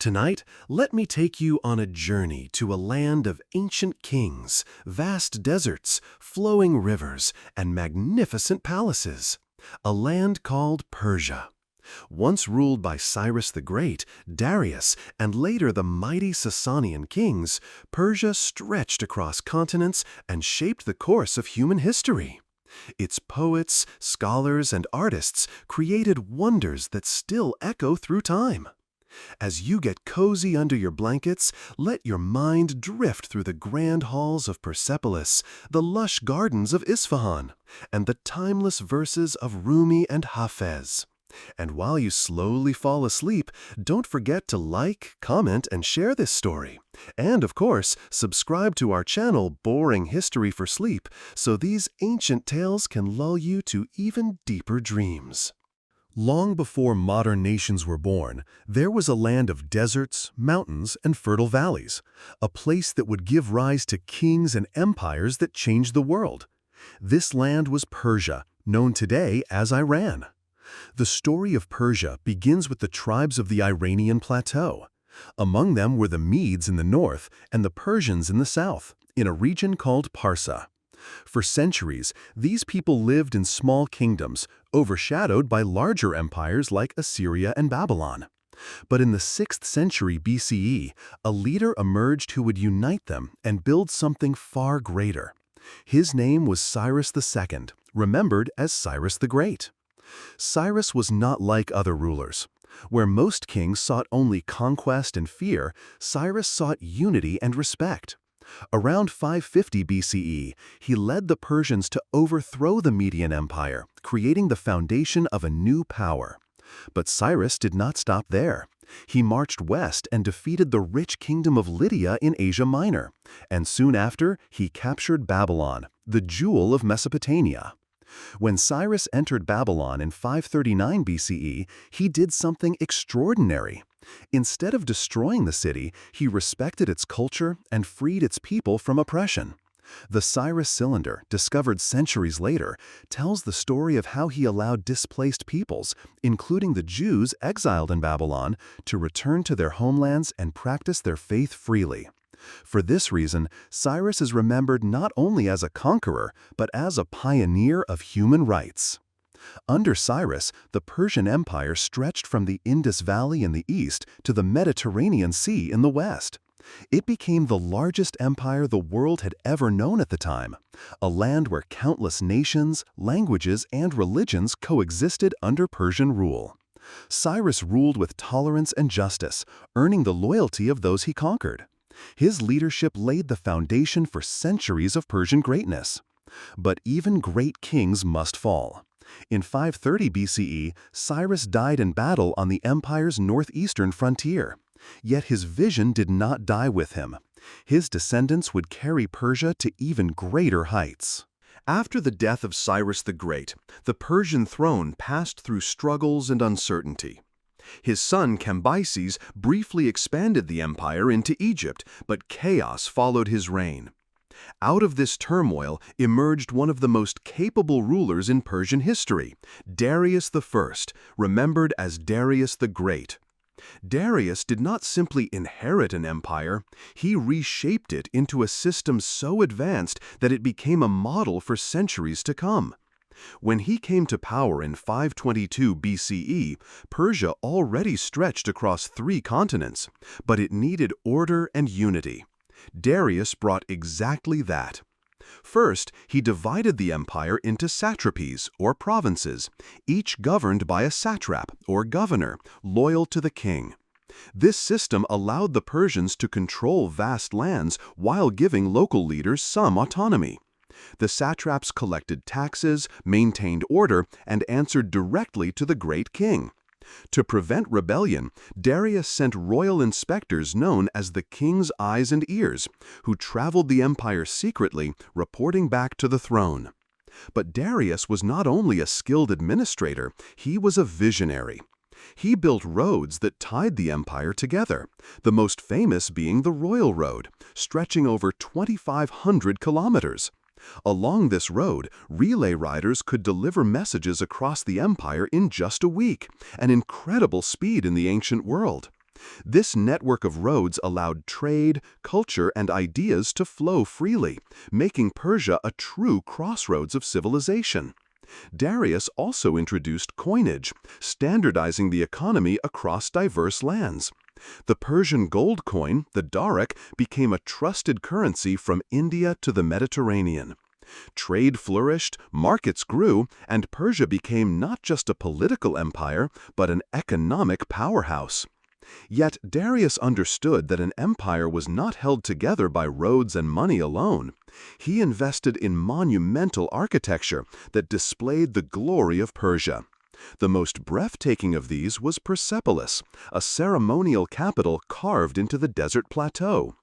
Tonight, let me take you on a journey to a land of ancient kings, vast deserts, flowing rivers, and magnificent palaces. A land called Persia. Once ruled by Cyrus the Great, Darius, and later the mighty Sasanian kings, Persia stretched across continents and shaped the course of human history. Its poets, scholars, and artists created wonders that still echo through time. As you get cozy under your blankets, let your mind drift through the grand halls of Persepolis, the lush gardens of Isfahan, and the timeless verses of Rumi and Hafez. And while you slowly fall asleep, don't forget to like, comment, and share this story. And of course, subscribe to our channel Boring History for Sleep so these ancient tales can lull you to even deeper dreams. Long before modern nations were born, there was a land of deserts, mountains, and fertile valleys, a place that would give rise to kings and empires that changed the world. This land was Persia, known today as Iran. The story of Persia begins with the tribes of the Iranian plateau. Among them were the Medes in the north and the Persians in the south, in a region called Parsa. For centuries, these people lived in small kingdoms, overshadowed by larger empires like Assyria and Babylon. But in the 6th century BCE, a leader emerged who would unite them and build something far greater. His name was Cyrus II, remembered as Cyrus the Great. Cyrus was not like other rulers. Where most kings sought only conquest and fear, Cyrus sought unity and respect. Around 550 BCE, he led the Persians to overthrow the Median Empire, creating the foundation of a new power. But Cyrus did not stop there. He marched west and defeated the rich kingdom of Lydia in Asia Minor, and soon after, he captured Babylon, the jewel of Mesopotamia. When Cyrus entered Babylon in 539 BCE, he did something extraordinary. Instead of destroying the city, he respected its culture and freed its people from oppression. The Cyrus cylinder, discovered centuries later, tells the story of how he allowed displaced peoples, including the Jews exiled in Babylon, to return to their homelands and practice their faith freely. For this reason, Cyrus is remembered not only as a conqueror, but as a pioneer of human rights. Under Cyrus, the Persian Empire stretched from the Indus Valley in the east to the Mediterranean Sea in the west. It became the largest empire the world had ever known at the time, a land where countless nations, languages, and religions coexisted under Persian rule. Cyrus ruled with tolerance and justice, earning the loyalty of those he conquered. His leadership laid the foundation for centuries of Persian greatness. But even great kings must fall. In 530 BCE, Cyrus died in battle on the empire's northeastern frontier. Yet his vision did not die with him. His descendants would carry Persia to even greater heights. After the death of Cyrus the Great, the Persian throne passed through struggles and uncertainty. His son Cambyses briefly expanded the empire into Egypt, but chaos followed his reign. Out of this turmoil emerged one of the most capable rulers in Persian history, Darius I, remembered as Darius the Great. Darius did not simply inherit an empire, he reshaped it into a system so advanced that it became a model for centuries to come. When he came to power in 522 BCE, Persia already stretched across 3 continents, but it needed order and unity. Darius brought exactly that. First, he divided the empire into satrapies, or provinces, each governed by a satrap, or governor, loyal to the king. This system allowed the Persians to control vast lands while giving local leaders some autonomy. The satraps collected taxes, maintained order, and answered directly to the great king. To prevent rebellion, Darius sent royal inspectors known as the king's eyes and ears, who traveled the empire secretly, reporting back to the throne. But Darius was not only a skilled administrator, he was a visionary. He built roads that tied the empire together, the most famous being the Royal Road, stretching over 2,500 kilometers. Along this road, relay riders could deliver messages across the empire in just a week, an incredible speed in the ancient world. This network of roads allowed trade, culture, and ideas to flow freely, making Persia a true crossroads of civilization. Darius also introduced coinage, standardizing the economy across diverse lands. The Persian gold coin, the darak, became a trusted currency from India to the Mediterranean. Trade flourished, markets grew, and Persia became not just a political empire, but an economic powerhouse. Yet Darius understood that an empire was not held together by roads and money alone. He invested in monumental architecture that displayed the glory of Persia. The most breathtaking of these was Persepolis, a ceremonial capital carved into the desert plateau.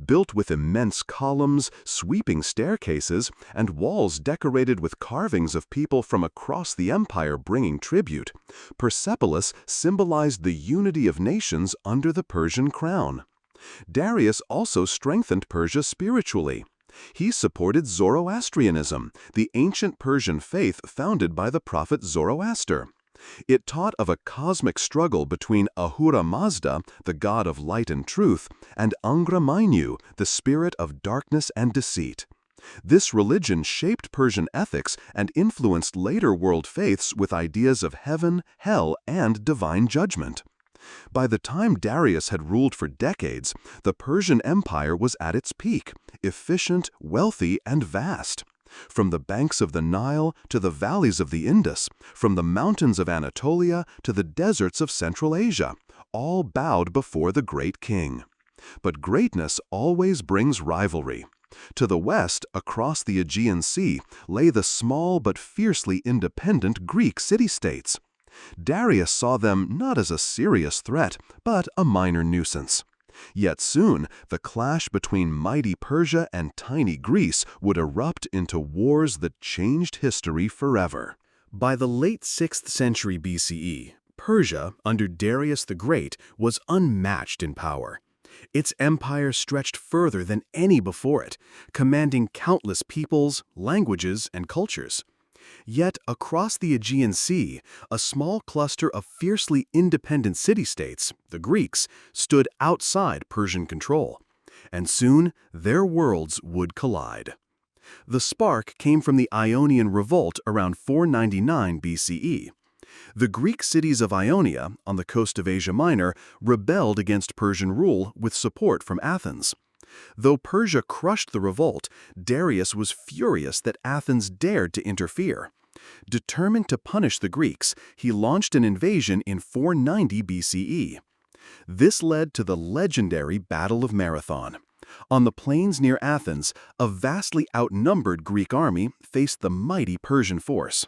Built with immense columns, sweeping staircases, and walls decorated with carvings of people from across the empire bringing tribute, Persepolis symbolized the unity of nations under the Persian crown. Darius also strengthened Persia spiritually. He supported Zoroastrianism, the ancient Persian faith founded by the prophet Zoroaster. It taught of a cosmic struggle between Ahura Mazda, the god of light and truth, and Angra Mainyu, the spirit of darkness and deceit. This religion shaped Persian ethics and influenced later world faiths with ideas of heaven, hell, and divine judgment. By the time Darius had ruled for decades, the Persian Empire was at its peak, efficient, wealthy, and vast. From the banks of the Nile to the valleys of the Indus, from the mountains of Anatolia to the deserts of Central Asia, all bowed before the great king. But greatness always brings rivalry. To the west, across the Aegean Sea, lay the small but fiercely independent Greek city-states. Darius saw them not as a serious threat, but a minor nuisance. Yet soon, the clash between mighty Persia and tiny Greece would erupt into wars that changed history forever. By the late 6th century BCE, Persia, under Darius the Great, was unmatched in power. Its empire stretched further than any before it, commanding countless peoples, languages, and cultures. Yet, across the Aegean Sea, a small cluster of fiercely independent city-states, the Greeks, stood outside Persian control. And soon, their worlds would collide. The spark came from the Ionian Revolt around 499 BCE. The Greek cities of Ionia, on the coast of Asia Minor, rebelled against Persian rule with support from Athens. Though Persia crushed the revolt, Darius was furious that Athens dared to interfere. Determined to punish the Greeks, he launched an invasion in 490 BCE. This led to the legendary Battle of Marathon. On the plains near Athens, a vastly outnumbered Greek army faced the mighty Persian force.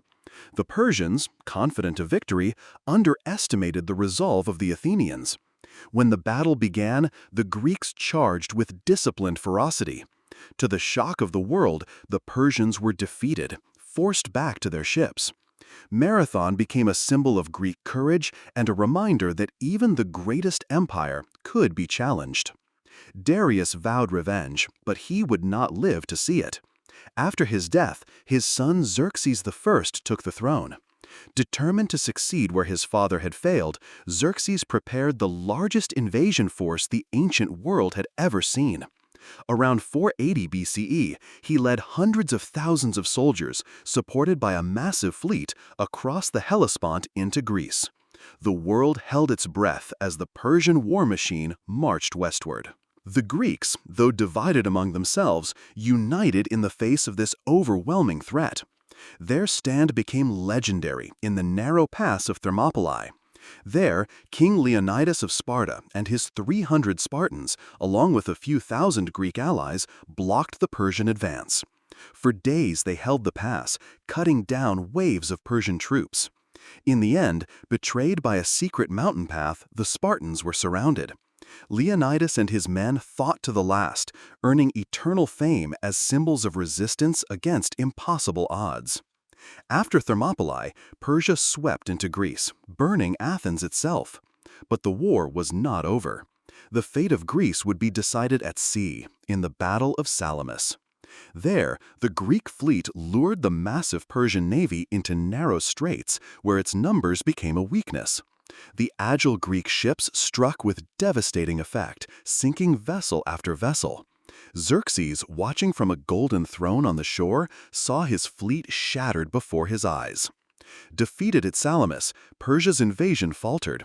The Persians, confident of victory, underestimated the resolve of the Athenians. When the battle began, the Greeks charged with disciplined ferocity. To the shock of the world, the Persians were defeated, forced back to their ships. Marathon became a symbol of Greek courage and a reminder that even the greatest empire could be challenged. Darius vowed revenge, but he would not live to see it. After his death, his son Xerxes I took the throne. Determined to succeed where his father had failed, Xerxes prepared the largest invasion force the ancient world had ever seen. Around 480 BCE, he led hundreds of thousands of soldiers, supported by a massive fleet, across the Hellespont into Greece. The world held its breath as the Persian war machine marched westward. The Greeks, though divided among themselves, united in the face of this overwhelming threat. Their stand became legendary in the narrow pass of Thermopylae. There, King Leonidas of Sparta and his 300 Spartans, along with a few thousand Greek allies, blocked the Persian advance. For days they held the pass, cutting down waves of Persian troops. In the end, betrayed by a secret mountain path, the Spartans were surrounded. Leonidas and his men fought to the last, earning eternal fame as symbols of resistance against impossible odds. After Thermopylae, Persia swept into Greece, burning Athens itself. But the war was not over. The fate of Greece would be decided at sea, in the Battle of Salamis. There, the Greek fleet lured the massive Persian navy into narrow straits, where its numbers became a weakness. The agile Greek ships struck with devastating effect, sinking vessel after vessel. Xerxes, watching from a golden throne on the shore, saw his fleet shattered before his eyes. Defeated at Salamis, Persia's invasion faltered.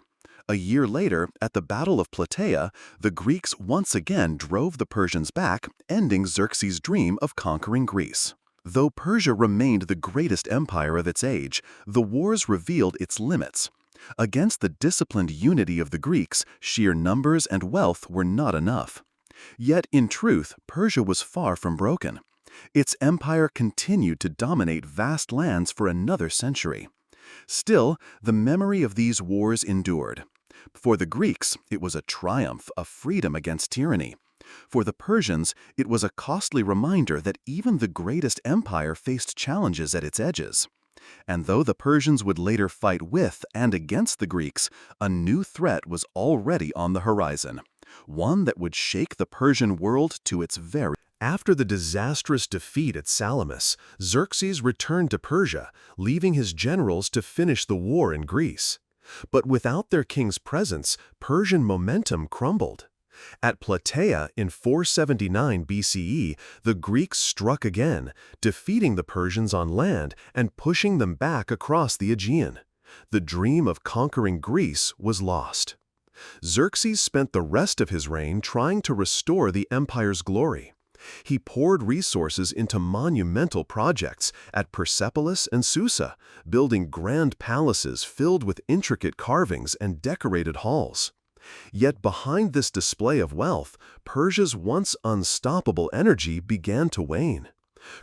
A year later, at the Battle of Plataea, the Greeks once again drove the Persians back, ending Xerxes' dream of conquering Greece. Though Persia remained the greatest empire of its age, the wars revealed its limits. Against the disciplined unity of the Greeks, sheer numbers and wealth were not enough. Yet, in truth, Persia was far from broken. Its empire continued to dominate vast lands for another century. Still, the memory of these wars endured. For the Greeks, it was a triumph, a freedom against tyranny. For the Persians, it was a costly reminder that even the greatest empire faced challenges at its edges. And though the Persians would later fight with and against the Greeks, a new threat was already on the horizon, one that would shake the Persian world to its very. After the disastrous defeat at Salamis, Xerxes returned to Persia, leaving his generals to finish the war in Greece. But without their king's presence, Persian momentum crumbled. At Plataea in 479 BCE, the Greeks struck again, defeating the Persians on land and pushing them back across the Aegean. The dream of conquering Greece was lost. Xerxes spent the rest of his reign trying to restore the empire's glory. He poured resources into monumental projects at Persepolis and Susa, building grand palaces filled with intricate carvings and decorated halls. Yet behind this display of wealth, Persia's once unstoppable energy began to wane.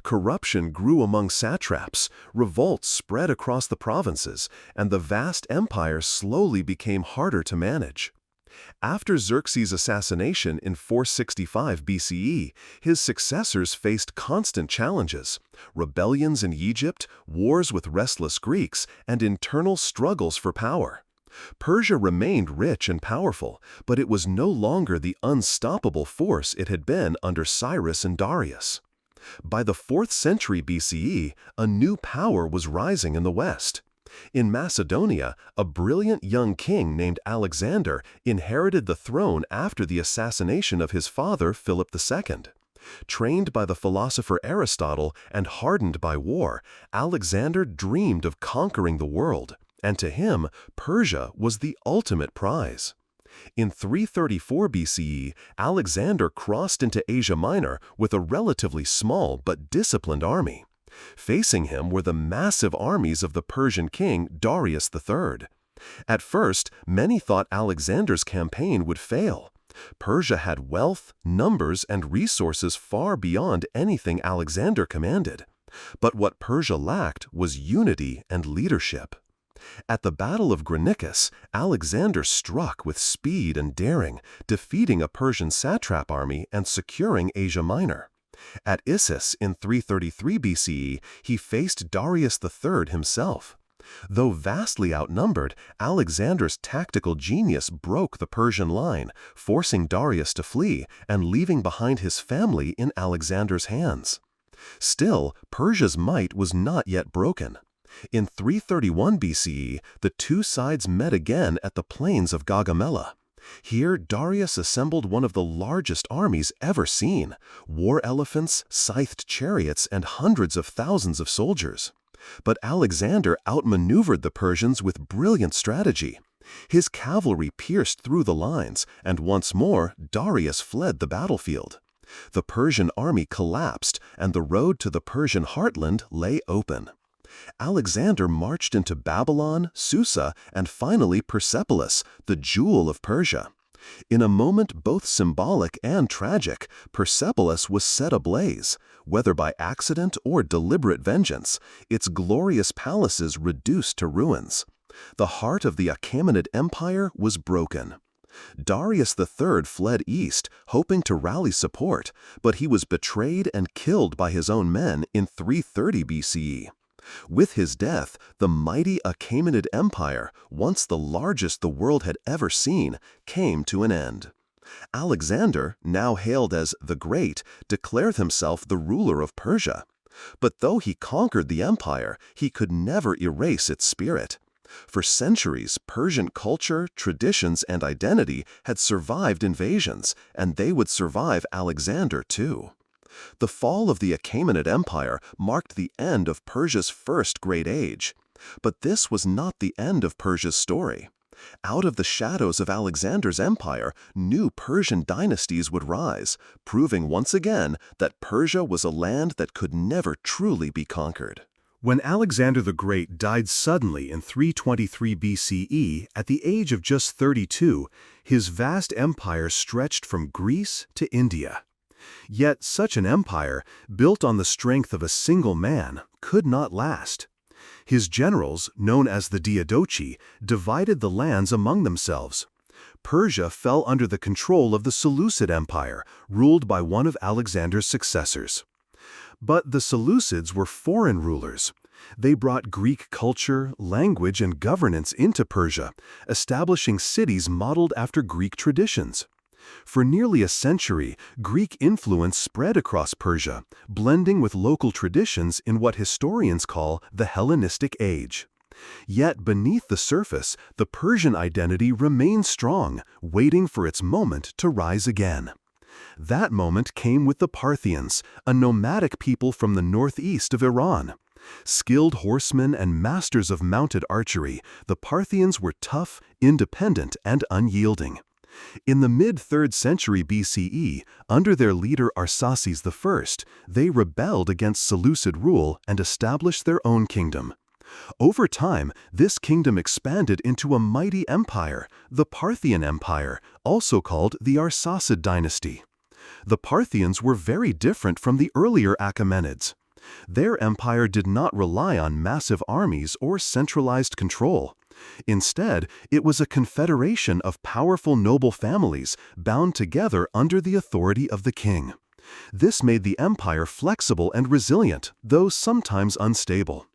Corruption grew among satraps, revolts spread across the provinces, and the vast empire slowly became harder to manage. After Xerxes' assassination in 465 BCE, his successors faced constant challenges: rebellions in Egypt, wars with restless Greeks, and internal struggles for power. Persia remained rich and powerful, but it was no longer the unstoppable force it had been under Cyrus and Darius. By the 4th century BCE, a new power was rising in the West. In Macedonia, a brilliant young king named Alexander inherited the throne after the assassination of his father, Philip II. Trained by the philosopher Aristotle and hardened by war, Alexander dreamed of conquering the world, and to him, Persia was the ultimate prize. In 334 BCE, Alexander crossed into Asia Minor with a relatively small but disciplined army. Facing him were the massive armies of the Persian king Darius III. At first, many thought Alexander's campaign would fail. Persia had wealth, numbers, and resources far beyond anything Alexander commanded. But what Persia lacked was unity and leadership. At the Battle of Granicus, Alexander struck with speed and daring, defeating a Persian satrap army and securing Asia Minor. At Issus in 333 BCE, he faced Darius III himself. Though vastly outnumbered, Alexander's tactical genius broke the Persian line, forcing Darius to flee and leaving behind his family in Alexander's hands. Still, Persia's might was not yet broken. In 331 BCE, the two sides met again at the plains of Gaugamela. Here, Darius assembled one of the largest armies ever seen: war elephants, scythed chariots, and hundreds of thousands of soldiers. But Alexander outmaneuvered the Persians with brilliant strategy. His cavalry pierced through the lines, and once more, Darius fled the battlefield. The Persian army collapsed, and the road to the Persian heartland lay open. Alexander marched into Babylon, Susa, and finally Persepolis, the jewel of Persia. In a moment both symbolic and tragic, Persepolis was set ablaze. Whether by accident or deliberate vengeance, its glorious palaces reduced to ruins. The heart of the Achaemenid Empire was broken. Darius III fled east, hoping to rally support, but he was betrayed and killed by his own men in 330 BCE. With his death, the mighty Achaemenid Empire, once the largest the world had ever seen, came to an end. Alexander, now hailed as the Great, declared himself the ruler of Persia. But though he conquered the empire, he could never erase its spirit. For centuries, Persian culture, traditions, and identity had survived invasions, and they would survive Alexander too. The fall of the Achaemenid Empire marked the end of Persia's first great age. But this was not the end of Persia's story. Out of the shadows of Alexander's empire, new Persian dynasties would rise, proving once again that Persia was a land that could never truly be conquered. When Alexander the Great died suddenly in 323 BCE at the age of just 32, his vast empire stretched from Greece to India. Yet such an empire, built on the strength of a single man, could not last. His generals, known as the Diadochi, divided the lands among themselves. Persia fell under the control of the Seleucid Empire, ruled by one of Alexander's successors. But the Seleucids were foreign rulers. They brought Greek culture, language, and governance into Persia, establishing cities modeled after Greek traditions. For nearly a century, Greek influence spread across Persia, blending with local traditions in what historians call the Hellenistic Age. Yet beneath the surface, the Persian identity remained strong, waiting for its moment to rise again. That moment came with the Parthians, a nomadic people from the northeast of Iran. Skilled horsemen and masters of mounted archery, the Parthians were tough, independent, and unyielding. In the mid-3rd century BCE, under their leader Arsaces I, they rebelled against Seleucid rule and established their own kingdom. Over time, this kingdom expanded into a mighty empire, the Parthian Empire, also called the Arsacid dynasty. The Parthians were very different from the earlier Achaemenids. Their empire did not rely on massive armies or centralized control. Instead, it was a confederation of powerful noble families bound together under the authority of the king. This made the empire flexible and resilient, though sometimes unstable.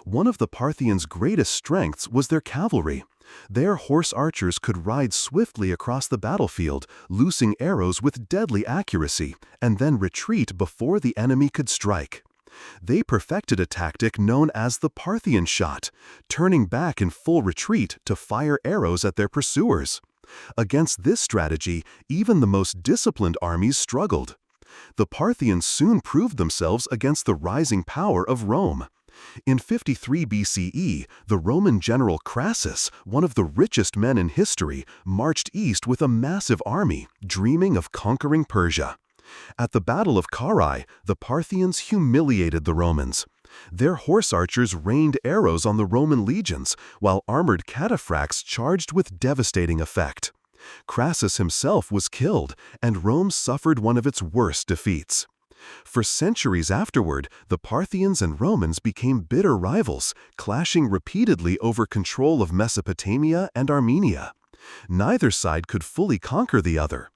One of the Parthians' greatest strengths was their cavalry. Their horse archers could ride swiftly across the battlefield, loosing arrows with deadly accuracy, and then retreat before the enemy could strike. They perfected a tactic known as the Parthian shot, turning back in full retreat to fire arrows at their pursuers. Against this strategy, even the most disciplined armies struggled. The Parthians soon proved themselves against the rising power of Rome. In 53 BCE, the Roman general Crassus, one of the richest men in history, marched east with a massive army, dreaming of conquering Persia. At the Battle of Carrhae, the Parthians humiliated the Romans. Their horse archers rained arrows on the Roman legions, while armored cataphracts charged with devastating effect. Crassus himself was killed, and Rome suffered one of its worst defeats. For centuries afterward, the Parthians and Romans became bitter rivals, clashing repeatedly over control of Mesopotamia and Armenia. Neither side could fully conquer the other.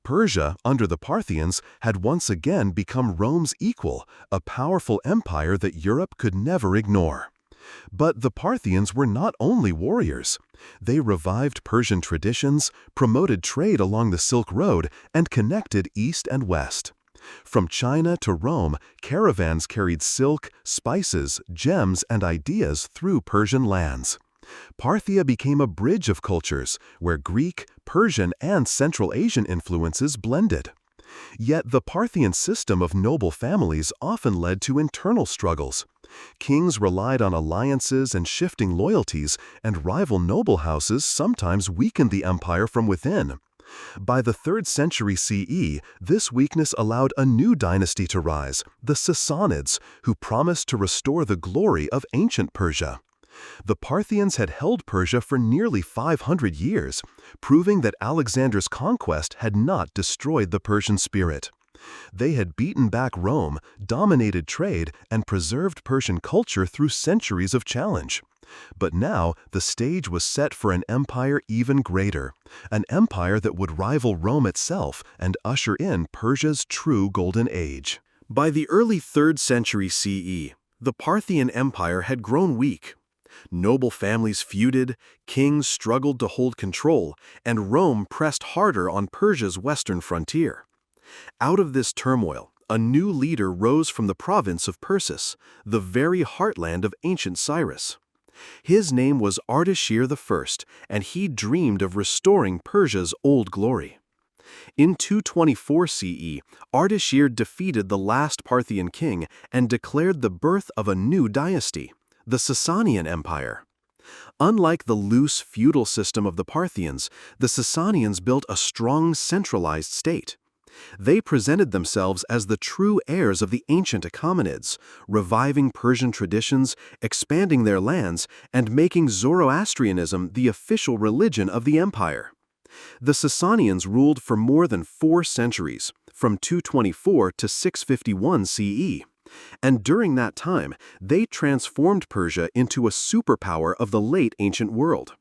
Persia, under the Parthians, had once again become Rome's equal, a powerful empire that Europe could never ignore. But the Parthians were not only warriors. They revived Persian traditions, promoted trade along the Silk Road, and connected East and West. From China to Rome, caravans carried silk, spices, gems, and ideas through Persian lands. Parthia became a bridge of cultures, where Greek, Persian, and Central Asian influences blended. Yet the Parthian system of noble families often led to internal struggles. Kings relied on alliances and shifting loyalties, and rival noble houses sometimes weakened the empire from within. By the 3rd century CE, this weakness allowed a new dynasty to rise, the Sassanids, who promised to restore the glory of ancient Persia. The Parthians had held Persia for nearly 500 years, proving that Alexander's conquest had not destroyed the Persian spirit. They had beaten back Rome, dominated trade, and preserved Persian culture through centuries of challenge. But now, the stage was set for an empire even greater, an empire that would rival Rome itself and usher in Persia's true golden age. By the early 3rd century CE, the Parthian Empire had grown weak. Noble families feuded, kings struggled to hold control, and Rome pressed harder on Persia's western frontier. Out of this turmoil, a new leader rose from the province of Persis, the very heartland of ancient Cyrus. His name was Ardashir I, and he dreamed of restoring Persia's old glory. In 224 CE, Ardashir defeated the last Parthian king and declared the birth of a new dynasty, the Sasanian Empire. Unlike the loose feudal system of the Parthians, the Sasanians built a strong centralized state. They presented themselves as the true heirs of the ancient Achaemenids, reviving Persian traditions, expanding their lands, and making Zoroastrianism the official religion of the empire. The Sasanians ruled for more than 4 centuries, from 224 to 651 CE. And during that time, they transformed Persia into a superpower of the late ancient world.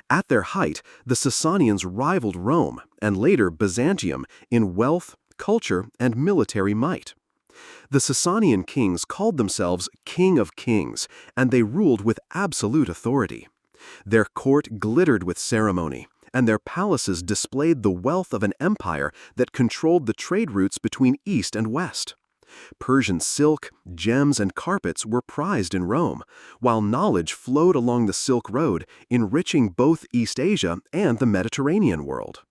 At their height, the Sasanians rivaled Rome, and later Byzantium, in wealth, culture, and military might. The Sasanian kings called themselves King of Kings, and they ruled with absolute authority. Their court glittered with ceremony, and their palaces displayed the wealth of an empire that controlled the trade routes between East and West. Persian silk, gems, and carpets were prized in Rome, while knowledge flowed along the Silk Road, enriching both East Asia and the Mediterranean world.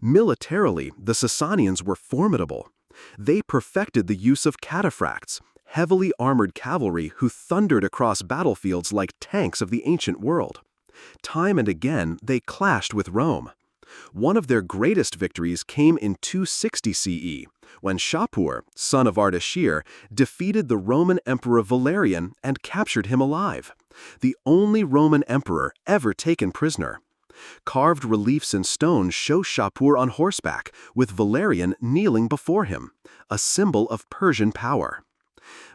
Militarily, the Sasanians were formidable. They perfected the use of cataphracts, heavily armored cavalry who thundered across battlefields like tanks of the ancient world. Time and again, they clashed with Rome. One of their greatest victories came in 260 CE, when Shapur, son of Ardashir, defeated the Roman Emperor Valerian and captured him alive, the only Roman emperor ever taken prisoner. Carved reliefs in stone show Shapur on horseback, with Valerian kneeling before him, a symbol of Persian power.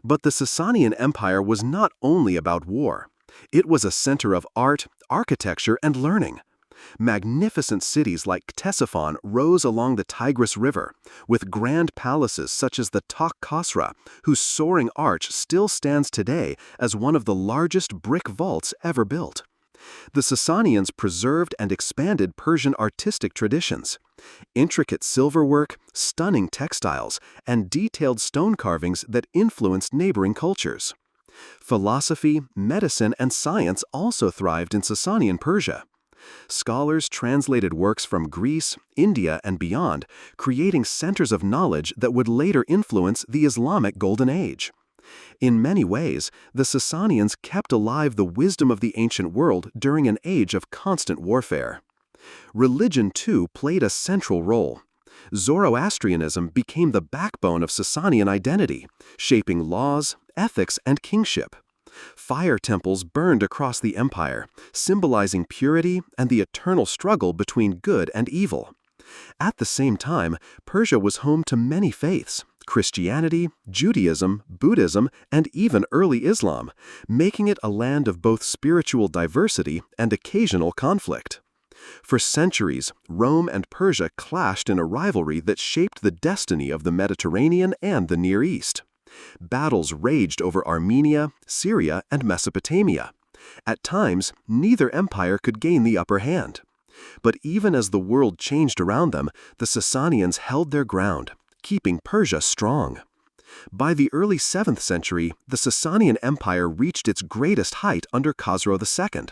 But the Sasanian Empire was not only about war. It was a center of art, architecture, and learning. Magnificent cities like Ctesiphon rose along the Tigris River, with grand palaces such as the Takht Khosra, whose soaring arch still stands today as one of the largest brick vaults ever built. The Sasanians preserved and expanded Persian artistic traditions. Intricate silverwork, stunning textiles, and detailed stone carvings that influenced neighboring cultures. Philosophy, medicine, and science also thrived in Sasanian Persia. Scholars translated works from Greece, India, and beyond, creating centers of knowledge that would later influence the Islamic Golden Age. In many ways, the Sasanians kept alive the wisdom of the ancient world during an age of constant warfare. Religion, too, played a central role. Zoroastrianism became the backbone of Sasanian identity, shaping laws, ethics, and kingship. Fire temples burned across the empire, symbolizing purity and the eternal struggle between good and evil. At the same time, Persia was home to many faiths: Christianity, Judaism, Buddhism, and even early Islam, making it a land of both spiritual diversity and occasional conflict. For centuries, Rome and Persia clashed in a rivalry that shaped the destiny of the Mediterranean and the Near East. Battles raged over Armenia, Syria, and Mesopotamia. At times, neither empire could gain the upper hand. But even as the world changed around them, the Sasanians held their ground, keeping Persia strong. By the early 7th century, the Sasanian Empire reached its greatest height under Khosrow II.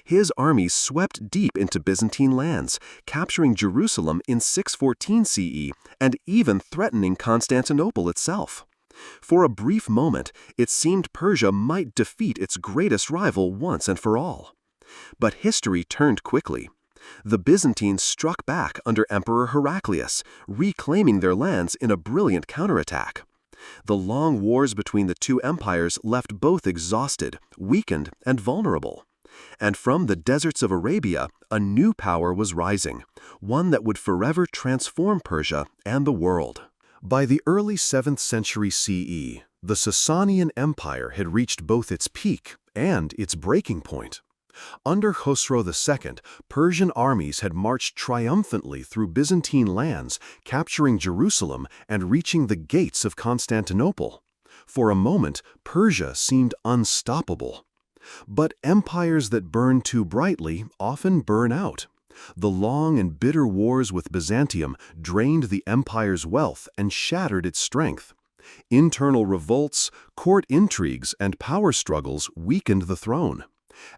His armies swept deep into Byzantine lands, capturing Jerusalem in 614 CE and even threatening Constantinople itself. For a brief moment, it seemed Persia might defeat its greatest rival once and for all. But history turned quickly. The Byzantines struck back under Emperor Heraclius, reclaiming their lands in a brilliant counterattack. The long wars between the two empires left both exhausted, weakened, and vulnerable. And from the deserts of Arabia, a new power was rising, one that would forever transform Persia and the world. By the early 7th century CE, the Sasanian Empire had reached both its peak and its breaking point. Under Khosrow II, Persian armies had marched triumphantly through Byzantine lands, capturing Jerusalem and reaching the gates of Constantinople. For a moment, Persia seemed unstoppable. But empires that burn too brightly often burn out. The long and bitter wars with Byzantium drained the empire's wealth and shattered its strength. Internal revolts, court intrigues, and power struggles weakened the throne.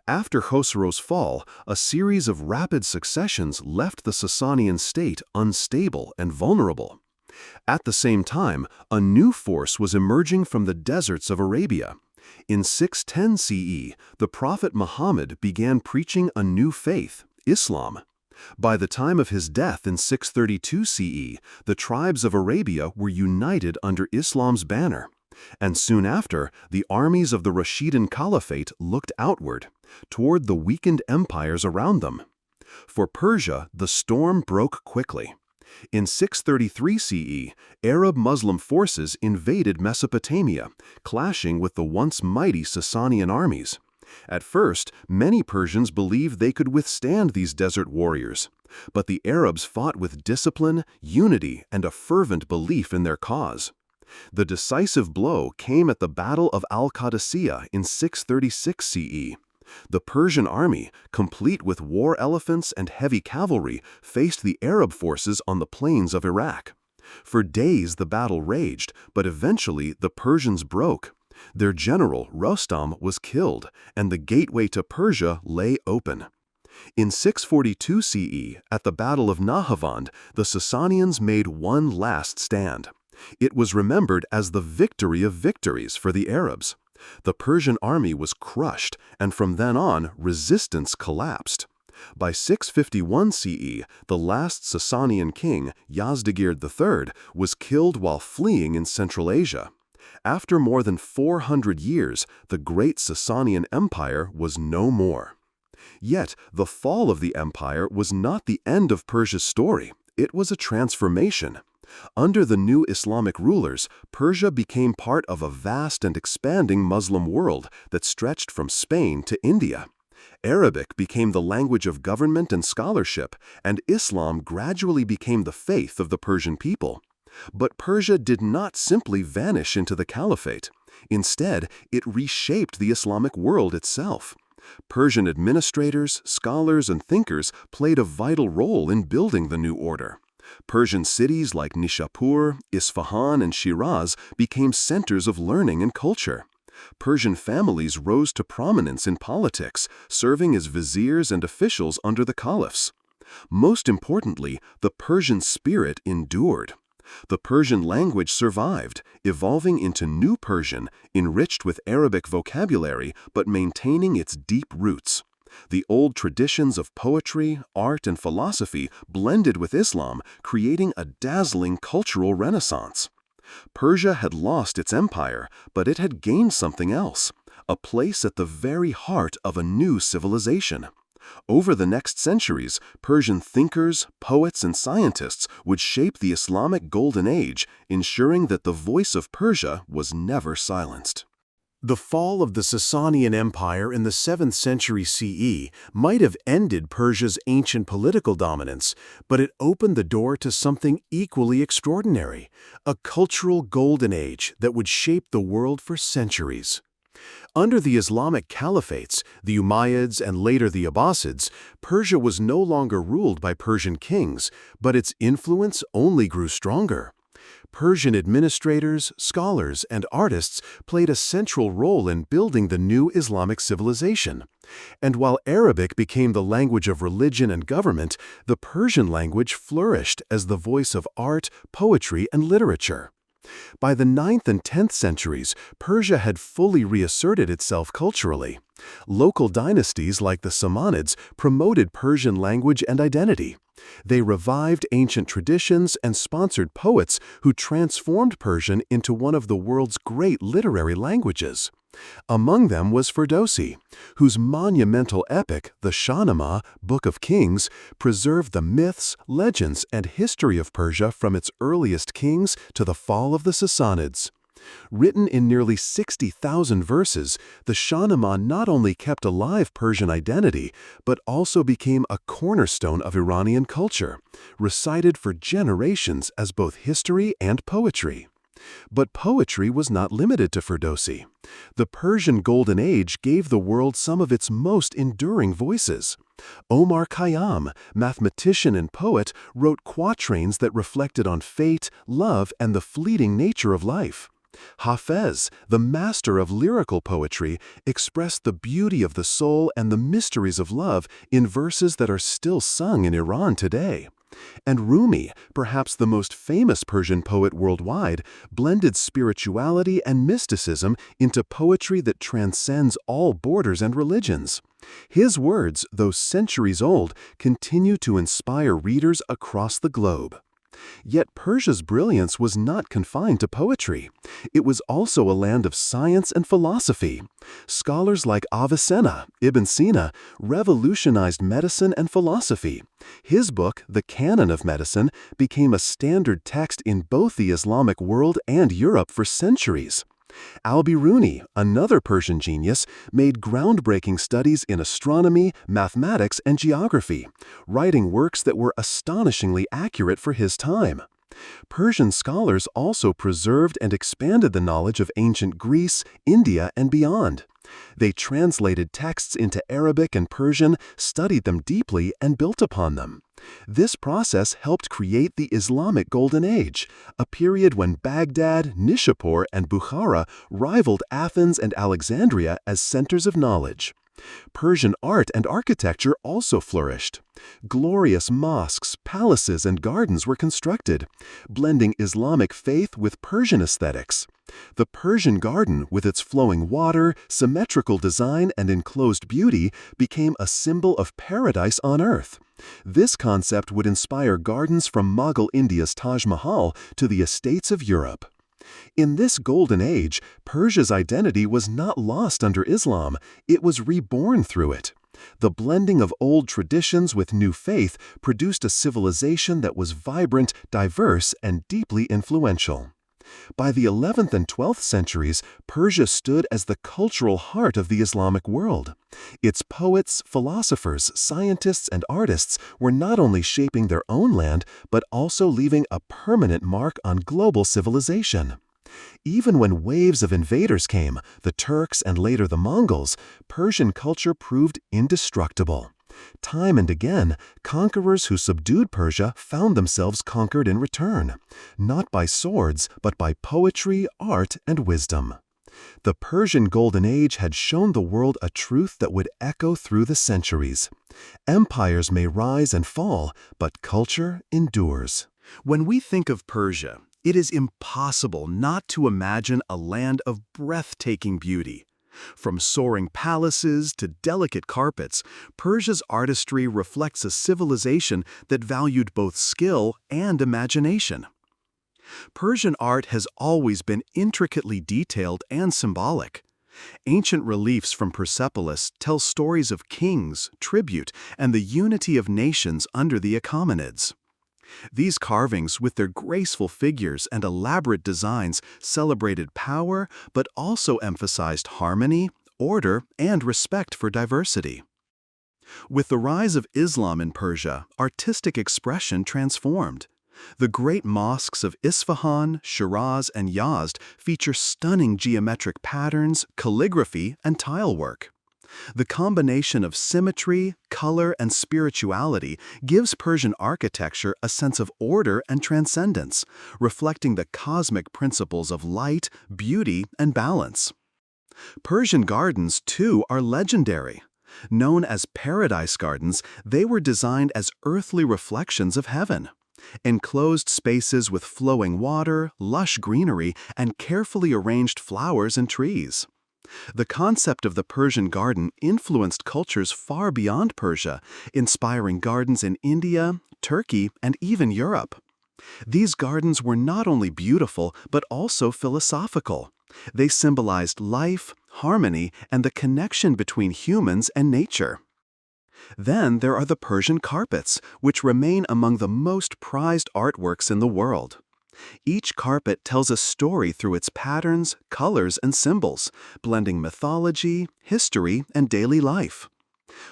After Khosrow's fall, a series of rapid successions left the Sasanian state unstable and vulnerable. At the same time, a new force was emerging from the deserts of Arabia. In 610 CE, the Prophet Muhammad began preaching a new faith, Islam. By the time of his death in 632 CE, the tribes of Arabia were united under Islam's banner. And soon after, the armies of the Rashidun Caliphate looked outward, toward the weakened empires around them. For Persia, the storm broke quickly. In 633 CE, Arab Muslim forces invaded Mesopotamia, clashing with the once mighty Sasanian armies. At first, many Persians believed they could withstand these desert warriors. But the Arabs fought with discipline, unity, and a fervent belief in their cause. The decisive blow came at the Battle of Al-Qadisiyah in 636 CE. The Persian army, complete with war elephants and heavy cavalry, faced the Arab forces on the plains of Iraq. For days the battle raged, but eventually the Persians broke. Their general, Rostam, was killed, and the gateway to Persia lay open. In 642 CE, at the Battle of Nahavand, the Sasanians made one last stand. It was remembered as the victory of victories for the Arabs. The Persian army was crushed, and from then on, resistance collapsed. By 651 CE, the last Sasanian king, Yazdegerd III, was killed while fleeing in Central Asia. After more than 400 years, the great Sasanian Empire was no more. Yet, the fall of the empire was not the end of Persia's story. It was a transformation. Under the new Islamic rulers, Persia became part of a vast and expanding Muslim world that stretched from Spain to India. Arabic became the language of government and scholarship, and Islam gradually became the faith of the Persian people. But Persia did not simply vanish into the caliphate. Instead, it reshaped the Islamic world itself. Persian administrators, scholars, and thinkers played a vital role in building the new order. Persian cities like Nishapur, Isfahan, and Shiraz became centers of learning and culture. Persian families rose to prominence in politics, serving as viziers and officials under the caliphs. Most importantly, the Persian spirit endured. The Persian language survived, evolving into New Persian, enriched with Arabic vocabulary but maintaining its deep roots. The old traditions of poetry, art, and philosophy blended with Islam, creating a dazzling cultural renaissance. Persia had lost its empire, but it had gained something else, a place at the very heart of a new civilization. Over the next centuries, Persian thinkers, poets, and scientists would shape the Islamic Golden Age, ensuring that the voice of Persia was never silenced. The fall of the Sasanian Empire in the 7th century CE might have ended Persia's ancient political dominance, but it opened the door to something equally extraordinary, a cultural golden age that would shape the world for centuries. Under the Islamic caliphates, the Umayyads and later the Abbasids, Persia was no longer ruled by Persian kings, but its influence only grew stronger. Persian administrators, scholars, and artists played a central role in building the new Islamic civilization. And while Arabic became the language of religion and government, the Persian language flourished as the voice of art, poetry, and literature. By the 9th and 10th centuries, Persia had fully reasserted itself culturally. Local dynasties like the Samanids promoted Persian language and identity. They revived ancient traditions and sponsored poets who transformed Persian into one of the world's great literary languages. Among them was Ferdowsi, whose monumental epic, the Shahnameh, Book of Kings, preserved the myths, legends, and history of Persia from its earliest kings to the fall of the Sassanids. Written in nearly 60,000 verses, the Shahnameh not only kept alive Persian identity, but also became a cornerstone of Iranian culture, recited for generations as both history and poetry. But poetry was not limited to Ferdowsi. The Persian Golden Age gave the world some of its most enduring voices. Omar Khayyam, mathematician and poet, wrote quatrains that reflected on fate, love, and the fleeting nature of life. Hafez, the master of lyrical poetry, expressed the beauty of the soul and the mysteries of love in verses that are still sung in Iran today. And Rumi, perhaps the most famous Persian poet worldwide, blended spirituality and mysticism into poetry that transcends all borders and religions. His words, though centuries old, continue to inspire readers across the globe. Yet Persia's brilliance was not confined to poetry. It was also a land of science and philosophy. Scholars like Avicenna, Ibn Sina, revolutionized medicine and philosophy. His book, The Canon of Medicine, became a standard text in both the Islamic world and Europe for centuries. Al-Biruni, another Persian genius, made groundbreaking studies in astronomy, mathematics, and geography, writing works that were astonishingly accurate for his time. Persian scholars also preserved and expanded the knowledge of ancient Greece, India, and beyond. They translated texts into Arabic and Persian, studied them deeply, and built upon them. This process helped create the Islamic Golden Age, a period when Baghdad, Nishapur, and Bukhara rivaled Athens and Alexandria as centers of knowledge. Persian art and architecture also flourished. Glorious mosques, palaces, and gardens were constructed, blending Islamic faith with Persian aesthetics. The Persian garden, with its flowing water, symmetrical design, and enclosed beauty, became a symbol of paradise on earth. This concept would inspire gardens from Mughal India's Taj Mahal to the estates of Europe. In this golden age, Persia's identity was not lost under Islam, it was reborn through it. The blending of old traditions with new faith produced a civilization that was vibrant, diverse, and deeply influential. By the 11th and 12th centuries, Persia stood as the cultural heart of the Islamic world. Its poets, philosophers, scientists, and artists were not only shaping their own land, but also leaving a permanent mark on global civilization. Even when waves of invaders came, the Turks and later the Mongols, Persian culture proved indestructible. Time and again, conquerors who subdued Persia found themselves conquered in return, not by swords, but by poetry, art, and wisdom. The Persian Golden Age had shown the world a truth that would echo through the centuries. Empires may rise and fall, but culture endures. When we think of Persia, it is impossible not to imagine a land of breathtaking beauty. From soaring palaces to delicate carpets, Persia's artistry reflects a civilization that valued both skill and imagination. Persian art has always been intricately detailed and symbolic. Ancient reliefs from Persepolis tell stories of kings, tribute, and the unity of nations under the Achaemenids. These carvings, with their graceful figures and elaborate designs, celebrated power but also emphasized harmony, order, and respect for diversity. With the rise of Islam in Persia, artistic expression transformed. The great mosques of Isfahan, Shiraz, and Yazd feature stunning geometric patterns, calligraphy, and tile work. The combination of symmetry, color, and spirituality gives Persian architecture a sense of order and transcendence, reflecting the cosmic principles of light, beauty, and balance. Persian gardens, too, are legendary. Known as paradise gardens, they were designed as earthly reflections of heaven. Enclosed spaces with flowing water, lush greenery, and carefully arranged flowers and trees. The concept of the Persian garden influenced cultures far beyond Persia, inspiring gardens in India, Turkey, and even Europe. These gardens were not only beautiful, but also philosophical. They symbolized life, harmony, and the connection between humans and nature. Then there are the Persian carpets, which remain among the most prized artworks in the world. Each carpet tells a story through its patterns, colors, and symbols, blending mythology, history, and daily life.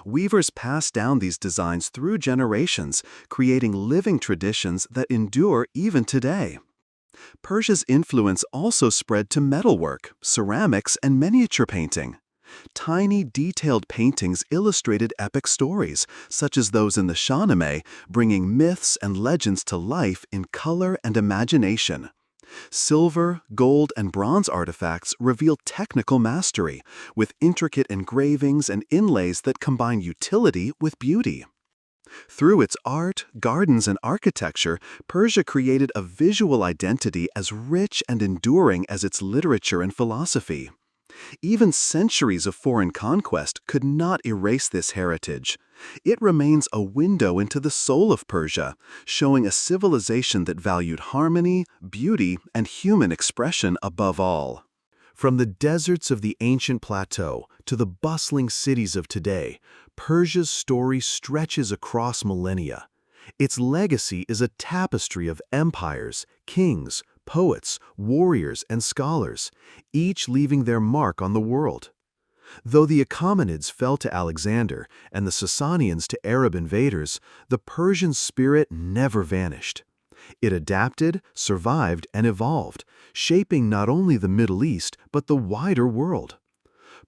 Weavers pass down these designs through generations, creating living traditions that endure even today. Persia's influence also spread to metalwork, ceramics, and miniature painting. Tiny, detailed paintings illustrated epic stories, such as those in the Shahnameh, bringing myths and legends to life in color and imagination. Silver, gold, and bronze artifacts reveal technical mastery, with intricate engravings and inlays that combine utility with beauty. Through its art, gardens, and architecture, Persia created a visual identity as rich and enduring as its literature and philosophy. Even centuries of foreign conquest could not erase this heritage. It remains a window into the soul of Persia, showing a civilization that valued harmony, beauty, and human expression above all. From the deserts of the ancient plateau to the bustling cities of today, Persia's story stretches across millennia. Its legacy is a tapestry of empires, kings, poets, warriors, and scholars, each leaving their mark on the world. Though the Achaemenids fell to Alexander and the Sasanians to Arab invaders, the Persian spirit never vanished. It adapted, survived, and evolved, shaping not only the Middle East but the wider world.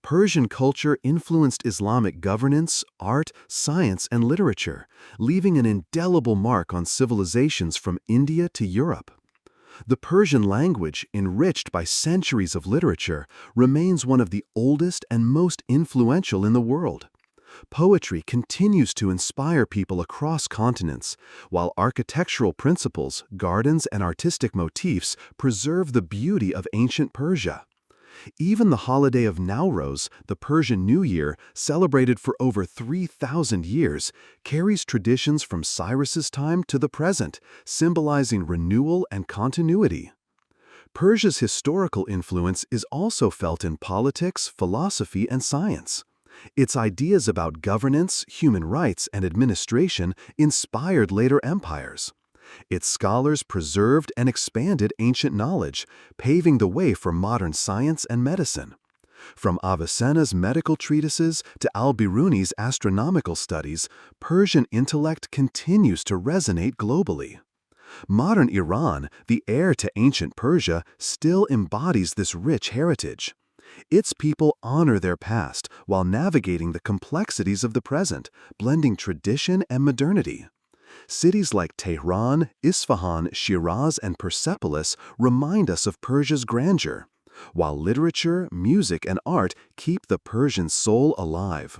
Persian culture influenced Islamic governance, art, science, and literature, leaving an indelible mark on civilizations from India to Europe. The Persian language, enriched by centuries of literature, remains one of the oldest and most influential in the world. Poetry continues to inspire people across continents, while architectural principles, gardens, and artistic motifs preserve the beauty of ancient Persia. Even the holiday of Nowruz, the Persian New Year, celebrated for over 3,000 years, carries traditions from Cyrus's time to the present, symbolizing renewal and continuity. Persia's historical influence is also felt in politics, philosophy, and science. Its ideas about governance, human rights, and administration inspired later empires. Its scholars preserved and expanded ancient knowledge, paving the way for modern science and medicine. From Avicenna's medical treatises to Al-Biruni's astronomical studies, Persian intellect continues to resonate globally. Modern Iran, the heir to ancient Persia, still embodies this rich heritage. Its people honor their past while navigating the complexities of the present, blending tradition and modernity. Cities like Tehran, Isfahan, Shiraz, and Persepolis remind us of Persia's grandeur, while literature, music, and art keep the Persian soul alive.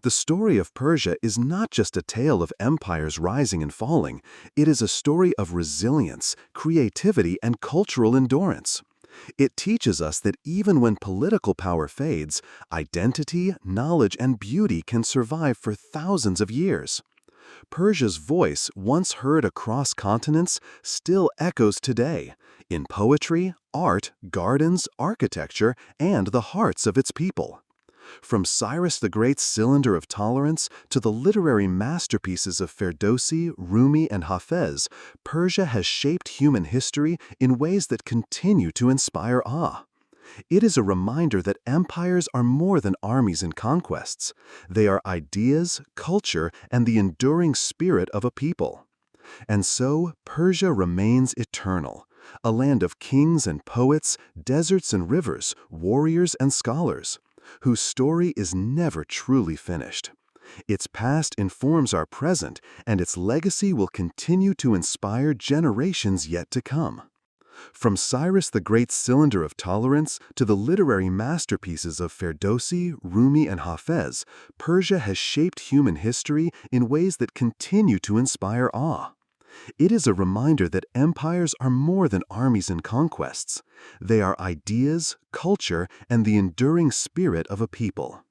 The story of Persia is not just a tale of empires rising and falling, it is a story of resilience, creativity, and cultural endurance. It teaches us that even when political power fades, identity, knowledge, and beauty can survive for thousands of years. Persia's voice, once heard across continents, still echoes today, in poetry, art, gardens, architecture, and the hearts of its people. From Cyrus the Great's cylinder of tolerance to the literary masterpieces of Ferdowsi, Rumi, and Hafez, Persia has shaped human history in ways that continue to inspire awe. It is a reminder that empires are more than armies and conquests. They are ideas, culture, and the enduring spirit of a people. And so, Persia remains eternal, a land of kings and poets, deserts and rivers, warriors and scholars, whose story is never truly finished. Its past informs our present, and its legacy will continue to inspire generations yet to come. From Cyrus the Great's cylinder of tolerance to the literary masterpieces of Ferdowsi, Rumi, and Hafez, Persia has shaped human history in ways that continue to inspire awe. It is a reminder that empires are more than armies and conquests. They are ideas, culture, and the enduring spirit of a people.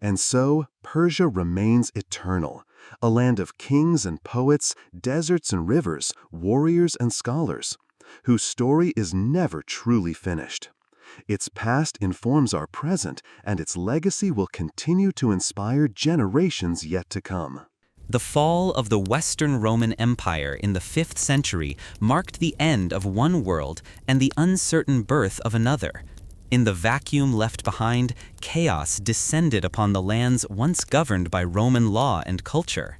And so, Persia remains eternal, a land of kings and poets, deserts and rivers, warriors and scholars, whose story is never truly finished. Its past informs our present, and its legacy will continue to inspire generations yet to come. The fall of the Western Roman Empire in the 5th century marked the end of one world and the uncertain birth of another. In the vacuum left behind, chaos descended upon the lands once governed by Roman law and culture.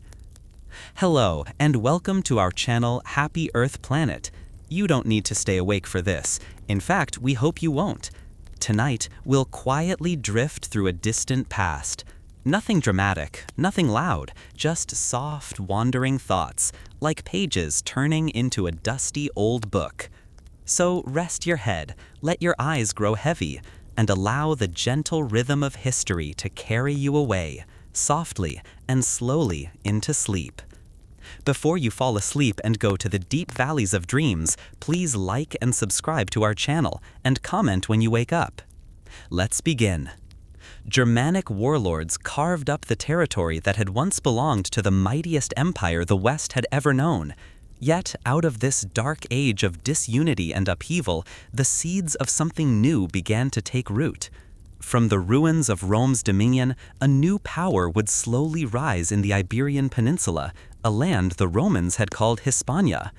Hello, and welcome to our channel Happy Earth Planet. You don't need to stay awake for this. In fact, we hope you won't. Tonight, we'll quietly drift through a distant past. Nothing dramatic, nothing loud, just soft, wandering thoughts, like pages turning into a dusty old book. So rest your head, let your eyes grow heavy, and allow the gentle rhythm of history to carry you away, softly and slowly into sleep. Before you fall asleep and go to the deep valleys of dreams, please like and subscribe to our channel and comment when you wake up. Let's begin. Germanic warlords carved up the territory that had once belonged to the mightiest empire the West had ever known. Yet, out of this dark age of disunity and upheaval, the seeds of something new began to take root. From the ruins of Rome's dominion, a new power would slowly rise in the Iberian Peninsula, a land the Romans had called Hispania.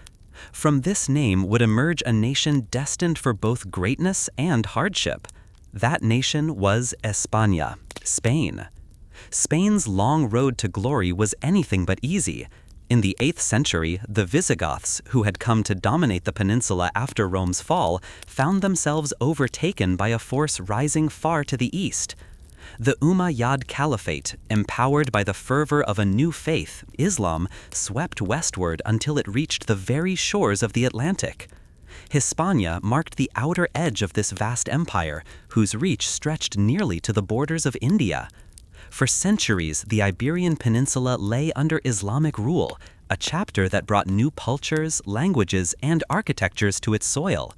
From this name would emerge a nation destined for both greatness and hardship. That nation was España, Spain. Spain's long road to glory was anything but easy. In the 8th century, the Visigoths, who had come to dominate the peninsula after Rome's fall, found themselves overtaken by a force rising far to the east. The Umayyad Caliphate, empowered by the fervor of a new faith, Islam, swept westward until it reached the very shores of the Atlantic. Hispania marked the outer edge of this vast empire, whose reach stretched nearly to the borders of India. For centuries, the Iberian Peninsula lay under Islamic rule, a chapter that brought new cultures, languages, and architectures to its soil.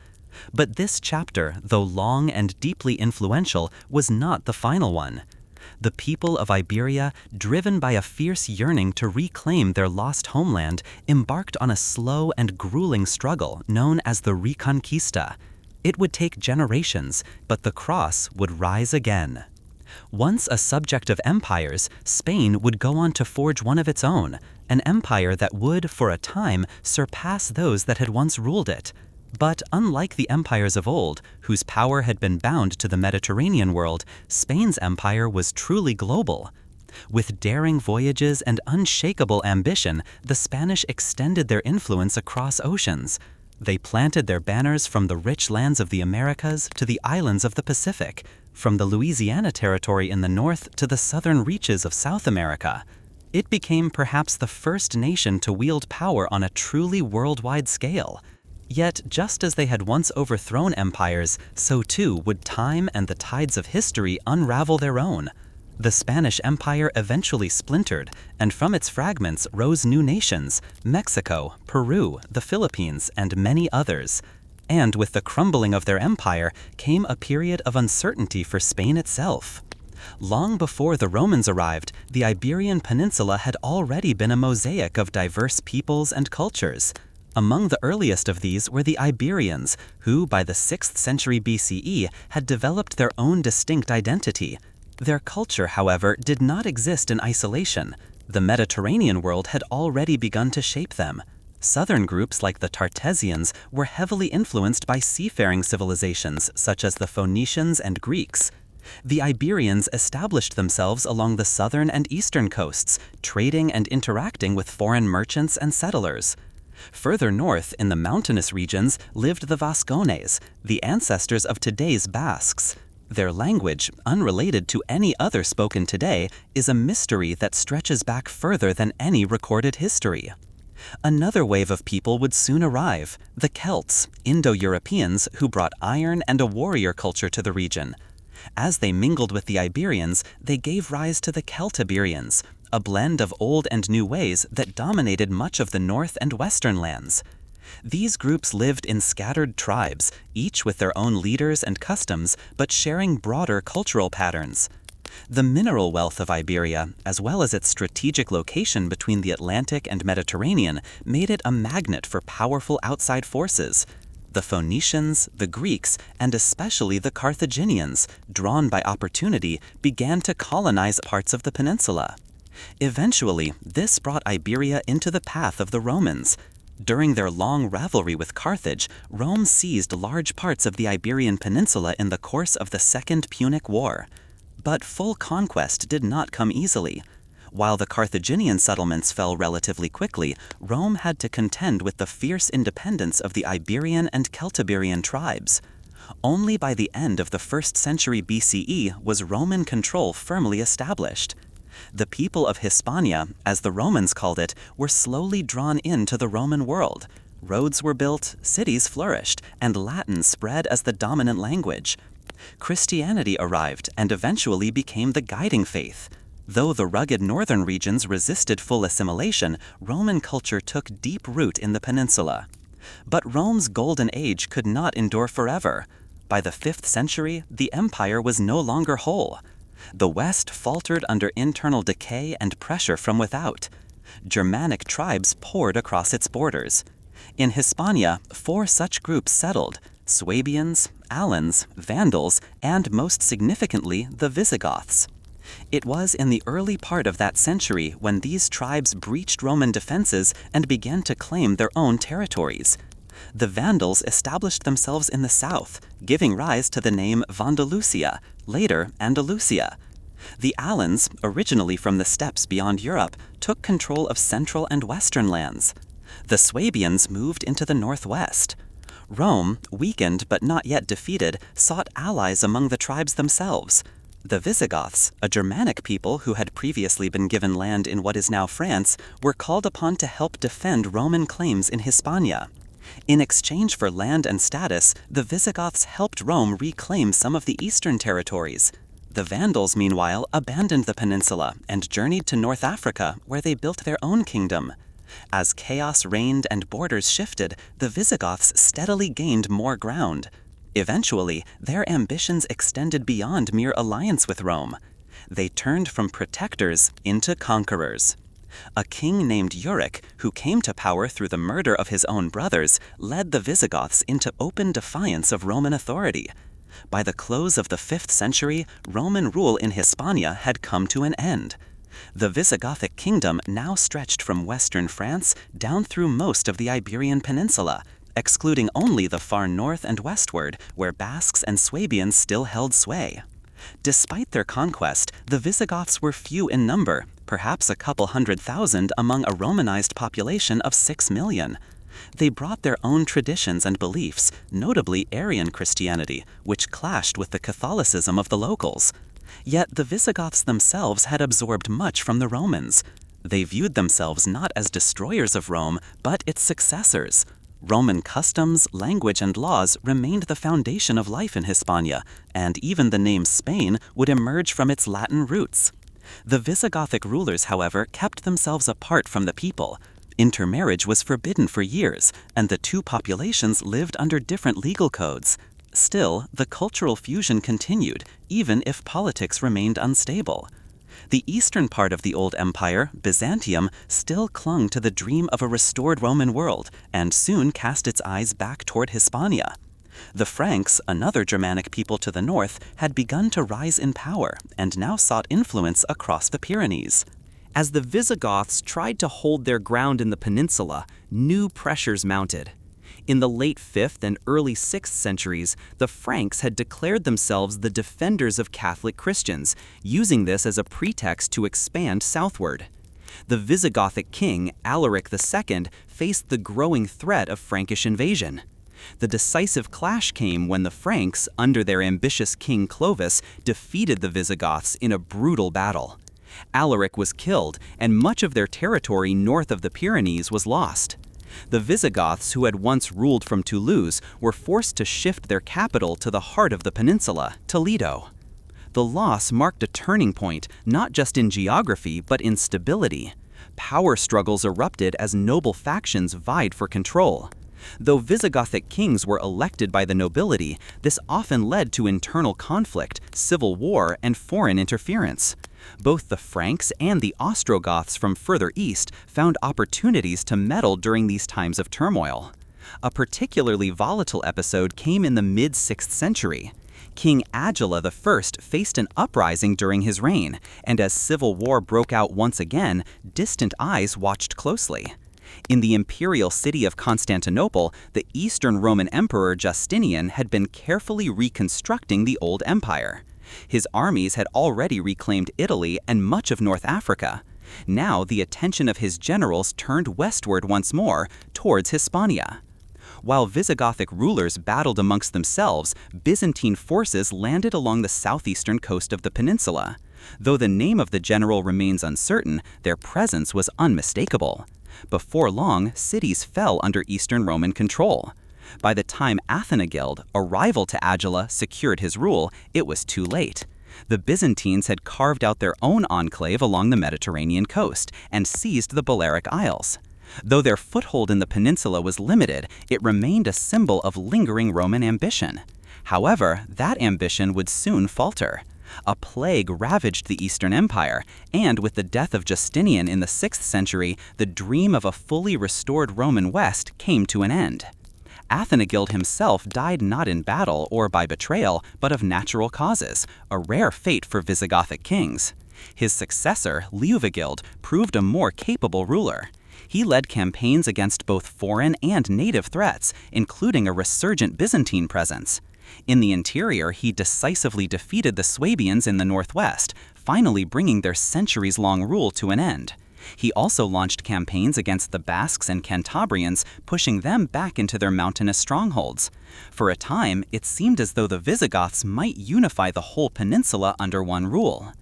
But this chapter, though long and deeply influential, was not the final one. The people of Iberia, driven by a fierce yearning to reclaim their lost homeland, embarked on a slow and grueling struggle known as the Reconquista. It would take generations, but the cross would rise again. Once a subject of empires, Spain would go on to forge one of its own, an empire that would, for a time, surpass those that had once ruled it. But unlike the empires of old, whose power had been bound to the Mediterranean world, Spain's empire was truly global. With daring voyages and unshakable ambition, the Spanish extended their influence across oceans. They planted their banners from the rich lands of the Americas to the islands of the Pacific, from the Louisiana Territory in the north to the southern reaches of South America. It became perhaps the first nation to wield power on a truly worldwide scale. Yet, just as they had once overthrown empires, so too would time and the tides of history unravel their own. The Spanish Empire eventually splintered, and from its fragments rose new nations: Mexico, Peru, the Philippines, and many others. And with the crumbling of their empire came a period of uncertainty for Spain itself. Long before the Romans arrived, the Iberian Peninsula had already been a mosaic of diverse peoples and cultures. Among the earliest of these were the Iberians, who by the 6th century BCE had developed their own distinct identity. Their culture, however, did not exist in isolation. The Mediterranean world had already begun to shape them. Southern groups like the Tartessians were heavily influenced by seafaring civilizations such as the Phoenicians and Greeks. The Iberians established themselves along the southern and eastern coasts, trading and interacting with foreign merchants and settlers. Further north, in the mountainous regions, lived the Vascones, the ancestors of today's Basques. Their language, unrelated to any other spoken today, is a mystery that stretches back further than any recorded history. Another wave of people would soon arrive: the Celts, Indo-Europeans who brought iron and a warrior culture to the region. As they mingled with the Iberians, they gave rise to the Celtiberians, a blend of old and new ways that dominated much of the north and western lands. These groups lived in scattered tribes, each with their own leaders and customs, but sharing broader cultural patterns. The mineral wealth of Iberia, as well as its strategic location between the Atlantic and Mediterranean, made it a magnet for powerful outside forces. The Phoenicians, the Greeks, and especially the Carthaginians, drawn by opportunity, began to colonize parts of the peninsula. Eventually, this brought Iberia into the path of the Romans. During their long rivalry with Carthage, Rome seized large parts of the Iberian Peninsula in the course of the Second Punic War. But full conquest did not come easily. While the Carthaginian settlements fell relatively quickly, Rome had to contend with the fierce independence of the Iberian and Celtiberian tribes. Only by the end of the 1st century BCE was Roman control firmly established. The people of Hispania, as the Romans called it, were slowly drawn into the Roman world. Roads were built, cities flourished, and Latin spread as the dominant language. Christianity arrived and eventually became the guiding faith. Though the rugged northern regions resisted full assimilation, Roman culture took deep root in the peninsula. But Rome's golden age could not endure forever. By the 5th century, the empire was no longer whole. The West faltered under internal decay and pressure from without. Germanic tribes poured across its borders. In Hispania, 4 such groups settled: Swabians, Alans, Vandals, and most significantly, the Visigoths. It was in the early part of that century when these tribes breached Roman defenses and began to claim their own territories. The Vandals established themselves in the south, giving rise to the name Vandalusia, later Andalusia. The Alans, originally from the steppes beyond Europe, took control of central and western lands. The Swabians moved into the northwest. Rome, weakened but not yet defeated, sought allies among the tribes themselves. The Visigoths, a Germanic people who had previously been given land in what is now France, were called upon to help defend Roman claims in Hispania. In exchange for land and status, the Visigoths helped Rome reclaim some of the eastern territories. The Vandals, meanwhile, abandoned the peninsula and journeyed to North Africa, where they built their own kingdom. As chaos reigned and borders shifted, the Visigoths steadily gained more ground. Eventually, their ambitions extended beyond mere alliance with Rome. They turned from protectors into conquerors. A king named Euric, who came to power through the murder of his own brothers, led the Visigoths into open defiance of Roman authority. By the close of the 5th century, Roman rule in Hispania had come to an end. The Visigothic kingdom now stretched from western France down through most of the Iberian Peninsula, excluding only the far north and westward, where Basques and Swabians still held sway. Despite their conquest, the Visigoths were few in number, perhaps a couple 100,000 among a Romanized population of 6 million. They brought their own traditions and beliefs, notably Arian Christianity, which clashed with the Catholicism of the locals. Yet the Visigoths themselves had absorbed much from the Romans. They viewed themselves not as destroyers of Rome, but its successors. Roman customs, language, and laws remained the foundation of life in Hispania, and even the name Spain would emerge from its Latin roots. The Visigothic rulers, however, kept themselves apart from the people. Intermarriage was forbidden for years, and the two populations lived under different legal codes. Still, the cultural fusion continued, even if politics remained unstable. The eastern part of the old empire, Byzantium, still clung to the dream of a restored Roman world, and soon cast its eyes back toward Hispania. The Franks, another Germanic people to the north, had begun to rise in power, and now sought influence across the Pyrenees. As the Visigoths tried to hold their ground in the peninsula, new pressures mounted. In the late 5th and early 6th centuries, the Franks had declared themselves the defenders of Catholic Christians, using this as a pretext to expand southward. The Visigothic king, Alaric II, faced the growing threat of Frankish invasion. The decisive clash came when the Franks, under their ambitious king Clovis, defeated the Visigoths in a brutal battle. Alaric was killed, and much of their territory north of the Pyrenees was lost. The Visigoths, who had once ruled from Toulouse, were forced to shift their capital to the heart of the peninsula, Toledo. The loss marked a turning point, not just in geography, but in stability. Power struggles erupted as noble factions vied for control. Though Visigothic kings were elected by the nobility, this often led to internal conflict, civil war, and foreign interference. Both the Franks and the Ostrogoths from further east found opportunities to meddle during these times of turmoil. A particularly volatile episode came in the mid-6th century. King Agila I faced an uprising during his reign, and as civil war broke out once again, distant eyes watched closely. In the imperial city of Constantinople, the Eastern Roman Emperor Justinian had been carefully reconstructing the old empire. His armies had already reclaimed Italy and much of North Africa. Now the attention of his generals turned westward once more, towards Hispania. While Visigothic rulers battled amongst themselves, Byzantine forces landed along the southeastern coast of the peninsula. Though the name of the general remains uncertain, their presence was unmistakable. Before long, cities fell under Eastern Roman control. By the time Athanagild, a rival to Agila, secured his rule, it was too late. The Byzantines had carved out their own enclave along the Mediterranean coast and seized the Balearic Isles. Though their foothold in the peninsula was limited, it remained a symbol of lingering Roman ambition. However, that ambition would soon falter. A plague ravaged the Eastern Empire, and with the death of Justinian in the 6th century, the dream of a fully restored Roman West came to an end. Athanagild himself died not in battle or by betrayal, but of natural causes, a rare fate for Visigothic kings. His successor, Liuvigild, proved a more capable ruler. He led campaigns against both foreign and native threats, including a resurgent Byzantine presence. In the interior, he decisively defeated the Swabians in the northwest, finally bringing their centuries-long rule to an end. He also launched campaigns against the Basques and Cantabrians, pushing them back into their mountainous strongholds. For a time, it seemed as though the Visigoths might unify the whole peninsula under one rule.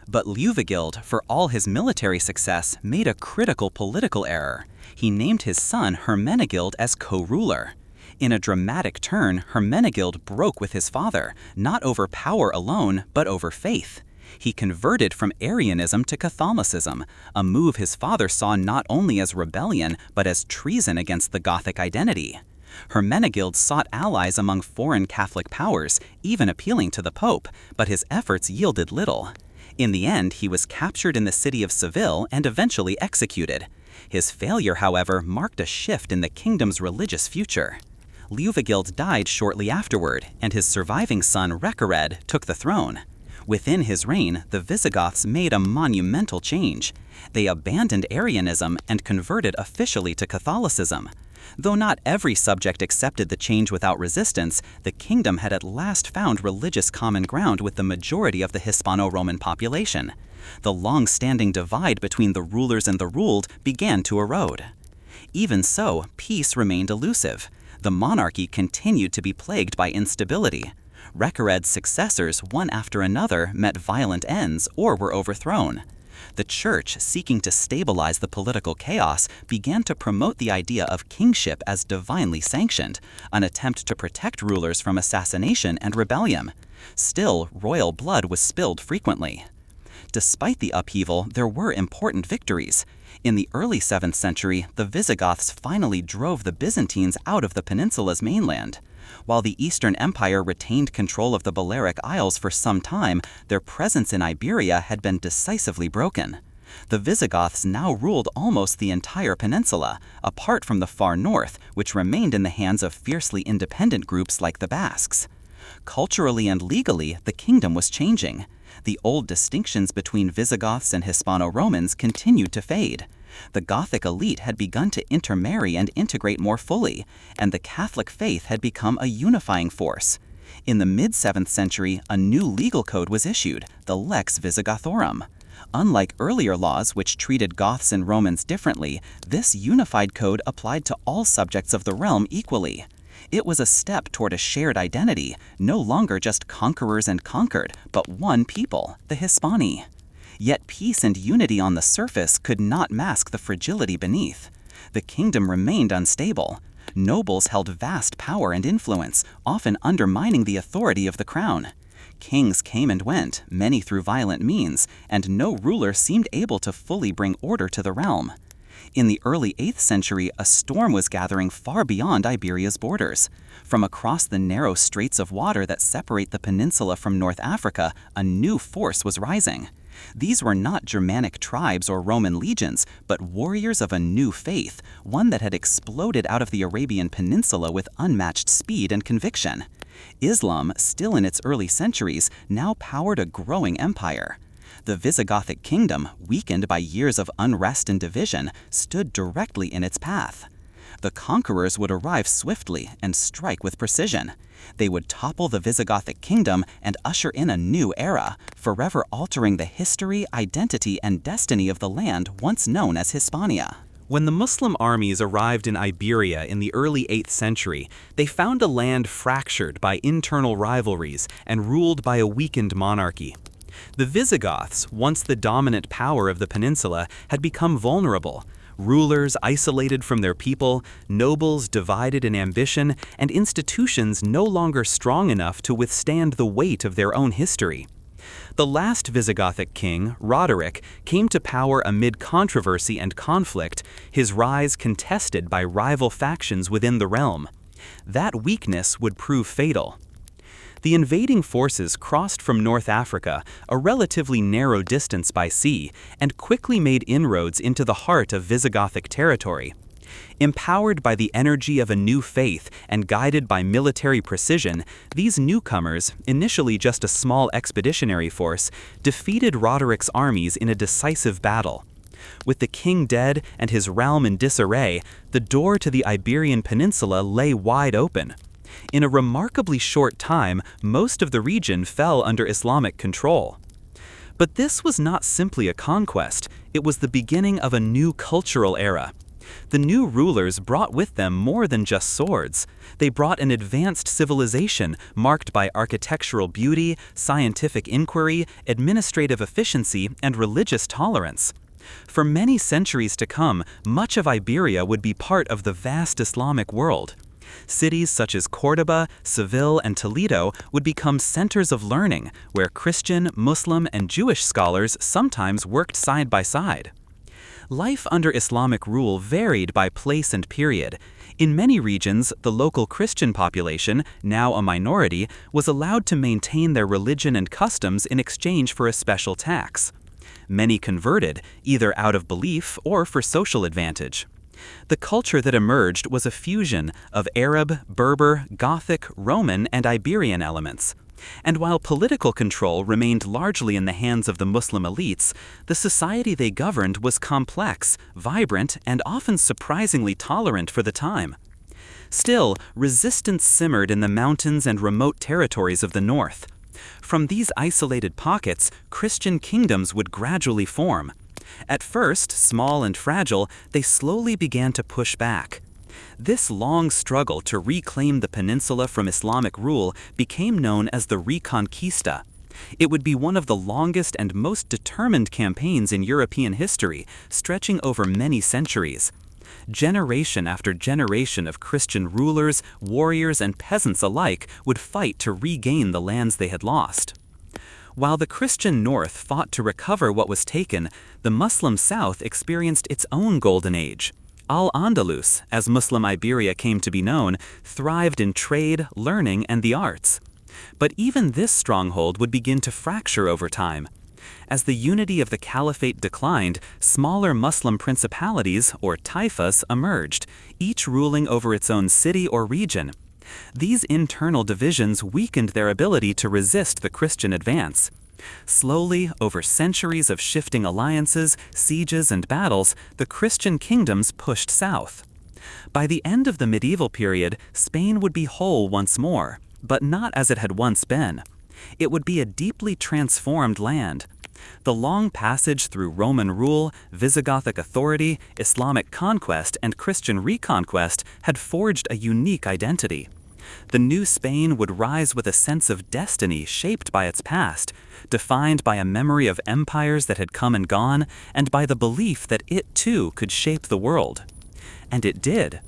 But Liuvigild, for all his military success, made a critical political error. He named his son Hermenegild as co-ruler. In a dramatic turn, Hermenegild broke with his father, not over power alone, but over faith. He converted from Arianism to Catholicism, a move his father saw not only as rebellion, but as treason against the Gothic identity. Hermenegild sought allies among foreign Catholic powers, even appealing to the Pope, but his efforts yielded little. In the end, he was captured in the city of Seville and eventually executed. His failure, however, marked a shift in the kingdom's religious future. Liuvigild died shortly afterward, and his surviving son Recared took the throne. Within his reign, the Visigoths made a monumental change. They abandoned Arianism and converted officially to Catholicism. Though not every subject accepted the change without resistance, the kingdom had at last found religious common ground with the majority of the Hispano-Roman population. The long-standing divide between the rulers and the ruled began to erode. Even so, peace remained elusive. The monarchy continued to be plagued by instability. Recared's successors, one after another, met violent ends or were overthrown. The church, seeking to stabilize the political chaos, began to promote the idea of kingship as divinely sanctioned, an attempt to protect rulers from assassination and rebellion. Still, royal blood was spilled frequently. Despite the upheaval, there were important victories. In the early 7th century, the Visigoths finally drove the Byzantines out of the peninsula's mainland. While the Eastern Empire retained control of the Balearic Isles for some time, their presence in Iberia had been decisively broken. The Visigoths now ruled almost the entire peninsula, apart from the far north, which remained in the hands of fiercely independent groups like the Basques. Culturally and legally, the kingdom was changing. The old distinctions between Visigoths and Hispano-Romans continued to fade. The Gothic elite had begun to intermarry and integrate more fully, and the Catholic faith had become a unifying force. In the mid-7th century, a new legal code was issued, the Lex Visigothorum. Unlike earlier laws which treated Goths and Romans differently, this unified code applied to all subjects of the realm equally. It was a step toward a shared identity, no longer just conquerors and conquered, but one people, the Hispani. Yet peace and unity on the surface could not mask the fragility beneath. The kingdom remained unstable. Nobles held vast power and influence, often undermining the authority of the crown. Kings came and went, many through violent means, and no ruler seemed able to fully bring order to the realm. In the early 8th century, a storm was gathering far beyond Iberia's borders. From across the narrow straits of water that separate the peninsula from North Africa, a new force was rising. These were not Germanic tribes or Roman legions, but warriors of a new faith, one that had exploded out of the Arabian Peninsula with unmatched speed and conviction. Islam, still in its early centuries, now powered a growing empire. The Visigothic kingdom, weakened by years of unrest and division, stood directly in its path. The conquerors would arrive swiftly and strike with precision. They would topple the Visigothic kingdom and usher in a new era, forever altering the history, identity, and destiny of the land once known as Hispania. When the Muslim armies arrived in Iberia in the early 8th century, they found a land fractured by internal rivalries and ruled by a weakened monarchy. The Visigoths, once the dominant power of the peninsula, had become vulnerable. rulers isolated from their people, nobles divided in ambition, and institutions no longer strong enough to withstand the weight of their own history. The last Visigothic king, Roderick, came to power amid controversy and conflict, his rise contested by rival factions within the realm. That weakness would prove fatal. The invading forces crossed from North Africa, a relatively narrow distance by sea, and quickly made inroads into the heart of Visigothic territory. Empowered by the energy of a new faith and guided by military precision, these newcomers, initially just a small expeditionary force, defeated Roderick's armies in a decisive battle. With the king dead and his realm in disarray, the door to the Iberian Peninsula lay wide open. In a remarkably short time, most of the region fell under Islamic control. But this was not simply a conquest, it was the beginning of a new cultural era. The new rulers brought with them more than just swords. They brought an advanced civilization marked by architectural beauty, scientific inquiry, administrative efficiency, and religious tolerance. For many centuries to come, much of Iberia would be part of the vast Islamic world. Cities such as Córdoba, Seville, and Toledo would become centers of learning, where Christian, Muslim, and Jewish scholars sometimes worked side by side. Life under Islamic rule varied by place and period. In many regions, the local Christian population, now a minority, was allowed to maintain their religion and customs in exchange for a special tax. Many converted, either out of belief or for social advantage. The culture that emerged was a fusion of Arab, Berber, Gothic, Roman, and Iberian elements. And while political control remained largely in the hands of the Muslim elites, the society they governed was complex, vibrant, and often surprisingly tolerant for the time. Still, resistance simmered in the mountains and remote territories of the north. From these isolated pockets, Christian kingdoms would gradually form. At first, small and fragile, they slowly began to push back. This long struggle to reclaim the peninsula from Islamic rule became known as the Reconquista. It would be one of the longest and most determined campaigns in European history, stretching over many centuries. Generation after generation of Christian rulers, warriors, and peasants alike would fight to regain the lands they had lost. While the Christian North fought to recover what was taken, the Muslim South experienced its own golden age. Al-Andalus, as Muslim Iberia came to be known, thrived in trade, learning, and the arts. But even this stronghold would begin to fracture over time. As the unity of the caliphate declined, smaller Muslim principalities, or taifas, emerged, each ruling over its own city or region. These internal divisions weakened their ability to resist the Christian advance. Slowly, over centuries of shifting alliances, sieges, and battles, the Christian kingdoms pushed south. By the end of the medieval period, Spain would be whole once more, but not as it had once been. It would be a deeply transformed land. The long passage through Roman rule, Visigothic authority, Islamic conquest, and Christian reconquest had forged a unique identity. The new Spain would rise with a sense of destiny shaped by its past, defined by a memory of empires that had come and gone, and by the belief that it too could shape the world. And it did.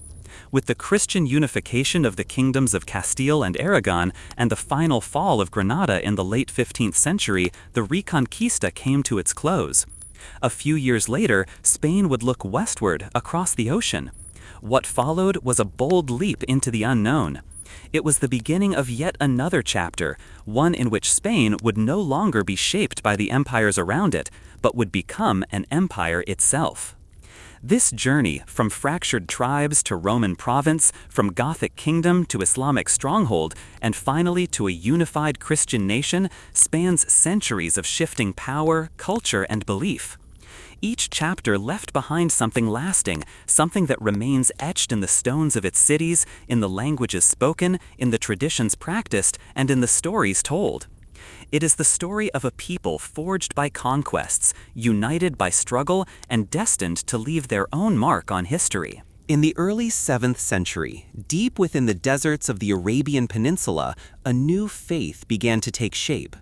With the Christian unification of the kingdoms of Castile and Aragon and the final fall of Granada in the late 15th century, the Reconquista came to its close. A few years later, Spain would look westward across the ocean. What followed was a bold leap into the unknown. It was the beginning of yet another chapter, one in which Spain would no longer be shaped by the empires around it, but would become an empire itself. This journey, from fractured tribes to Roman province, from Gothic kingdom to Islamic stronghold, and finally to a unified Christian nation, spans centuries of shifting power, culture, and belief. Each chapter left behind something lasting, something that remains etched in the stones of its cities, in the languages spoken, in the traditions practiced, and in the stories told. It is the story of a people forged by conquests, united by struggle, and destined to leave their own mark on history. In the early 7th century, deep within the deserts of the Arabian Peninsula, a new faith began to take shape.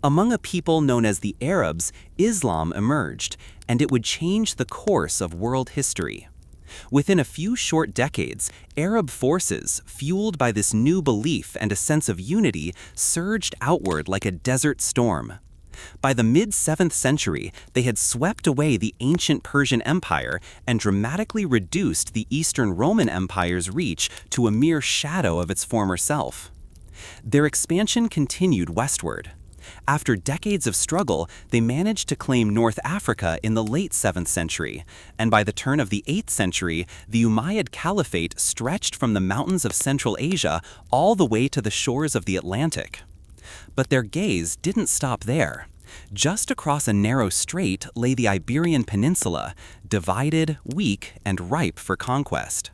Among a people known as the Arabs, Islam emerged, and it would change the course of world history. Within a few short decades, Arab forces, fueled by this new belief and a sense of unity, surged outward like a desert storm. By the mid-7th century, they had swept away the ancient Persian Empire and dramatically reduced the Eastern Roman Empire's reach to a mere shadow of its former self. Their expansion continued westward. After decades of struggle, they managed to claim North Africa in the late 7th century, and by the turn of the 8th century, the Umayyad Caliphate stretched from the mountains of Central Asia all the way to the shores of the Atlantic. But their gaze didn't stop there. Just across a narrow strait lay the Iberian Peninsula, divided, weak, and ripe for conquest.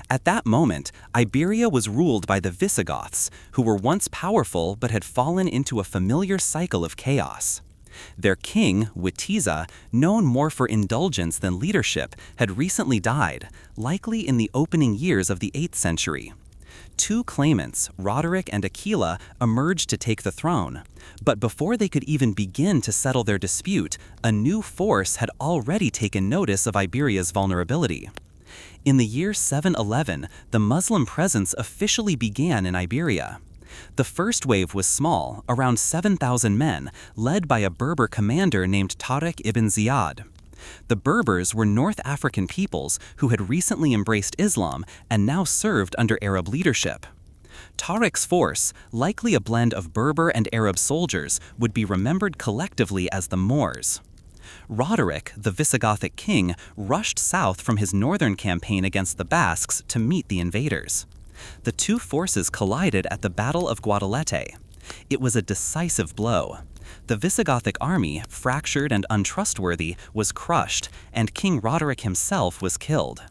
At that moment, Iberia was ruled by the Visigoths, who were once powerful but had fallen into a familiar cycle of chaos. Their king, Witiza, known more for indulgence than leadership, had recently died, likely in the opening years of the 8th century. Two claimants, Roderick and Aquila, emerged to take the throne. But before they could even begin to settle their dispute, a new force had already taken notice of Iberia's vulnerability. In the year 711, the Muslim presence officially began in Iberia. The first wave was small, around 7,000 men, led by a Berber commander named Tariq ibn Ziyad. The Berbers were North African peoples who had recently embraced Islam and now served under Arab leadership. Tariq's force, likely a blend of Berber and Arab soldiers, would be remembered collectively as the Moors. Roderick, the Visigothic king, rushed south from his northern campaign against the Basques to meet the invaders. The two forces collided at the Battle of Guadalete. It was a decisive blow. The Visigothic army, fractured and untrustworthy, was crushed, and King Roderick himself was killed.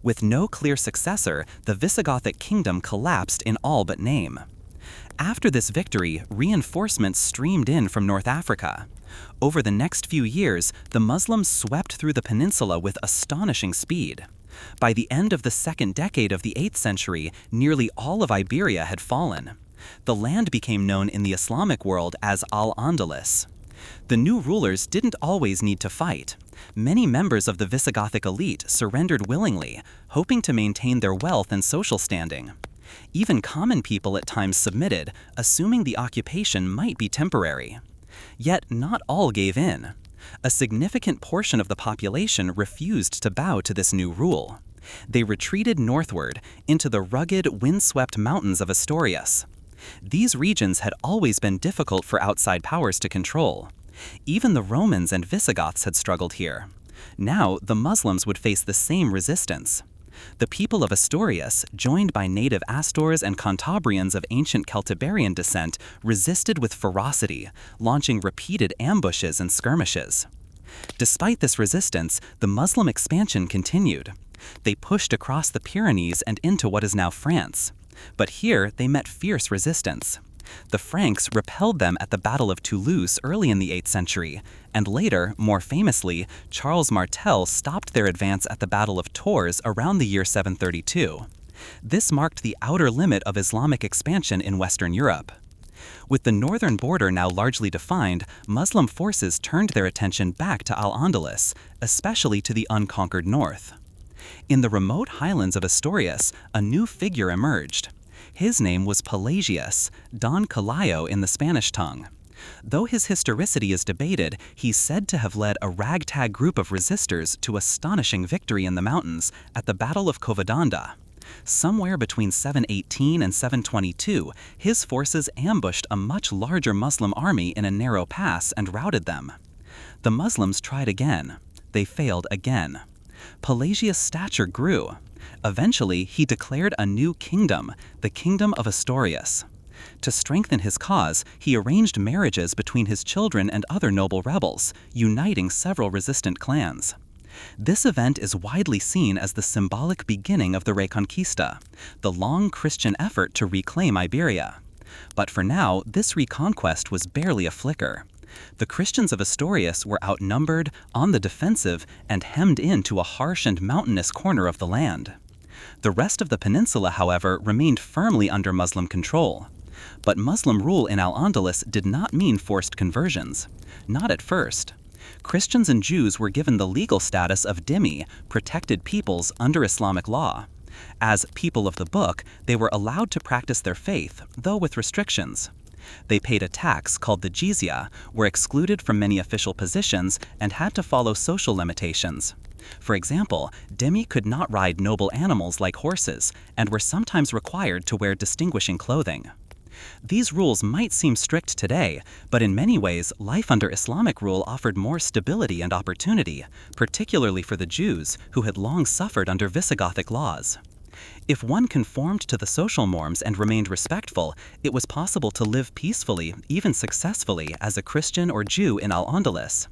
With no clear successor, the Visigothic kingdom collapsed in all but name. After this victory, reinforcements streamed in from North Africa. Over the next few years, the Muslims swept through the peninsula with astonishing speed. By the end of the second decade of the 8th century, nearly all of Iberia had fallen. The land became known in the Islamic world as Al-Andalus. The new rulers didn't always need to fight. Many members of the Visigothic elite surrendered willingly, hoping to maintain their wealth and social standing. Even common people at times submitted, assuming the occupation might be temporary. Yet not all gave in. A significant portion of the population refused to bow to this new rule. They retreated northward into the rugged, windswept mountains of Asturias. These regions had always been difficult for outside powers to control. Even the Romans and Visigoths had struggled here. Now the Muslims would face the same resistance. The people of Asturias, joined by native Astors and Cantabrians of ancient Celtiberian descent, resisted with ferocity, launching repeated ambushes and skirmishes. Despite this resistance, the Muslim expansion continued. They pushed across the Pyrenees and into what is now France. But here they met fierce resistance. The Franks repelled them at the Battle of Toulouse early in the 8th century, and later, more famously, Charles Martel stopped their advance at the Battle of Tours around the year 732. This marked the outer limit of Islamic expansion in Western Europe. With the northern border now largely defined, Muslim forces turned their attention back to Al-Andalus, especially to the unconquered north. In the remote highlands of Asturias, a new figure emerged. His name was Pelagius, Don Calayo in the Spanish tongue. Though his historicity is debated, he's said to have led a ragtag group of resistors to astonishing victory in the mountains at the Battle of Covadonga. Somewhere between 718 and 722, his forces ambushed a much larger Muslim army in a narrow pass and routed them. The Muslims tried again. They failed again. Pelagius' stature grew. Eventually, he declared a new kingdom, the Kingdom of Asturias. To strengthen his cause, he arranged marriages between his children and other noble rebels, uniting several resistant clans. This event is widely seen as the symbolic beginning of the Reconquista, the long Christian effort to reclaim Iberia. But for now, this reconquest was barely a flicker. The Christians of Asturias were outnumbered, on the defensive, and hemmed into a harsh and mountainous corner of the land. The rest of the peninsula, however, remained firmly under Muslim control. But Muslim rule in Al-Andalus did not mean forced conversions. Not at first. Christians and Jews were given the legal status of dhimmi, protected peoples under Islamic law. As people of the book, they were allowed to practice their faith, though with restrictions. They paid a tax called the jizya, were excluded from many official positions, and had to follow social limitations. For example, dhimmi could not ride noble animals like horses, and were sometimes required to wear distinguishing clothing. These rules might seem strict today, but in many ways, life under Islamic rule offered more stability and opportunity, particularly for the Jews, who had long suffered under Visigothic laws. If one conformed to the social norms and remained respectful, it was possible to live peacefully, even successfully, as a Christian or Jew in Al-Andalus.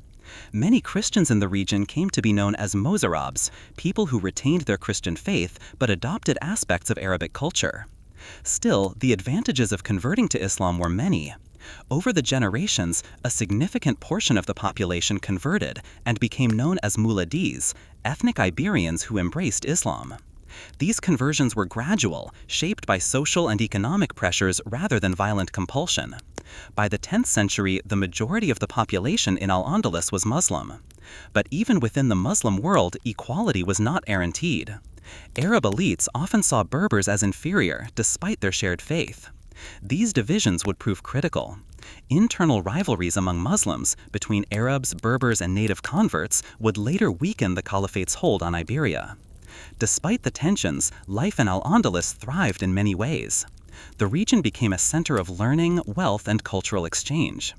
Many Christians in the region came to be known as Mozarabs, people who retained their Christian faith but adopted aspects of Arabic culture. Still, the advantages of converting to Islam were many. Over the generations, a significant portion of the population converted and became known as Muladis, ethnic Iberians who embraced Islam. These conversions were gradual, shaped by social and economic pressures rather than violent compulsion. By the 10th century, the majority of the population in Al-Andalus was Muslim. But even within the Muslim world, equality was not guaranteed. Arab elites often saw Berbers as inferior, despite their shared faith. These divisions would prove critical. Internal rivalries among Muslims, between Arabs, Berbers, and native converts, would later weaken the Caliphate's hold on Iberia. Despite the tensions, life in Al-Andalus thrived in many ways. The region became a center of learning, wealth, and cultural exchange.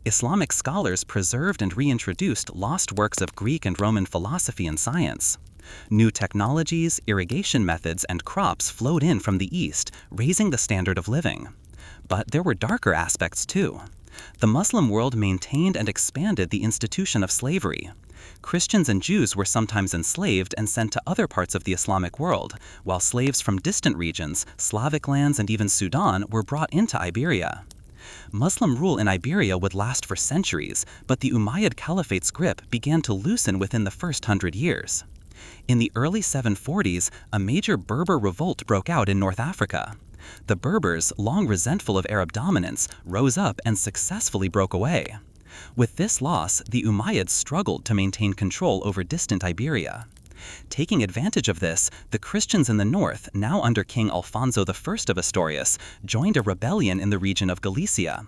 Islamic scholars preserved and reintroduced lost works of Greek and Roman philosophy and science. New technologies, irrigation methods, and crops flowed in from the east, raising the standard of living. But there were darker aspects too. The Muslim world maintained and expanded the institution of slavery. Christians and Jews were sometimes enslaved and sent to other parts of the Islamic world, while slaves from distant regions, Slavic lands, and even Sudan were brought into Iberia. Muslim rule in Iberia would last for centuries, but the Umayyad Caliphate's grip began to loosen within the first 100 years. In the early 740s, a major Berber revolt broke out in North Africa. The Berbers, long resentful of Arab dominance, rose up and successfully broke away. With this loss, the Umayyads struggled to maintain control over distant Iberia. Taking advantage of this, the Christians in the north, now under King Alfonso I of Asturias, joined a rebellion in the region of Galicia.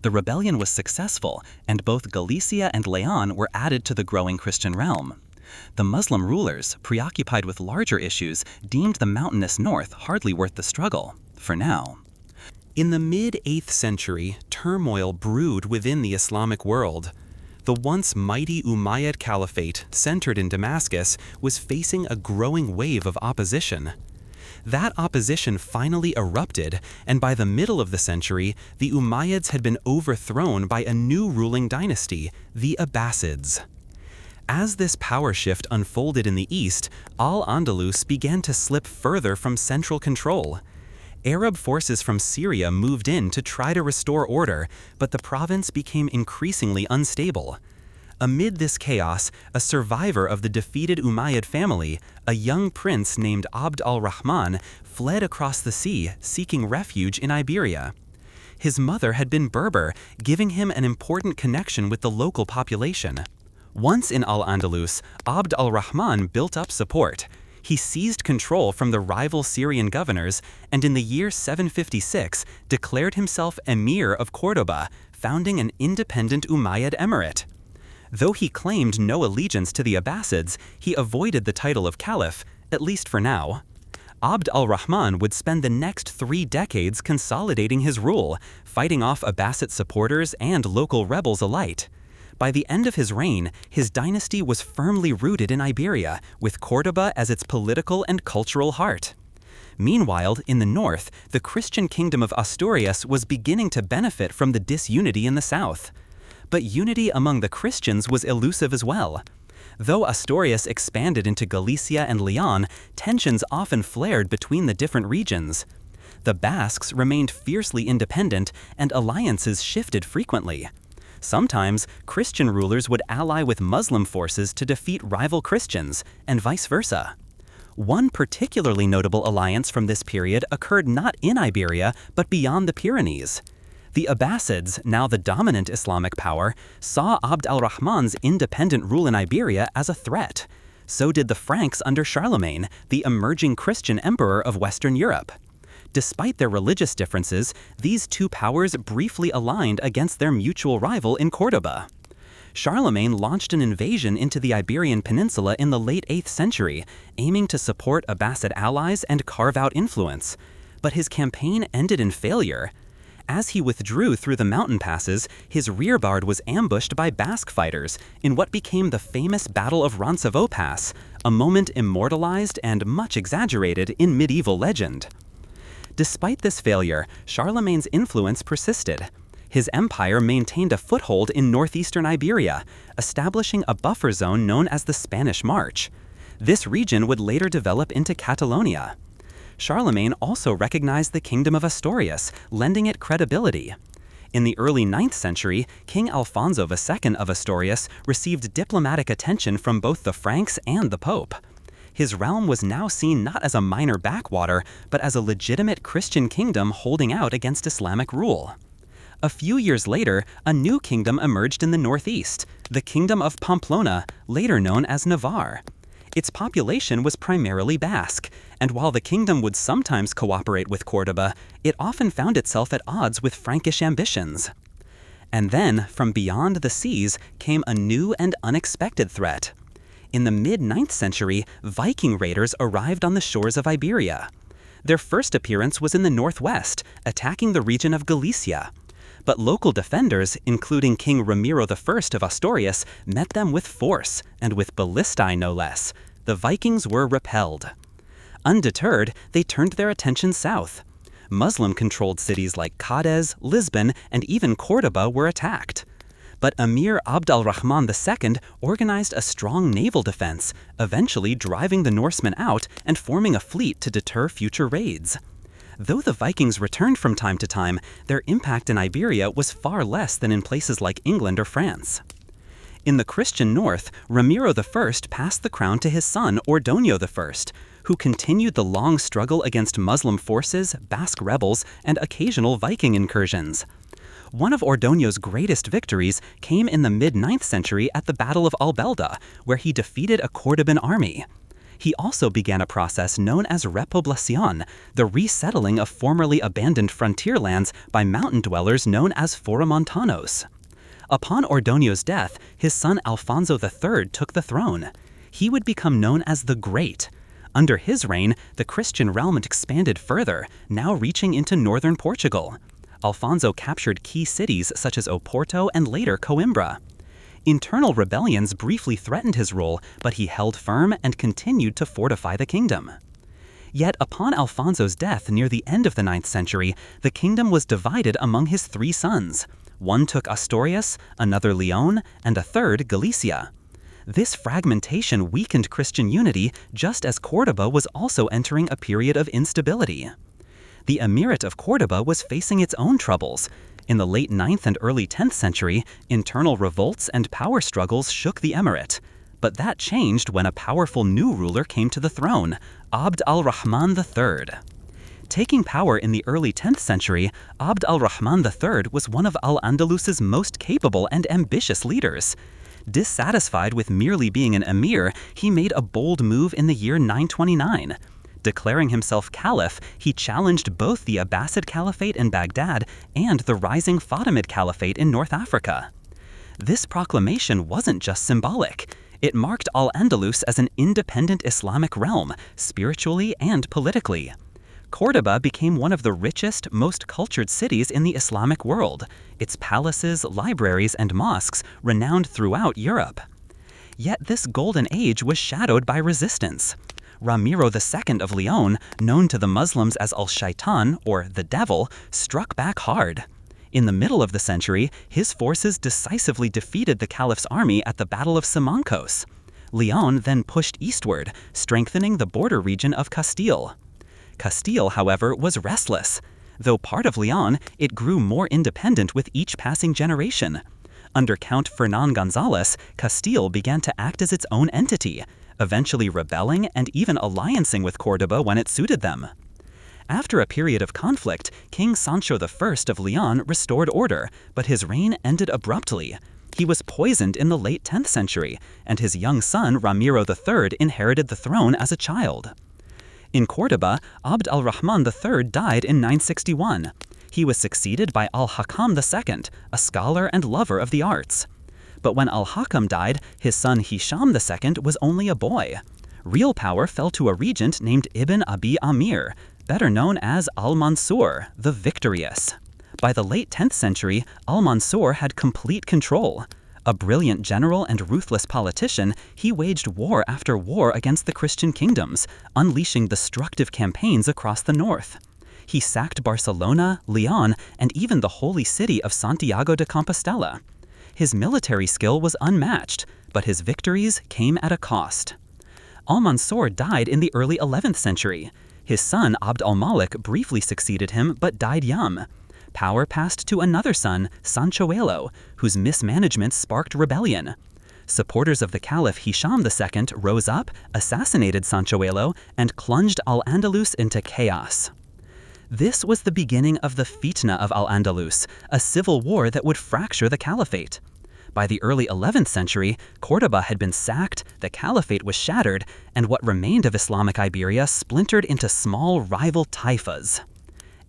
The rebellion was successful, and both Galicia and Leon were added to the growing Christian realm. The Muslim rulers, preoccupied with larger issues, deemed the mountainous north hardly worth the struggle, for now. In the mid-8th century, turmoil brewed within the Islamic world. The once mighty Umayyad Caliphate, centered in Damascus, was facing a growing wave of opposition. That opposition finally erupted, and by the middle of the century, the Umayyads had been overthrown by a new ruling dynasty, the Abbasids. As this power shift unfolded in the east, Al-Andalus began to slip further from central control. Arab forces from Syria moved in to try to restore order, but the province became increasingly unstable. Amid this chaos, a survivor of the defeated Umayyad family, a young prince named Abd al-Rahman, fled across the sea, seeking refuge in Iberia. His mother had been Berber, giving him an important connection with the local population. Once in Al-Andalus, Abd al-Rahman built up support. He seized control from the rival Syrian governors and in the year 756 declared himself Emir of Cordoba, founding an independent Umayyad emirate. Though he claimed no allegiance to the Abbasids, he avoided the title of Caliph, at least for now. Abd al-Rahman would spend the next 3 decades consolidating his rule, fighting off Abbasid supporters and local rebels alike. By the end of his reign, his dynasty was firmly rooted in Iberia, with Cordoba as its political and cultural heart. Meanwhile, in the north, the Christian kingdom of Asturias was beginning to benefit from the disunity in the south. But unity among the Christians was elusive as well. Though Asturias expanded into Galicia and Leon, tensions often flared between the different regions. The Basques remained fiercely independent, and alliances shifted frequently. Sometimes, Christian rulers would ally with Muslim forces to defeat rival Christians, and vice versa. One particularly notable alliance from this period occurred not in Iberia, but beyond the Pyrenees. The Abbasids, now the dominant Islamic power, saw Abd al-Rahman's independent rule in Iberia as a threat. So did the Franks under Charlemagne, the emerging Christian emperor of Western Europe. Despite their religious differences, these two powers briefly aligned against their mutual rival in Cordoba. Charlemagne launched an invasion into the Iberian Peninsula in the late 8th century, aiming to support Abbasid allies and carve out influence. But his campaign ended in failure. As he withdrew through the mountain passes, his rearguard was ambushed by Basque fighters in what became the famous Battle of Roncesvalles Pass, a moment immortalized and much exaggerated in medieval legend. Despite this failure, Charlemagne's influence persisted. His empire maintained a foothold in northeastern Iberia, establishing a buffer zone known as the Spanish March. This region would later develop into Catalonia. Charlemagne also recognized the kingdom of Asturias, lending it credibility. In the early 9th century, King Alfonso II of Asturias received diplomatic attention from both the Franks and the Pope. His realm was now seen not as a minor backwater, but as a legitimate Christian kingdom holding out against Islamic rule. A few years later, a new kingdom emerged in the northeast, the Kingdom of Pamplona, later known as Navarre. Its population was primarily Basque, and while the kingdom would sometimes cooperate with Cordoba, it often found itself at odds with Frankish ambitions. And then, from beyond the seas, came a new and unexpected threat. In the mid-9th century, Viking raiders arrived on the shores of Iberia. Their first appearance was in the northwest, attacking the region of Galicia. But local defenders, including King Ramiro I of Asturias, met them with force, and with ballistae no less. The Vikings were repelled. Undeterred, they turned their attention south. Muslim-controlled cities like Cádiz, Lisbon, and even Cordoba were attacked. But Emir Abd al-Rahman II organized a strong naval defense, eventually driving the Norsemen out and forming a fleet to deter future raids. Though the Vikings returned from time to time, their impact in Iberia was far less than in places like England or France. In the Christian north, Ramiro I passed the crown to his son Ordonio I, who continued the long struggle against Muslim forces, Basque rebels, and occasional Viking incursions. One of Ordonio's greatest victories came in the mid-9th century at the Battle of Albelda, where he defeated a Cordoban army. He also began a process known as repoblacion, the resettling of formerly abandoned frontier lands by mountain dwellers known as Foromontanos. Upon Ordonio's death, his son Alfonso III took the throne. He would become known as the Great. Under his reign, the Christian realm expanded further, now reaching into northern Portugal. Alfonso captured key cities such as Oporto and later Coimbra. Internal rebellions briefly threatened his rule, but he held firm and continued to fortify the kingdom. Yet upon Alfonso's death near the end of the 9th century, the kingdom was divided among his 3 sons. One took Asturias, another Leon, and a third Galicia. This fragmentation weakened Christian unity just as Cordoba was also entering a period of instability. The Emirate of Cordoba was facing its own troubles. In the late 9th and early 10th century, internal revolts and power struggles shook the emirate. But that changed when a powerful new ruler came to the throne, Abd al-Rahman III. Taking power in the early 10th century, Abd al-Rahman III was one of Al-Andalus's most capable and ambitious leaders. Dissatisfied with merely being an emir, he made a bold move in the year 929. Declaring himself caliph, he challenged both the Abbasid Caliphate in Baghdad and the rising Fatimid Caliphate in North Africa. This proclamation wasn't just symbolic. It marked Al-Andalus as an independent Islamic realm, spiritually and politically. Cordoba became one of the richest, most cultured cities in the Islamic world, its palaces, libraries, and mosques renowned throughout Europe. Yet this golden age was shadowed by resistance. Ramiro II of Leon, known to the Muslims as Al-Shaitan, or the Devil, struck back hard. In the middle of the century, his forces decisively defeated the caliph's army at the Battle of Simancos. Leon then pushed eastward, strengthening the border region of Castile. Castile, however, was restless. Though part of Leon, it grew more independent with each passing generation. Under Count Fernán González, Castile began to act as its own entity, eventually rebelling and even alliancing with Córdoba when it suited them. After a period of conflict, King Sancho I of Leon restored order, but his reign ended abruptly. He was poisoned in the late 10th century, and his young son Ramiro III inherited the throne as a child. In Córdoba, Abd al-Rahman III died in 961. He was succeeded by al-Hakam II, a scholar and lover of the arts. But when al-Hakam died, his son Hisham II was only a boy. Real power fell to a regent named Ibn Abi Amir, better known as al-Mansur, the Victorious. By the late 10th century, al-Mansur had complete control. A brilliant general and ruthless politician, he waged war after war against the Christian kingdoms, unleashing destructive campaigns across the north. He sacked Barcelona, Leon, and even the holy city of Santiago de Compostela. His military skill was unmatched, but his victories came at a cost. Al-Mansur died in the early 11th century. His son Abd al-Malik briefly succeeded him but died young. Power passed to another son, Sanchoelo, whose mismanagement sparked rebellion. Supporters of the Caliph Hisham II rose up, assassinated Sanchoelo, and plunged Al-Andalus into chaos. This was the beginning of the Fitna of Al-Andalus, a civil war that would fracture the caliphate. By the early 11th century, Córdoba had been sacked, the caliphate was shattered, and what remained of Islamic Iberia splintered into small rival taifas.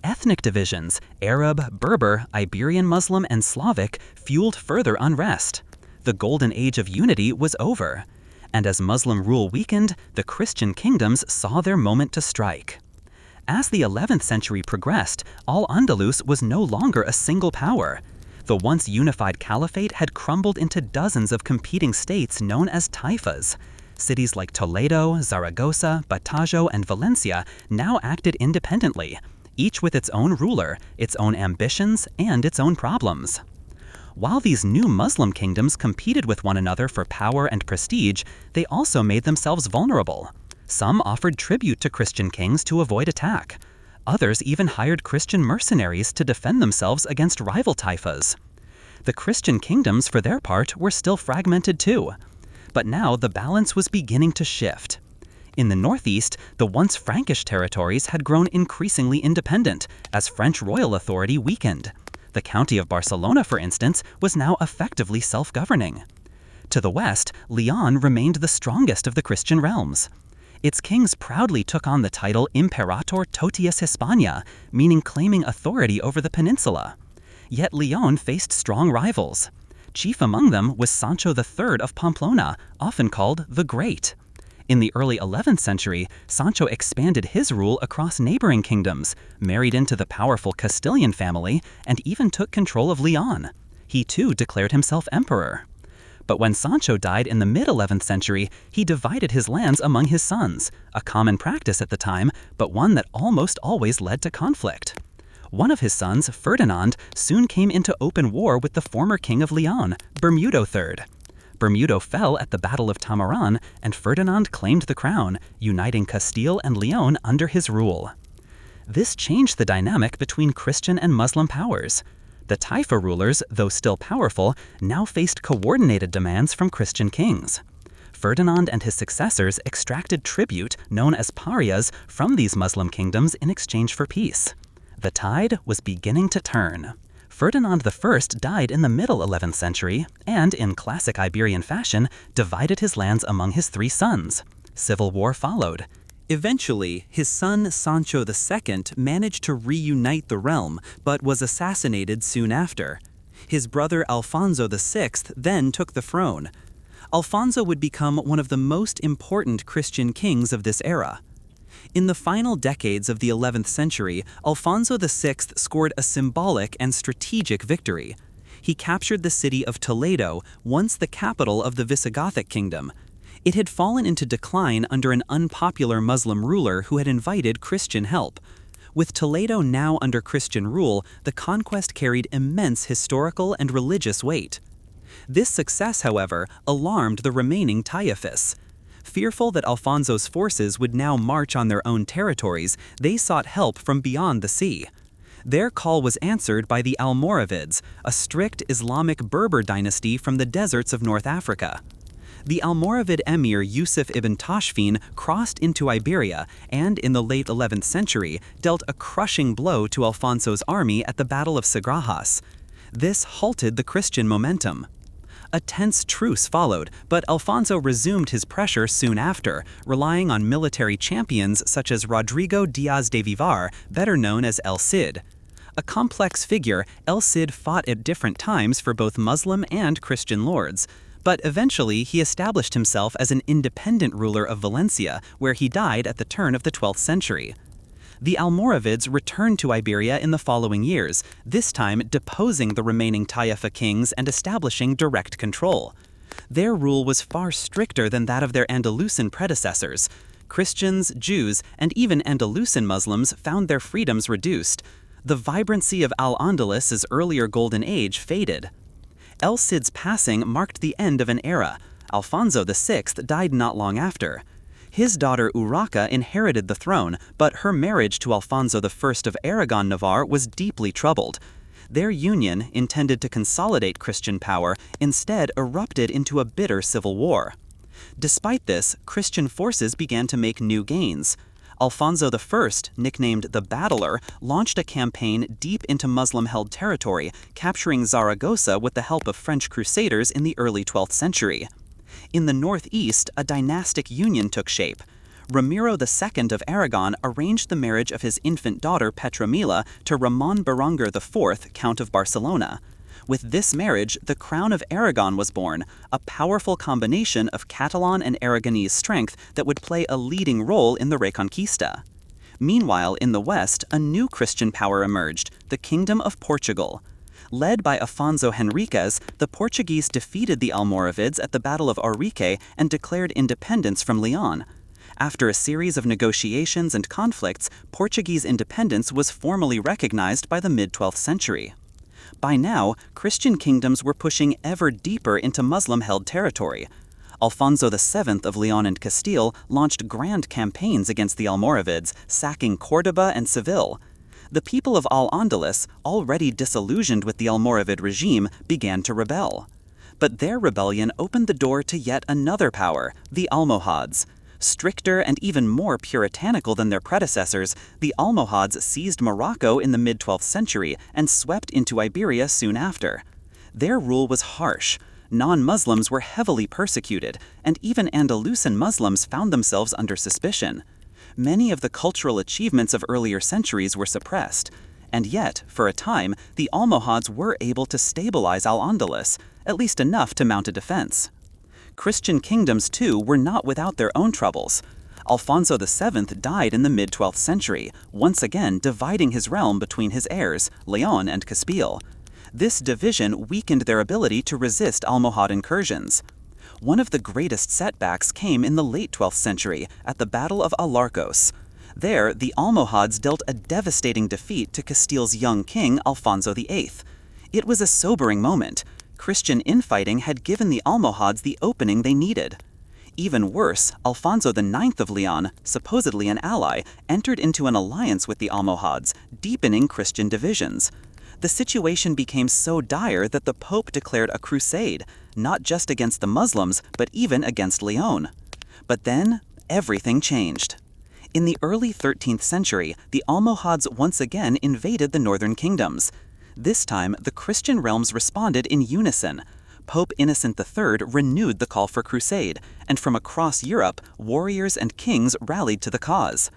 Ethnic divisions, Arab, Berber, Iberian Muslim, and Slavic, fueled further unrest. The golden age of unity was over. And as Muslim rule weakened, the Christian kingdoms saw their moment to strike. As the 11th century progressed, Al-Andalus was no longer a single power. The once unified caliphate had crumbled into dozens of competing states known as taifas. Cities like Toledo, Zaragoza, Badajoz, and Valencia now acted independently, each with its own ruler, its own ambitions, and its own problems. While these new Muslim kingdoms competed with one another for power and prestige, they also made themselves vulnerable. Some offered tribute to Christian kings to avoid attack. Others even hired Christian mercenaries to defend themselves against rival taifas. The Christian kingdoms, for their part, were still fragmented too. But now the balance was beginning to shift. In the northeast, the once Frankish territories had grown increasingly independent as French royal authority weakened. The county of Barcelona, for instance, was now effectively self-governing. To the west, Leon remained the strongest of the Christian realms. Its kings proudly took on the title Imperator Totius Hispania, meaning claiming authority over the peninsula. Yet Leon faced strong rivals. Chief among them was Sancho III of Pamplona, often called the Great. In the early 11th century, Sancho expanded his rule across neighboring kingdoms, married into the powerful Castilian family, and even took control of Leon. He too declared himself emperor. But when Sancho died in the mid-11th century, he divided his lands among his sons, a common practice at the time, but one that almost always led to conflict. One of his sons, Ferdinand, soon came into open war with the former king of Leon, Bermudo III. Bermudo fell at the Battle of Tamaran, and Ferdinand claimed the crown, uniting Castile and Leon under his rule. This changed the dynamic between Christian and Muslim powers. The Taifa rulers, though still powerful, now faced coordinated demands from Christian kings. Ferdinand and his successors extracted tribute, known as parias, from these Muslim kingdoms in exchange for peace. The tide was beginning to turn. Ferdinand I died in the middle 11th century and, in classic Iberian fashion, divided his lands among his three sons. Civil war followed. Eventually, his son Sancho II managed to reunite the realm, but was assassinated soon after. His brother Alfonso VI then took the throne. Alfonso would become one of the most important Christian kings of this era. In the final decades of the 11th century, Alfonso VI scored a symbolic and strategic victory. He captured the city of Toledo, once the capital of the Visigothic kingdom. It had fallen into decline under an unpopular Muslim ruler who had invited Christian help. With Toledo now under Christian rule, the conquest carried immense historical and religious weight. This success, however, alarmed the remaining Taifists. Fearful that Alfonso's forces would now march on their own territories, they sought help from beyond the sea. Their call was answered by the Almoravids, a strict Islamic Berber dynasty from the deserts of North Africa. The Almoravid emir Yusuf ibn Tashfin crossed into Iberia and, in the late 11th century, dealt a crushing blow to Alfonso's army at the Battle of Sagrajas. This halted the Christian momentum. A tense truce followed, but Alfonso resumed his pressure soon after, relying on military champions such as Rodrigo Diaz de Vivar, better known as El Cid. A complex figure, El Cid fought at different times for both Muslim and Christian lords. But eventually he established himself as an independent ruler of Valencia, where he died at the turn of the 12th century. The Almoravids returned to Iberia in the following years, this time deposing the remaining Taifa kings and establishing direct control. Their rule was far stricter than that of their Andalusian predecessors. Christians, Jews, and even Andalusian Muslims found their freedoms reduced. The vibrancy of Al-Andalus's earlier golden age faded. El Cid's passing marked the end of an era. Alfonso VI died not long after. His daughter Urraca inherited the throne, but her marriage to Alfonso I of Aragon-Navarre was deeply troubled. Their union, intended to consolidate Christian power, instead erupted into a bitter civil war. Despite this, Christian forces began to make new gains. Alfonso I, nicknamed the Battler, launched a campaign deep into Muslim-held territory, capturing Zaragoza with the help of French crusaders in the early 12th century. In the northeast, a dynastic union took shape. Ramiro II of Aragon arranged the marriage of his infant daughter Petronila to Ramon Berenguer IV, Count of Barcelona. With this marriage, the crown of Aragon was born, a powerful combination of Catalan and Aragonese strength that would play a leading role in the Reconquista. Meanwhile, in the west, a new Christian power emerged, the Kingdom of Portugal. Led by Afonso Henriques, the Portuguese defeated the Almoravids at the Battle of Ourique and declared independence from Leon. After a series of negotiations and conflicts, Portuguese independence was formally recognized by the mid-12th century. By now, Christian kingdoms were pushing ever deeper into Muslim-held territory. Alfonso VII of Leon and Castile launched grand campaigns against the Almoravids, sacking Córdoba and Seville. The people of Al-Andalus, already disillusioned with the Almoravid regime, began to rebel. But their rebellion opened the door to yet another power, the Almohads. Stricter and even more puritanical than their predecessors, the Almohads seized Morocco in the mid-12th century and swept into Iberia soon after. Their rule was harsh. Non-Muslims were heavily persecuted, and even Andalusian Muslims found themselves under suspicion. Many of the cultural achievements of earlier centuries were suppressed. And yet, for a time, the Almohads were able to stabilize Al-Andalus, at least enough to mount a defense. Christian kingdoms, too, were not without their own troubles. Alfonso VII died in the mid-12th century, once again dividing his realm between his heirs, Leon and Castile. This division weakened their ability to resist Almohad incursions. One of the greatest setbacks came in the late 12th century, at the Battle of Alarcos. There, the Almohads dealt a devastating defeat to Castile's young king, Alfonso VIII. It was a sobering moment. Christian infighting had given the Almohads the opening they needed. Even worse, Alfonso IX of Leon, supposedly an ally, entered into an alliance with the Almohads, deepening Christian divisions. The situation became so dire that the Pope declared a crusade, not just against the Muslims, but even against Leon. But then, everything changed. In the early 13th century, the Almohads once again invaded the northern kingdoms. This time, the Christian realms responded in unison. Pope Innocent III renewed the call for crusade, and from across Europe, warriors and kings rallied to the cause.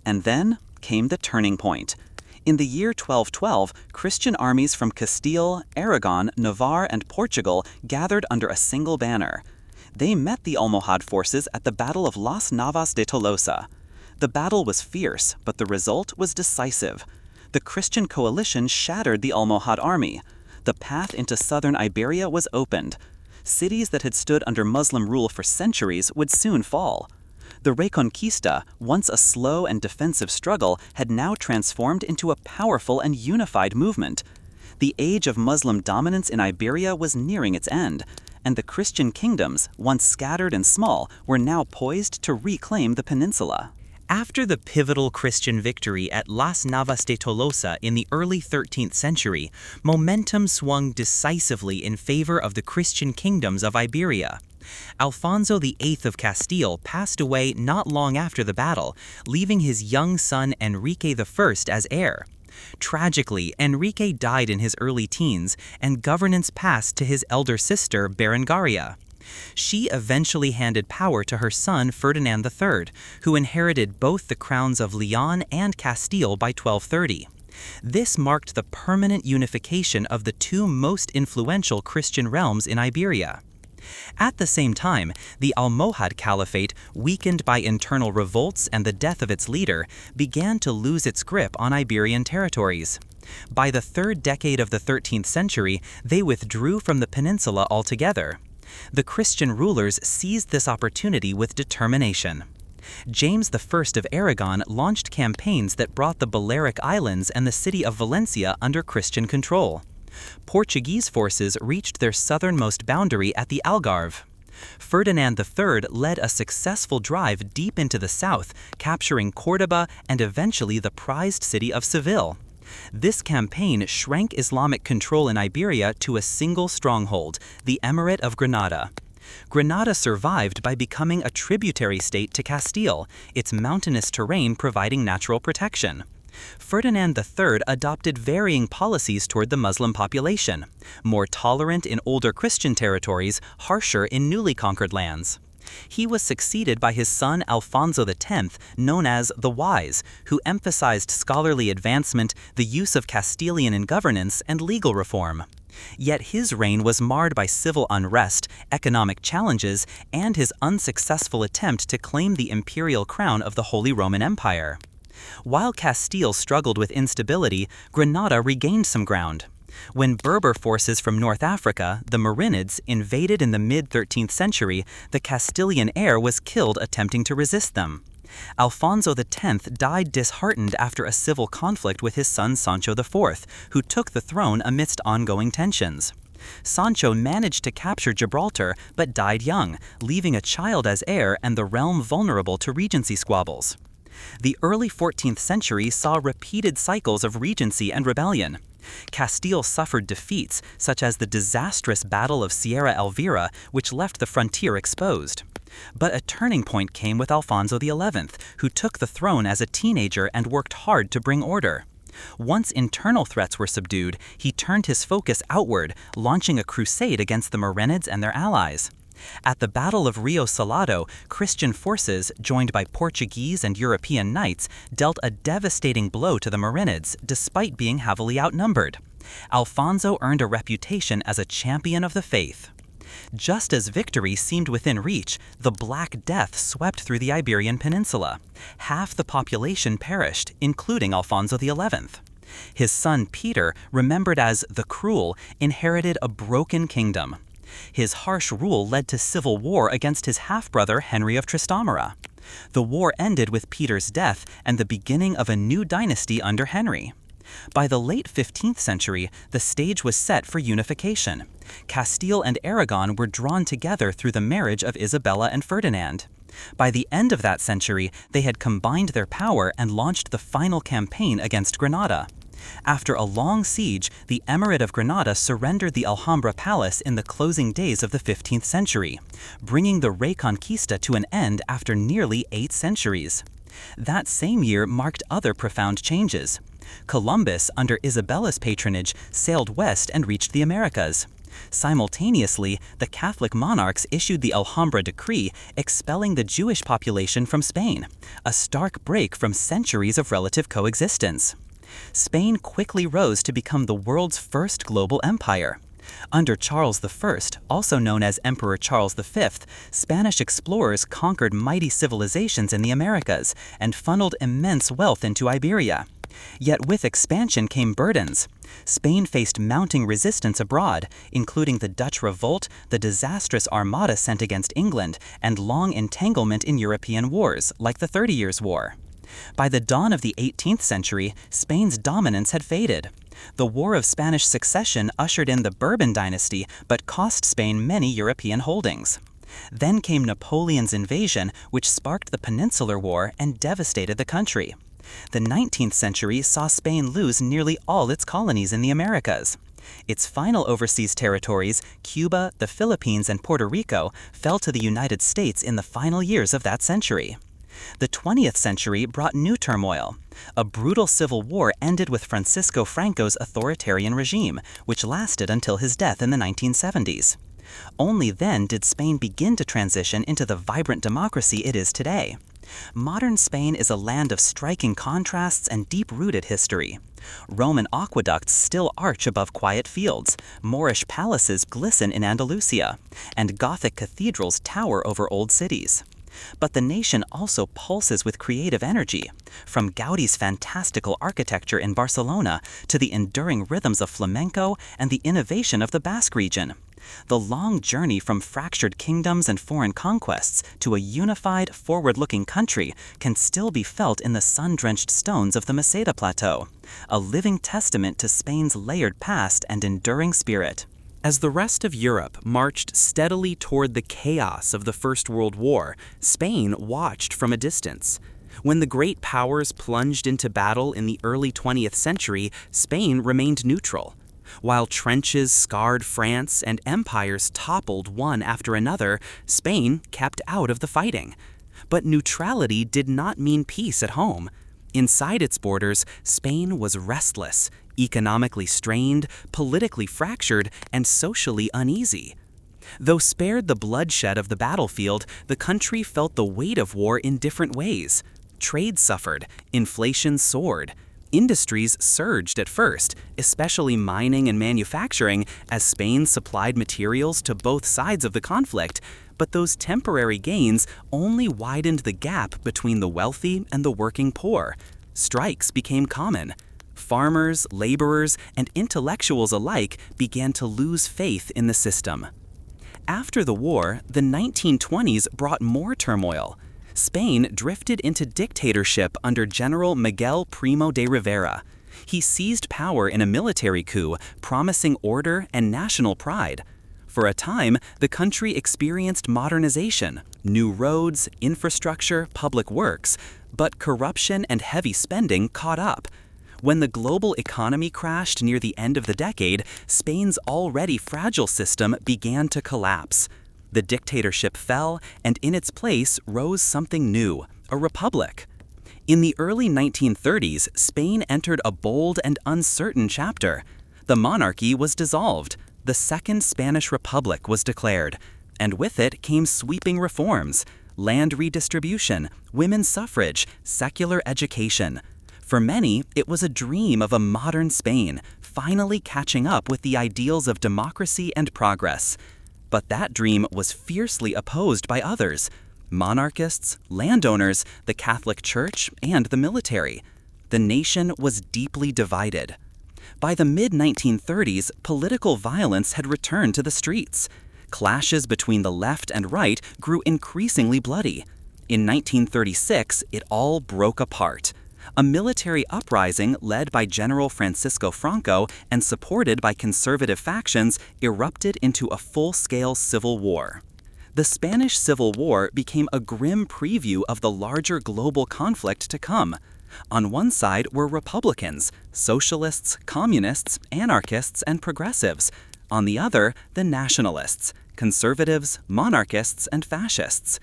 And then came the turning point. In the year 1212, Christian armies from Castile, Aragon, Navarre, and Portugal gathered under a single banner. They met the Almohad forces at the Battle of Las Navas de Tolosa. The battle was fierce, but the result was decisive. The Christian coalition shattered the Almohad army. The path into southern Iberia was opened. Cities that had stood under Muslim rule for centuries would soon fall. The Reconquista, once a slow and defensive struggle, had now transformed into a powerful and unified movement. The age of Muslim dominance in Iberia was nearing its end, and the Christian kingdoms, once scattered and small, were now poised to reclaim the peninsula. After the pivotal Christian victory at Las Navas de Tolosa in the early 13th century, momentum swung decisively in favor of the Christian kingdoms of Iberia. Alfonso VIII of Castile passed away not long after the battle, leaving his young son Enrique I as heir. Tragically, Enrique died in his early teens, and governance passed to his elder sister Berengaria. She eventually handed power to her son Ferdinand III, who inherited both the crowns of Leon and Castile by 1230. This marked the permanent unification of the two most influential Christian realms in Iberia. At the same time, the Almohad Caliphate, weakened by internal revolts and the death of its leader, began to lose its grip on Iberian territories. By the third decade of the 13th century, they withdrew from the peninsula altogether. The Christian rulers seized this opportunity with determination. James I of Aragon launched campaigns that brought the Balearic Islands and the city of Valencia under Christian control. Portuguese forces reached their southernmost boundary at the Algarve. Ferdinand III led a successful drive deep into the south, capturing Córdoba and eventually the prized city of Seville. This campaign shrank Islamic control in Iberia to a single stronghold, the Emirate of Granada. Granada survived by becoming a tributary state to Castile, its mountainous terrain providing natural protection. Ferdinand III adopted varying policies toward the Muslim population, more tolerant in older Christian territories, harsher in newly conquered lands. He was succeeded by his son Alfonso X, known as the Wise, who emphasized scholarly advancement, the use of Castilian in governance, and legal reform. Yet his reign was marred by civil unrest, economic challenges, and his unsuccessful attempt to claim the imperial crown of the Holy Roman Empire. While Castile struggled with instability, Granada regained some ground. When Berber forces from North Africa, the Marinids, invaded in the mid-13th century, the Castilian heir was killed attempting to resist them. Alfonso X died disheartened after a civil conflict with his son Sancho IV, who took the throne amidst ongoing tensions. Sancho managed to capture Gibraltar but died young, leaving a child as heir and the realm vulnerable to regency squabbles. The early 14th century saw repeated cycles of regency and rebellion. Castile suffered defeats, such as the disastrous Battle of Sierra Elvira, which left the frontier exposed. But a turning point came with Alfonso XI, who took the throne as a teenager and worked hard to bring order. Once internal threats were subdued, he turned his focus outward, launching a crusade against the Marinids and their allies. At the Battle of Rio Salado, Christian forces, joined by Portuguese and European knights, dealt a devastating blow to the Marinids, despite being heavily outnumbered. Alfonso earned a reputation as a champion of the faith. Just as victory seemed within reach, the Black Death swept through the Iberian Peninsula. Half the population perished, including Alfonso XI. His son Peter, remembered as the Cruel, inherited a broken kingdom. His harsh rule led to civil war against his half-brother Henry of Trastamara. The war ended with Peter's death and the beginning of a new dynasty under Henry. By the late 15th century, the stage was set for unification. Castile and Aragon were drawn together through the marriage of Isabella and Ferdinand. By the end of that century, they had combined their power and launched the final campaign against Granada. After a long siege, the Emirate of Granada surrendered the Alhambra Palace in the closing days of the 15th century, bringing the Reconquista to an end after nearly 8 centuries. That same year marked other profound changes. Columbus, under Isabella's patronage, sailed west and reached the Americas. Simultaneously, the Catholic monarchs issued the Alhambra Decree, expelling the Jewish population from Spain, a stark break from centuries of relative coexistence. Spain quickly rose to become the world's first global empire. Under Charles I, also known as Emperor Charles V, Spanish explorers conquered mighty civilizations in the Americas and funneled immense wealth into Iberia. Yet with expansion came burdens. Spain faced mounting resistance abroad, including the Dutch Revolt, the disastrous Armada sent against England, and long entanglement in European wars, like the 30 Years' War. By the dawn of the 18th century, Spain's dominance had faded. The War of Spanish Succession ushered in the Bourbon dynasty, but cost Spain many European holdings. Then came Napoleon's invasion, which sparked the Peninsular War and devastated the country. The 19th century saw Spain lose nearly all its colonies in the Americas. Its final overseas territories, Cuba, the Philippines, and Puerto Rico, fell to the United States in the final years of that century. The 20th century brought new turmoil. A brutal civil war ended with Francisco Franco's authoritarian regime, which lasted until his death in the 1970s. Only then did Spain begin to transition into the vibrant democracy it is today. Modern Spain is a land of striking contrasts and deep-rooted history. Roman aqueducts still arch above quiet fields, Moorish palaces glisten in Andalusia, and Gothic cathedrals tower over old cities. But the nation also pulses with creative energy, from Gaudi's fantastical architecture in Barcelona to the enduring rhythms of flamenco and the innovation of the Basque region. The long journey from fractured kingdoms and foreign conquests to a unified, forward-looking country can still be felt in the sun-drenched stones of the Meseta Plateau, a living testament to Spain's layered past and enduring spirit. As the rest of Europe marched steadily toward the chaos of the First World War, Spain watched from a distance. When the great powers plunged into battle in the early 20th century, Spain remained neutral. While trenches scarred France and empires toppled one after another, Spain kept out of the fighting. But neutrality did not mean peace at home. Inside its borders, Spain was restless, economically strained, politically fractured, and socially uneasy. Though spared the bloodshed of the battlefield, the country felt the weight of war in different ways. Trade suffered, inflation soared. Industries surged at first, especially mining and manufacturing, as Spain supplied materials to both sides of the conflict, but those temporary gains only widened the gap between the wealthy and the working poor. Strikes became common. Farmers, laborers, and intellectuals alike began to lose faith in the system. After the war, the 1920s brought more turmoil. Spain drifted into dictatorship under General Miguel Primo de Rivera. He seized power in a military coup, promising order and national pride. For a time, the country experienced modernization, new roads, infrastructure, public works, but corruption and heavy spending caught up. When the global economy crashed near the end of the decade, Spain's already fragile system began to collapse. The dictatorship fell, and in its place rose something new, a republic. In the early 1930s, Spain entered a bold and uncertain chapter. The monarchy was dissolved. The Second Spanish Republic was declared, and with it came sweeping reforms: land redistribution, women's suffrage, secular education. For many, it was a dream of a modern Spain, finally catching up with the ideals of democracy and progress. But that dream was fiercely opposed by others: monarchists, landowners, the Catholic Church, and the military. The nation was deeply divided. By the mid-1930s, political violence had returned to the streets. Clashes between the left and right grew increasingly bloody. In 1936, it all broke apart. A military uprising led by General Francisco Franco and supported by conservative factions erupted into a full-scale civil war. The Spanish Civil War became a grim preview of the larger global conflict to come. On one side were Republicans, socialists, communists, anarchists, and progressives. On the other, the nationalists, conservatives, monarchists, and fascists.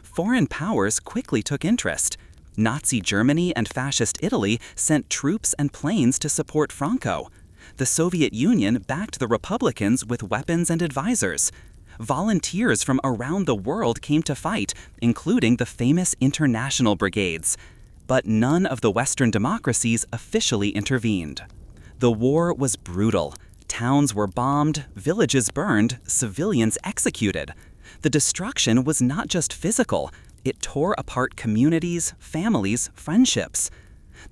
Foreign powers quickly took interest. Nazi Germany and Fascist Italy sent troops and planes to support Franco. The Soviet Union backed the Republicans with weapons and advisors. Volunteers from around the world came to fight, including the famous international brigades. But none of the Western democracies officially intervened. The war was brutal. Towns were bombed, villages burned, civilians executed. The destruction was not just physical. It tore apart communities, families, friendships.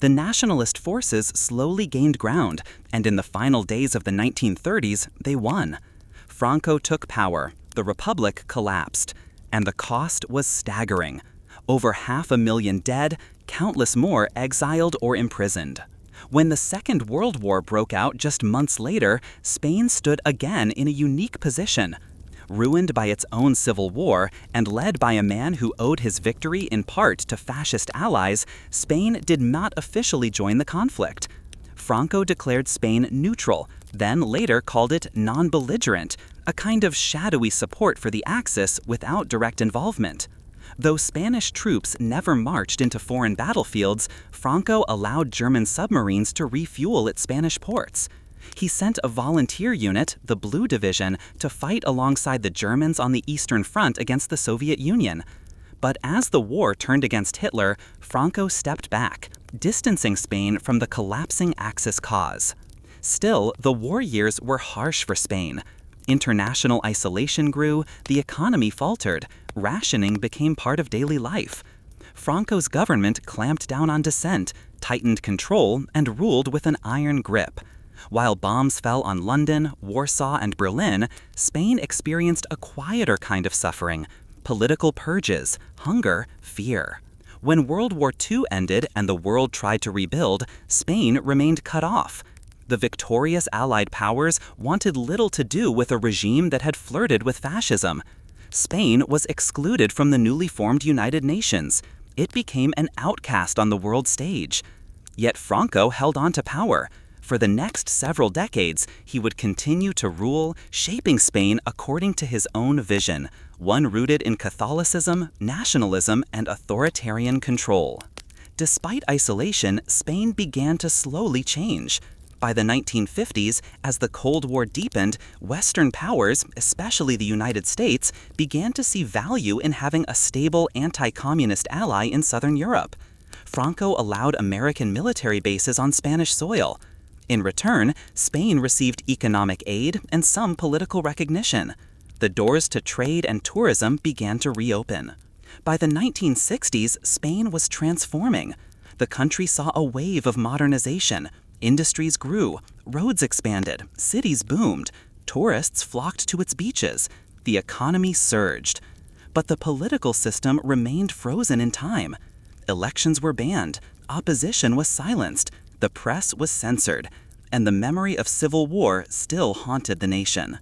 The nationalist forces slowly gained ground, and in the final days of the 1930s, they won. Franco took power, the republic collapsed, and the cost was staggering. Over 500,000 dead, countless more exiled or imprisoned. When the Second World War broke out just months later, Spain stood again in a unique position. Ruined by its own civil war and led by a man who owed his victory in part to fascist allies, Spain did not officially join the conflict. Franco declared Spain neutral, then later called it non-belligerent, a kind of shadowy support for the Axis without direct involvement. Though Spanish troops never marched into foreign battlefields, Franco allowed German submarines to refuel at Spanish ports. He sent a volunteer unit, the Blue Division, to fight alongside the Germans on the Eastern Front against the Soviet Union. But as the war turned against Hitler, Franco stepped back, distancing Spain from the collapsing Axis cause. Still, the war years were harsh for Spain. International isolation grew, the economy faltered, rationing became part of daily life. Franco's government clamped down on dissent, tightened control, and ruled with an iron grip. While bombs fell on London, Warsaw, and Berlin, Spain experienced a quieter kind of suffering: political purges, hunger, fear. When World War II ended and the world tried to rebuild, Spain remained cut off. The victorious Allied powers wanted little to do with a regime that had flirted with fascism. Spain was excluded from the newly formed United Nations. It became an outcast on the world stage. Yet Franco held on to power. For the next several decades, he would continue to rule, shaping Spain according to his own vision, one rooted in Catholicism, nationalism, and authoritarian control. Despite isolation, Spain began to slowly change. By the 1950s, as the Cold War deepened, Western powers, especially the United States, began to see value in having a stable anti-communist ally in Southern Europe. Franco allowed American military bases on Spanish soil. In return, Spain received economic aid and some political recognition. The doors to trade and tourism began to reopen. By the 1960s, Spain was transforming. The country saw a wave of modernization. Industries grew, roads expanded, cities boomed, tourists flocked to its beaches. The economy surged. But the political system remained frozen in time. Elections were banned, opposition was silenced, the press was censored, and the memory of civil war still haunted the nation.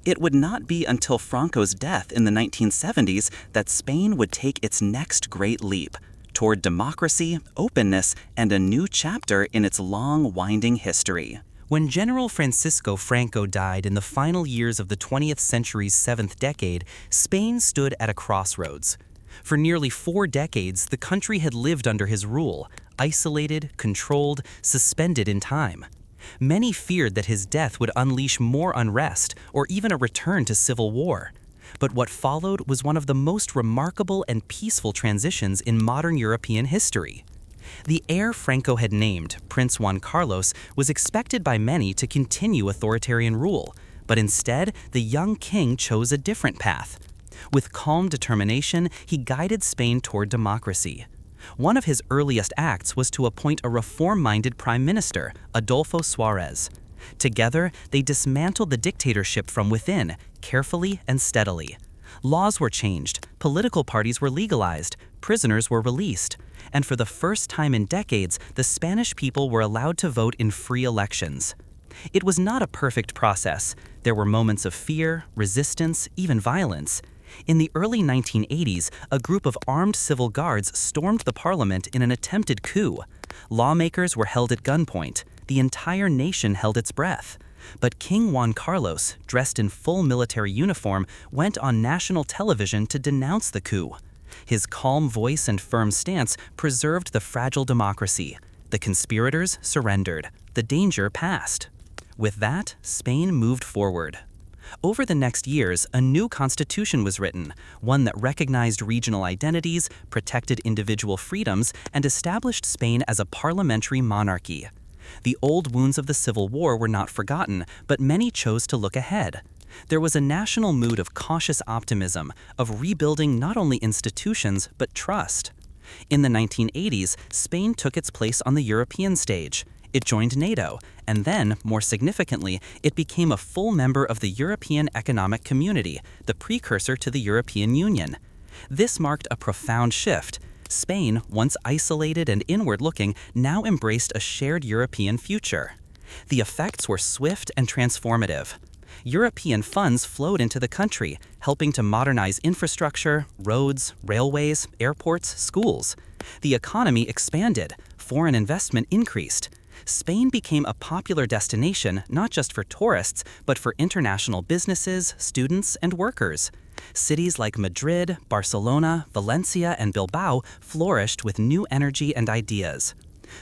It would not be until Franco's death in the 1970s that Spain would take its next great leap toward democracy, openness, and a new chapter in its long, winding history. When General Francisco Franco died in the final years of the 20th century's seventh decade, Spain stood at a crossroads. For nearly 4 decades, the country had lived under his rule, isolated, controlled, suspended in time. Many feared that his death would unleash more unrest or even a return to civil war. But what followed was one of the most remarkable and peaceful transitions in modern European history. The heir Franco had named, Prince Juan Carlos, was expected by many to continue authoritarian rule, but instead, the young king chose a different path. With calm determination, he guided Spain toward democracy. One of his earliest acts was to appoint a reform-minded prime minister, Adolfo Suárez. Together, they dismantled the dictatorship from within, carefully and steadily. Laws were changed, political parties were legalized, prisoners were released, and for the first time in decades, the Spanish people were allowed to vote in free elections. It was not a perfect process. There were moments of fear, resistance, even violence. In the early 1980s, a group of armed civil guards stormed the parliament in an attempted coup. Lawmakers were held at gunpoint. The entire nation held its breath. But King Juan Carlos, dressed in full military uniform, went on national television to denounce the coup. His calm voice and firm stance preserved the fragile democracy. The conspirators surrendered. The danger passed. With that, Spain moved forward. Over the next years, a new constitution was written, one that recognized regional identities, protected individual freedoms, and established Spain as a parliamentary monarchy. The old wounds of the Civil War were not forgotten, but many chose to look ahead. There was a national mood of cautious optimism, of rebuilding not only institutions, but trust. In the 1980s, Spain took its place on the European stage. It joined NATO, and then, more significantly, it became a full member of the European Economic Community, the precursor to the European Union. This marked a profound shift. Spain, once isolated and inward-looking, now embraced a shared European future. The effects were swift and transformative. European funds flowed into the country, helping to modernize infrastructure, roads, railways, airports, schools. The economy expanded, foreign investment increased. Spain became a popular destination not just for tourists, but for international businesses, students, and workers. Cities like Madrid, Barcelona, Valencia, and Bilbao flourished with new energy and ideas.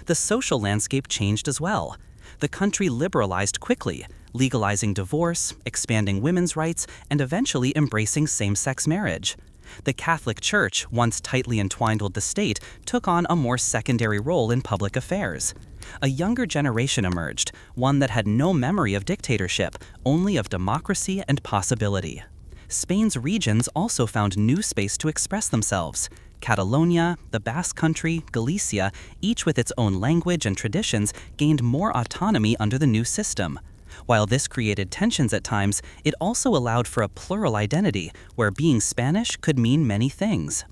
The social landscape changed as well. The country liberalized quickly, legalizing divorce, expanding women's rights, and eventually embracing same-sex marriage. The Catholic Church, once tightly entwined with the state, took on a more secondary role in public affairs. A younger generation emerged, one that had no memory of dictatorship, only of democracy and possibility. Spain's regions also found new space to express themselves. Catalonia, the Basque Country, Galicia, each with its own language and traditions, gained more autonomy under the new system. While this created tensions at times, it also allowed for a plural identity, where being Spanish could mean many things.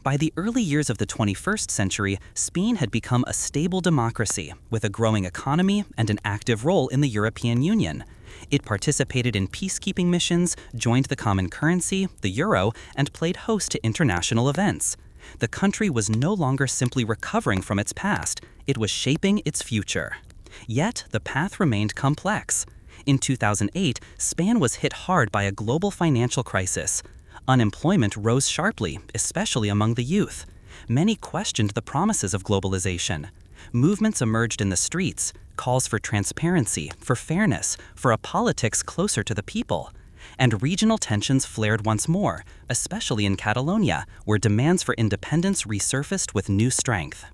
By the early years of the 21st century, Spain had become a stable democracy, with a growing economy and an active role in the European Union. It participated in peacekeeping missions, joined the common currency, the euro, and played host to international events. The country was no longer simply recovering from its past, it was shaping its future. Yet, the path remained complex. In 2008, Spain was hit hard by a global financial crisis. Unemployment rose sharply, especially among the youth. Many questioned the promises of globalization. Movements emerged in the streets, calls for transparency, for fairness, for a politics closer to the people. And regional tensions flared once more, especially in Catalonia, where demands for independence resurfaced with new strength.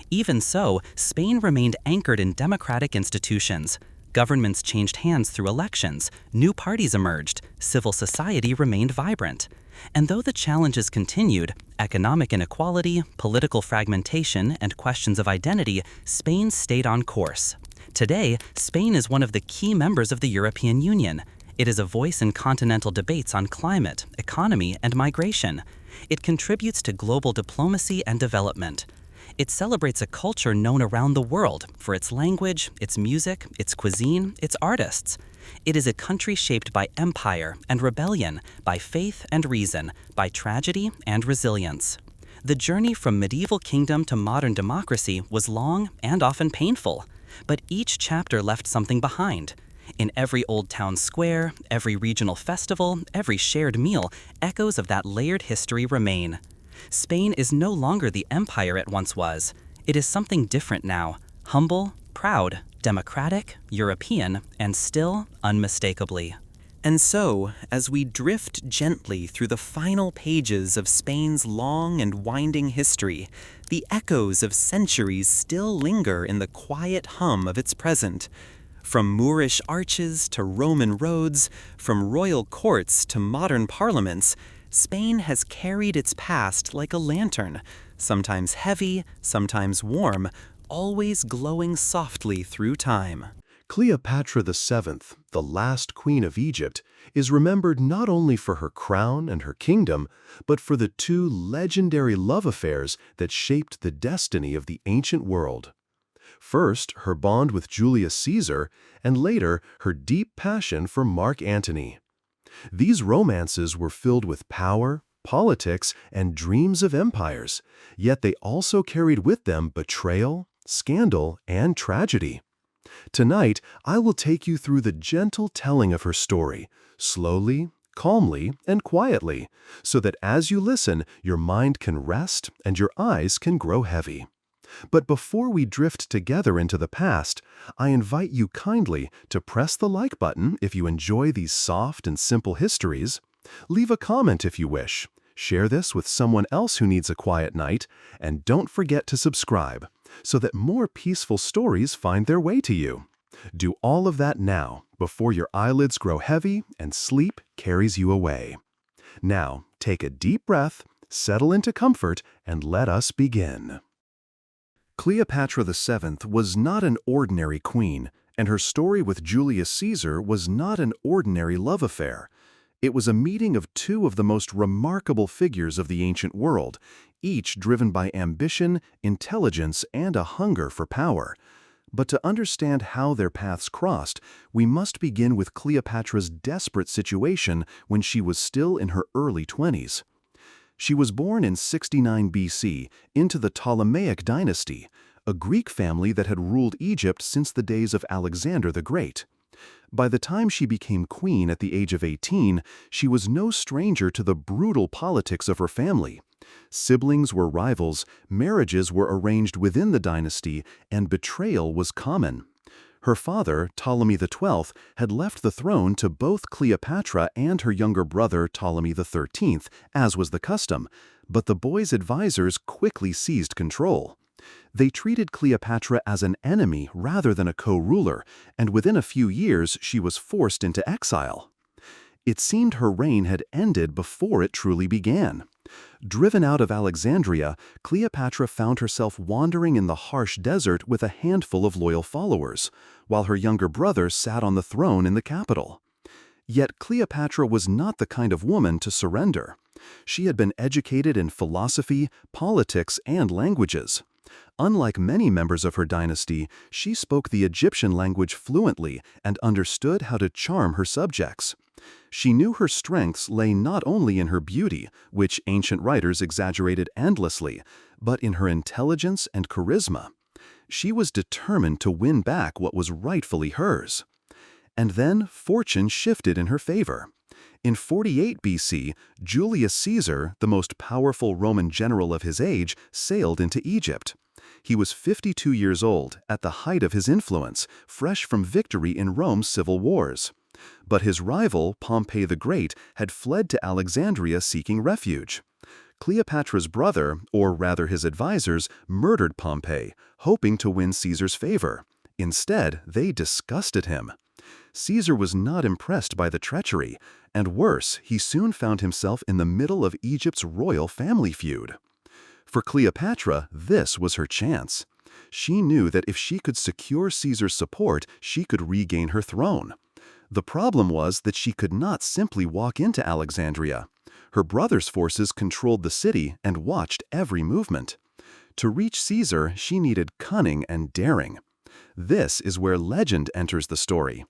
Even so, Spain remained anchored in democratic institutions. Governments changed hands through elections, new parties emerged, civil society remained vibrant. And though the challenges continued, economic inequality, political fragmentation, and questions of identity, Spain stayed on course. Today, Spain is one of the key members of the European Union. It is a voice in continental debates on climate, economy, and migration. It contributes to global diplomacy and development. It celebrates a culture known around the world for its language, its music, its cuisine, its artists. It is a country shaped by empire and rebellion, by faith and reason, by tragedy and resilience. The journey from medieval kingdom to modern democracy was long and often painful, but each chapter left something behind. In every old town square, every regional festival, every shared meal, echoes of that layered history remain. Spain is no longer the empire it once was. It is something different now, humble, proud, democratic, European, and still unmistakably. And so, as we drift gently through the final pages of Spain's long and winding history, the echoes of centuries still linger in the quiet hum of its present. From Moorish arches to Roman roads, from royal courts to modern parliaments, Spain has carried its past like a lantern, sometimes heavy, sometimes warm, always glowing softly through time. Cleopatra VII, the last queen of Egypt, is remembered not only for her crown and her kingdom, but for the two legendary love affairs that shaped the destiny of the ancient world. First, her bond with Julius Caesar, and later, her deep passion for Mark Antony. These romances were filled with power, politics, and dreams of empires, yet they also carried with them betrayal, scandal, and tragedy. Tonight, I will take you through the gentle telling of her story, slowly, calmly, and quietly, so that as you listen, your mind can rest and your eyes can grow heavy. But before we drift together into the past, I invite you kindly to press the like button if you enjoy these soft and simple histories. Leave a comment if you wish. Share this with someone else who needs a quiet night, and don't forget to subscribe so that more peaceful stories find their way to you. Do all of that now, before your eyelids grow heavy and sleep carries you away. Now, take a deep breath, settle into comfort, and let us begin. Cleopatra VII was not an ordinary queen, and her story with Julius Caesar was not an ordinary love affair. It was a meeting of two of the most remarkable figures of the ancient world, each driven by ambition, intelligence, and a hunger for power. But to understand how their paths crossed, we must begin with Cleopatra's desperate situation when she was still in her early 20s. She was born in 69 BC into the Ptolemaic dynasty, a Greek family that had ruled Egypt since the days of Alexander the Great. By the time she became queen at the age of 18, she was no stranger to the brutal politics of her family. Siblings were rivals, marriages were arranged within the dynasty, and betrayal was common. Her father, Ptolemy XII, had left the throne to both Cleopatra and her younger brother Ptolemy XIII, as was the custom, but the boy's advisors quickly seized control. They treated Cleopatra as an enemy rather than a co-ruler, and within a few years she was forced into exile. It seemed her reign had ended before it truly began. Driven out of Alexandria, Cleopatra found herself wandering in the harsh desert with a handful of loyal followers, while her younger brother sat on the throne in the capital. Yet Cleopatra was not the kind of woman to surrender. She had been educated in philosophy, politics, and languages. Unlike many members of her dynasty, she spoke the Egyptian language fluently and understood how to charm her subjects. She knew her strengths lay not only in her beauty, which ancient writers exaggerated endlessly, but in her intelligence and charisma. She was determined to win back what was rightfully hers. And then fortune shifted in her favor. In 48 BC, Julius Caesar, the most powerful Roman general of his age, sailed into Egypt. He was 52 years old, at the height of his influence, fresh from victory in Rome's civil wars. But his rival, Pompey the Great, had fled to Alexandria seeking refuge. Cleopatra's brother, or rather his advisors, murdered Pompey, hoping to win Caesar's favor. Instead, they disgusted him. Caesar was not impressed by the treachery, and worse, he soon found himself in the middle of Egypt's royal family feud. For Cleopatra, this was her chance. She knew that if she could secure Caesar's support, she could regain her throne. The problem was that she could not simply walk into Alexandria. Her brother's forces controlled the city and watched every movement. To reach Caesar, she needed cunning and daring. This is where legend enters the story.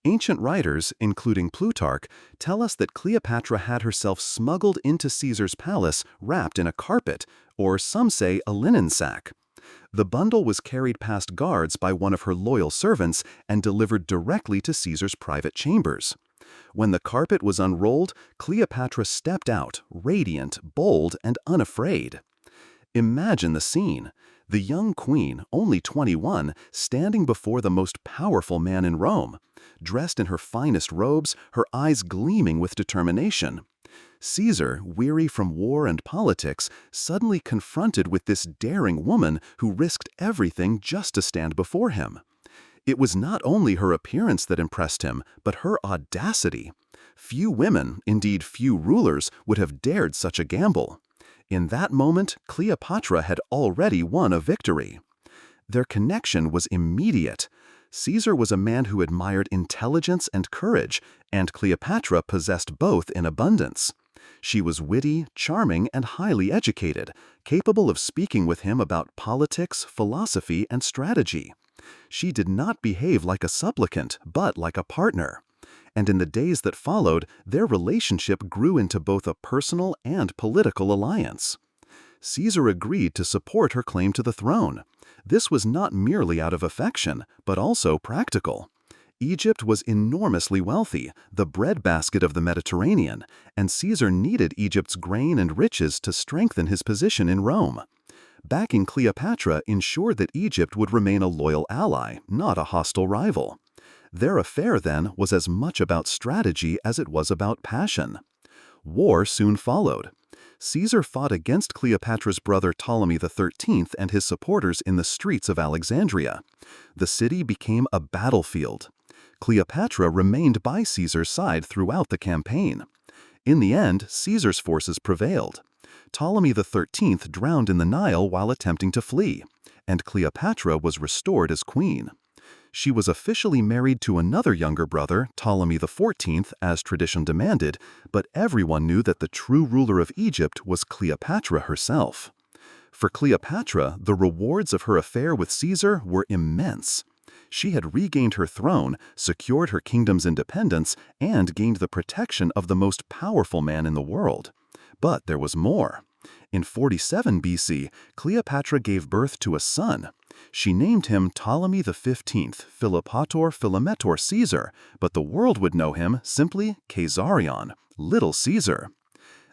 Ancient writers, including Plutarch, tell us that Cleopatra had herself smuggled into Caesar's palace wrapped in a carpet, or some say a linen sack. The bundle was carried past guards by one of her loyal servants and delivered directly to Caesar's private chambers. When the carpet was unrolled, Cleopatra stepped out, radiant, bold, and unafraid. Imagine the scene. The young queen, only 21, standing before the most powerful man in Rome. Dressed in her finest robes, her eyes gleaming with determination. Caesar, weary from war and politics, suddenly confronted with this daring woman who risked everything just to stand before him. It was not only her appearance that impressed him, but her audacity. Few women, indeed few rulers, would have dared such a gamble. In that moment, Cleopatra had already won a victory. Their connection was immediate. Caesar was a man who admired intelligence and courage, and Cleopatra possessed both in abundance. She was witty, charming, and highly educated, capable of speaking with him about politics, philosophy, and strategy. She did not behave like a supplicant, but like a partner. And in the days that followed, their relationship grew into both a personal and political alliance. Caesar agreed to support her claim to the throne. This was not merely out of affection, but also practical. Egypt was enormously wealthy, the breadbasket of the Mediterranean, and Caesar needed Egypt's grain and riches to strengthen his position in Rome. Backing Cleopatra ensured that Egypt would remain a loyal ally, not a hostile rival. Their affair, then, was as much about strategy as it was about passion. War soon followed. Caesar fought against Cleopatra's brother Ptolemy XIII and his supporters in the streets of Alexandria. The city became a battlefield. Cleopatra remained by Caesar's side throughout the campaign. In the end, Caesar's forces prevailed. Ptolemy XIII drowned in the Nile while attempting to flee, and Cleopatra was restored as queen. She was officially married to another younger brother, Ptolemy XIV, as tradition demanded, but everyone knew that the true ruler of Egypt was Cleopatra herself. For Cleopatra, the rewards of her affair with Caesar were immense. She had regained her throne, secured her kingdom's independence, and gained the protection of the most powerful man in the world. But there was more. In 47 BC, Cleopatra gave birth to a son. She named him Ptolemy XV, Philopator Philometor Caesar, but the world would know him simply Caesarion, Little Caesar.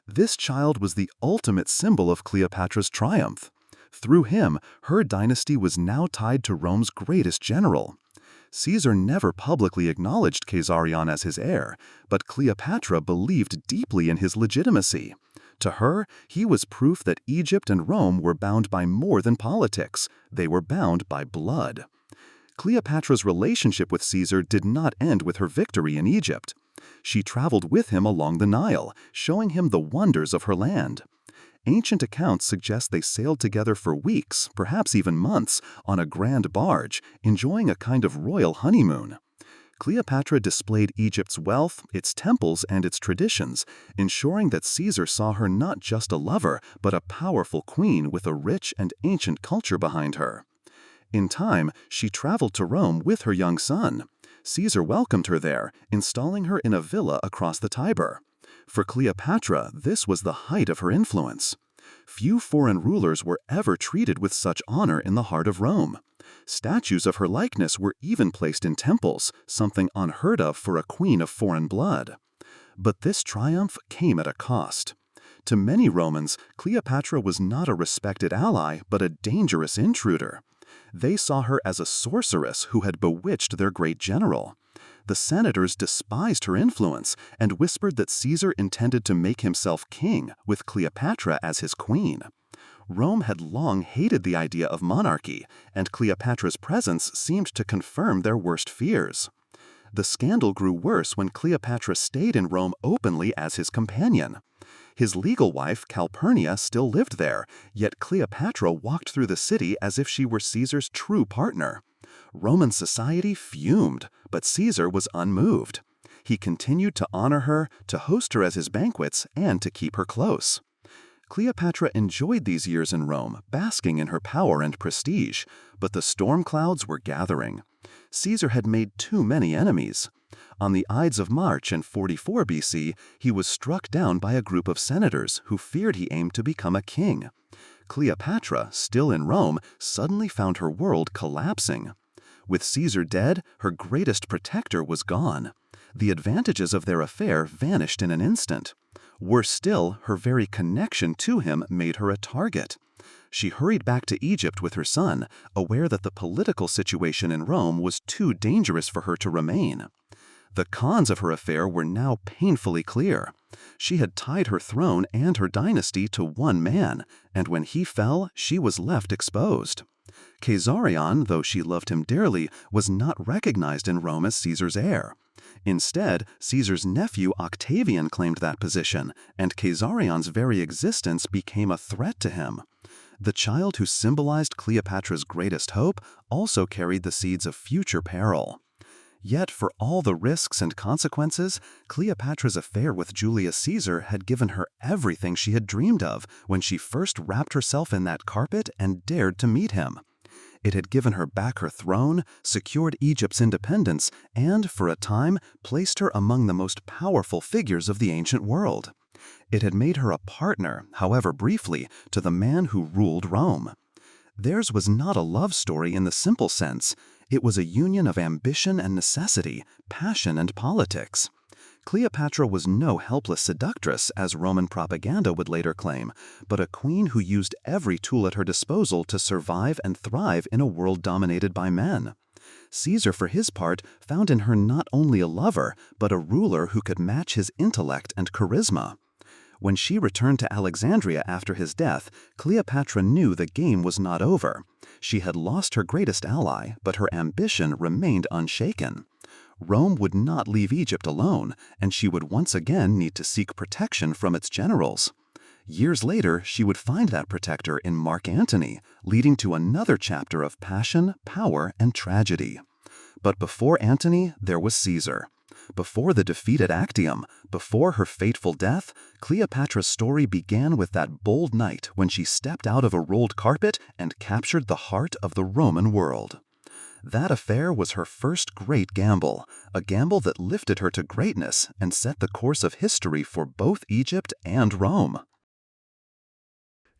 This child was the ultimate symbol of Cleopatra's triumph. Through him, her dynasty was now tied to Rome's greatest general. Caesar never publicly acknowledged Caesarion as his heir, but Cleopatra believed deeply in his legitimacy. To her, he was proof that Egypt and Rome were bound by more than politics. They were bound by blood. Cleopatra's relationship with Caesar did not end with her victory in Egypt. She traveled with him along the Nile, showing him the wonders of her land. Ancient accounts suggest they sailed together for weeks, perhaps even months, on a grand barge, enjoying a kind of royal honeymoon. Cleopatra displayed Egypt's wealth, its temples, and its traditions, ensuring that Caesar saw her not just a lover, but a powerful queen with a rich and ancient culture behind her. In time, she traveled to Rome with her young son. Caesar welcomed her there, installing her in a villa across the Tiber. For Cleopatra, this was the height of her influence. Few foreign rulers were ever treated with such honor in the heart of Rome. Statues of her likeness were even placed in temples, something unheard of for a queen of foreign blood. But this triumph came at a cost. To many Romans, Cleopatra was not a respected ally, but a dangerous intruder. They saw her as a sorceress who had bewitched their great general. The senators despised her influence and whispered that Caesar intended to make himself king, with Cleopatra as his queen. Rome had long hated the idea of monarchy, and Cleopatra's presence seemed to confirm their worst fears. The scandal grew worse when Cleopatra stayed in Rome openly as his companion. His legal wife, Calpurnia, still lived there, yet Cleopatra walked through the city as if she were Caesar's true partner. Roman society fumed, but Caesar was unmoved. He continued to honor her, to host her as his banquets, and to keep her close. Cleopatra enjoyed these years in Rome, basking in her power and prestige, but the storm clouds were gathering. Caesar had made too many enemies. On the Ides of March in 44 BC, he was struck down by a group of senators who feared he aimed to become a king. Cleopatra, still in Rome, suddenly found her world collapsing. With Caesar dead, her greatest protector was gone. The advantages of their affair vanished in an instant. Worse still, her very connection to him made her a target. She hurried back to Egypt with her son, aware that the political situation in Rome was too dangerous for her to remain. The cons of her affair were now painfully clear. She had tied her throne and her dynasty to one man, and when he fell, she was left exposed. Caesarion, though she loved him dearly, was not recognized in Rome as Caesar's heir. Instead, Caesar's nephew Octavian claimed that position, and Caesarion's very existence became a threat to him. The child who symbolized Cleopatra's greatest hope also carried the seeds of future peril. Yet, for all the risks and consequences, Cleopatra's affair with Julius Caesar had given her everything she had dreamed of when she first wrapped herself in that carpet and dared to meet him. It had given her back her throne, secured Egypt's independence, and, for a time, placed her among the most powerful figures of the ancient world. It had made her a partner, however briefly, to the man who ruled Rome. Theirs was not a love story in the simple sense. It was a union of ambition and necessity, passion and politics. Cleopatra was no helpless seductress, as Roman propaganda would later claim, but a queen who used every tool at her disposal to survive and thrive in a world dominated by men. Caesar, for his part, found in her not only a lover, but a ruler who could match his intellect and charisma. When she returned to Alexandria after his death, Cleopatra knew the game was not over. She had lost her greatest ally, but her ambition remained unshaken. Rome would not leave Egypt alone, and she would once again need to seek protection from its generals. Years later, she would find that protector in Mark Antony, leading to another chapter of passion, power, and tragedy. But before Antony, there was Caesar. Before the defeat at Actium, before her fateful death, Cleopatra's story began with that bold night when she stepped out of a rolled carpet and captured the heart of the Roman world. That affair was her first great gamble, a gamble that lifted her to greatness and set the course of history for both Egypt and Rome.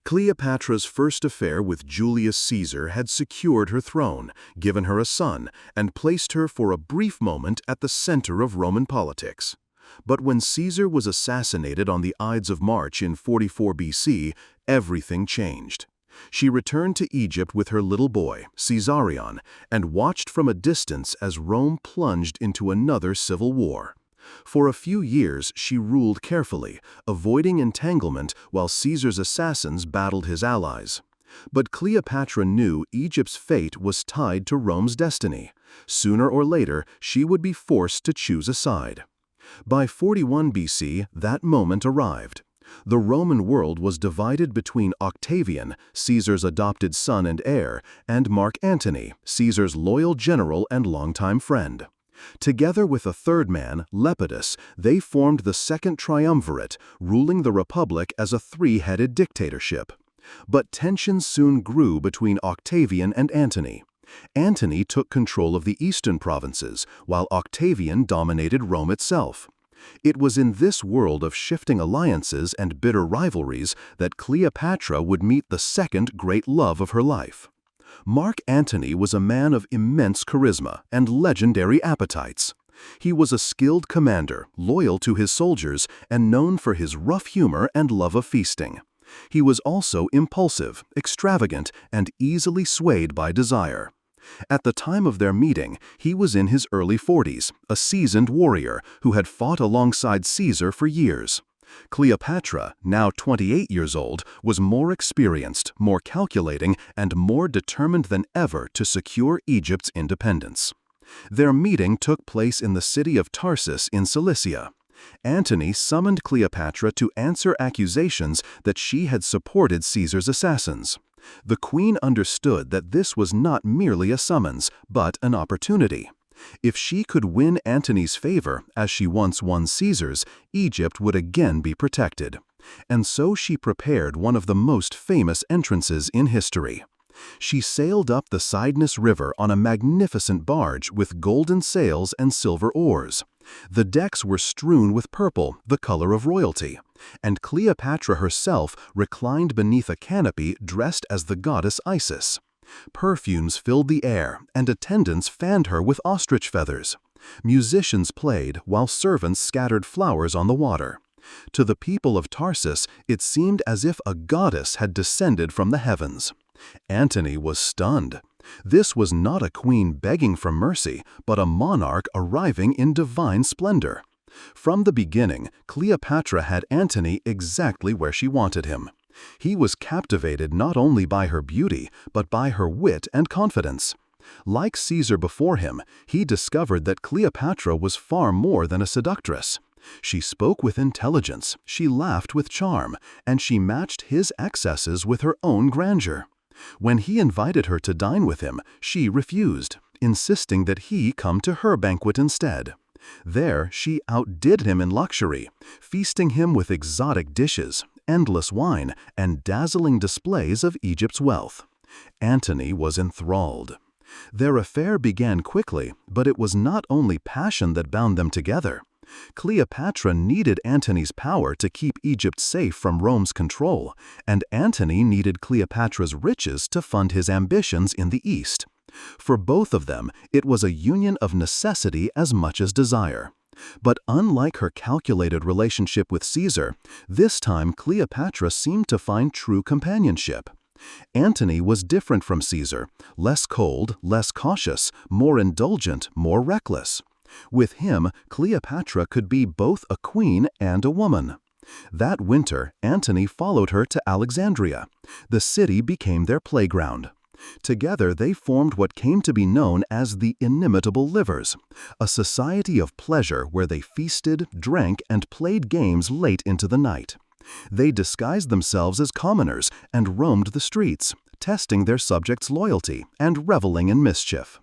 Cleopatra's first affair with Julius Caesar had secured her throne, given her a son, and placed her for a brief moment at the center of Roman politics. But when Caesar was assassinated on the Ides of March in 44 BC, everything changed. She returned to Egypt with her little boy, Caesarion, and watched from a distance as Rome plunged into another civil war. For a few years, she ruled carefully, avoiding entanglement while Caesar's assassins battled his allies. But Cleopatra knew Egypt's fate was tied to Rome's destiny. Sooner or later, she would be forced to choose a side. By 41 BC, that moment arrived. The Roman world was divided between Octavian, Caesar's adopted son and heir, and Mark Antony, Caesar's loyal general and longtime friend. Together with a third man, Lepidus, they formed the Second Triumvirate, ruling the Republic as a three-headed dictatorship. But tensions soon grew between Octavian and Antony. Antony took control of the eastern provinces, while Octavian dominated Rome itself. It was in this world of shifting alliances and bitter rivalries that Cleopatra would meet the second great love of her life. Mark Antony was a man of immense charisma and legendary appetites. He was a skilled commander, loyal to his soldiers, and known for his rough humor and love of feasting. He was also impulsive, extravagant, and easily swayed by desire. At the time of their meeting, he was in his early 40s, a seasoned warrior who had fought alongside Caesar for years. Cleopatra, now 28 years old, was more experienced, more calculating, and more determined than ever to secure Egypt's independence. Their meeting took place in the city of Tarsus in Cilicia. Antony summoned Cleopatra to answer accusations that she had supported Caesar's assassins. The queen understood that this was not merely a summons, but an opportunity. If she could win Antony's favor, as she once won Caesar's, Egypt would again be protected. And so she prepared one of the most famous entrances in history. She sailed up the Cydnus River on a magnificent barge with golden sails and silver oars. The decks were strewn with purple, the color of royalty, and Cleopatra herself reclined beneath a canopy dressed as the goddess Isis. Perfumes filled the air, and attendants fanned her with ostrich feathers. Musicians played, while servants scattered flowers on the water. To the people of Tarsus, it seemed as if a goddess had descended from the heavens. Antony was stunned. This was not a queen begging for mercy, but a monarch arriving in divine splendor. From the beginning, Cleopatra had Antony exactly where she wanted him. He was captivated not only by her beauty, but by her wit and confidence. Like Caesar before him, he discovered that Cleopatra was far more than a seductress. She spoke with intelligence, she laughed with charm, and she matched his excesses with her own grandeur. When he invited her to dine with him, she refused, insisting that he come to her banquet instead. There, she outdid him in luxury, feasting him with exotic dishes, endless wine, and dazzling displays of Egypt's wealth. Antony was enthralled. Their affair began quickly, but it was not only passion that bound them together. Cleopatra needed Antony's power to keep Egypt safe from Rome's control, and Antony needed Cleopatra's riches to fund his ambitions in the East. For both of them, it was a union of necessity as much as desire. But unlike her calculated relationship with Caesar, this time Cleopatra seemed to find true companionship. Antony was different from Caesar, less cold, less cautious, more indulgent, more reckless. With him, Cleopatra could be both a queen and a woman. That winter, Antony followed her to Alexandria. The city became their playground. Together they formed what came to be known as the Inimitable Livers, a society of pleasure where they feasted, drank, and played games late into the night. They disguised themselves as commoners and roamed the streets, testing their subjects' loyalty and reveling in mischief.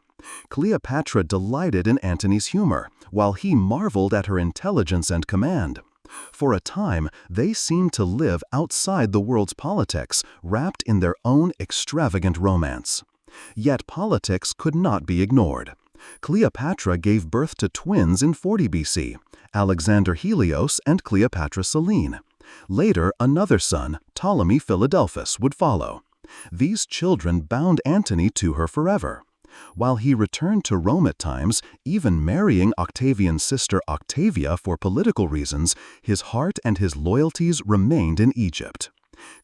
Cleopatra delighted in Antony's humor, while he marveled at her intelligence and command. For a time, they seemed to live outside the world's politics, wrapped in their own extravagant romance. Yet politics could not be ignored. Cleopatra gave birth to twins in 40 BC, Alexander Helios and Cleopatra Selene. Later, another son, Ptolemy Philadelphus, would follow. These children bound Antony to her forever. While he returned to Rome at times, even marrying Octavian's sister Octavia for political reasons, his heart and his loyalties remained in Egypt.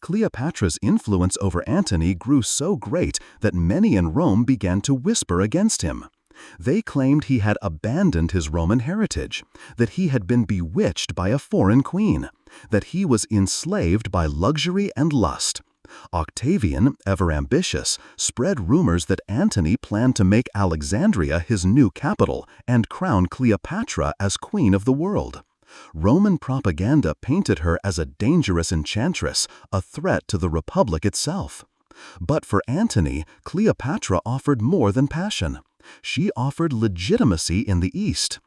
Cleopatra's influence over Antony grew so great that many in Rome began to whisper against him. They claimed he had abandoned his Roman heritage, that he had been bewitched by a foreign queen, that he was enslaved by luxury and lust. Octavian, ever ambitious, spread rumors that Antony planned to make Alexandria his new capital and crown Cleopatra as queen of the world. Roman propaganda painted her as a dangerous enchantress, a threat to the Republic itself. But for Antony, Cleopatra offered more than passion. She offered legitimacy in the East.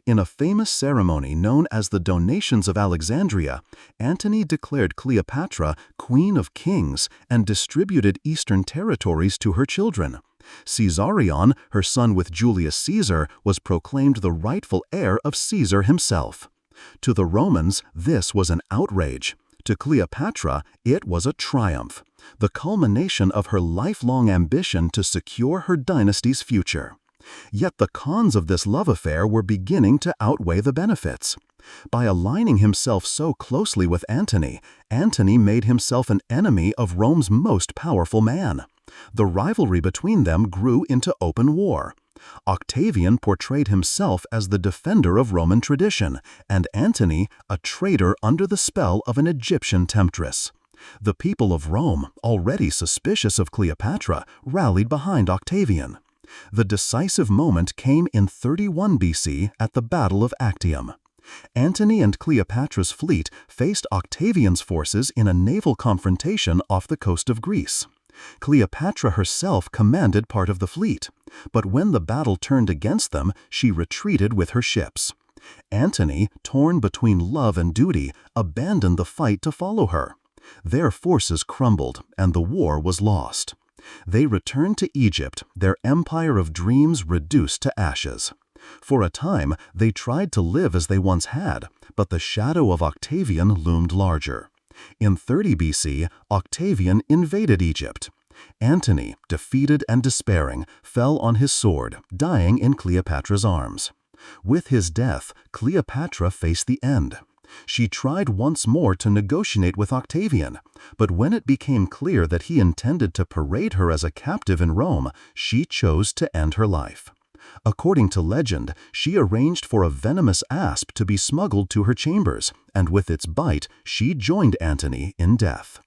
In a famous ceremony known as the Donations of Alexandria, Antony declared Cleopatra Queen of Kings and distributed eastern territories to her children. Caesarion, her son with Julius Caesar, was proclaimed the rightful heir of Caesar himself. To the Romans, this was an outrage. To Cleopatra, it was a triumph, the culmination of her lifelong ambition to secure her dynasty's future. Yet the cons of this love affair were beginning to outweigh the benefits. By aligning himself so closely with Antony, Antony made himself an enemy of Rome's most powerful man. The rivalry between them grew into open war. Octavian portrayed himself as the defender of Roman tradition, and Antony a traitor under the spell of an Egyptian temptress. The people of Rome, already suspicious of Cleopatra, rallied behind Octavian. The decisive moment came in 31 BC at the Battle of Actium. Antony and Cleopatra's fleet faced Octavian's forces in a naval confrontation off the coast of Greece. Cleopatra herself commanded part of the fleet, but when the battle turned against them, she retreated with her ships. Antony, torn between love and duty, abandoned the fight to follow her. Their forces crumbled, and the war was lost. They returned to Egypt, their empire of dreams reduced to ashes. For a time, they tried to live as they once had, but the shadow of Octavian loomed larger. In 30 BC, Octavian invaded Egypt. Antony, defeated and despairing, fell on his sword, dying in Cleopatra's arms. With his death, Cleopatra faced the end. She tried once more to negotiate with Octavian, but when it became clear that he intended to parade her as a captive in Rome, she chose to end her life. According to legend, she arranged for a venomous asp to be smuggled to her chambers, and with its bite, she joined Antony in death.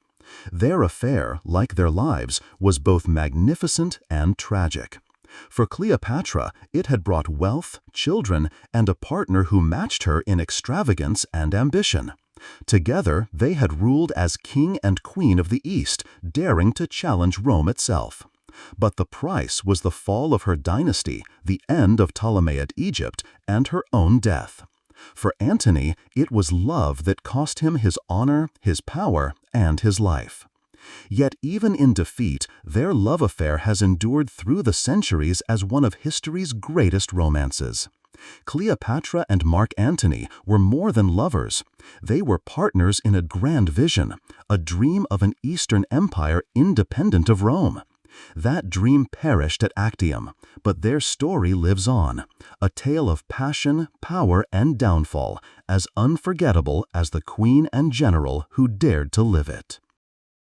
Their affair, like their lives, was both magnificent and tragic. For Cleopatra, it had brought wealth, children, and a partner who matched her in extravagance and ambition. Together, they had ruled as king and queen of the East, daring to challenge Rome itself. But the price was the fall of her dynasty, the end of Ptolemaic Egypt, and her own death. For Antony, it was love that cost him his honor, his power, and his life. Yet even in defeat, their love affair has endured through the centuries as one of history's greatest romances. Cleopatra and Mark Antony were more than lovers. They were partners in a grand vision, a dream of an Eastern empire independent of Rome. That dream perished at Actium, but their story lives on, a tale of passion, power, and downfall, as unforgettable as the queen and general who dared to live it.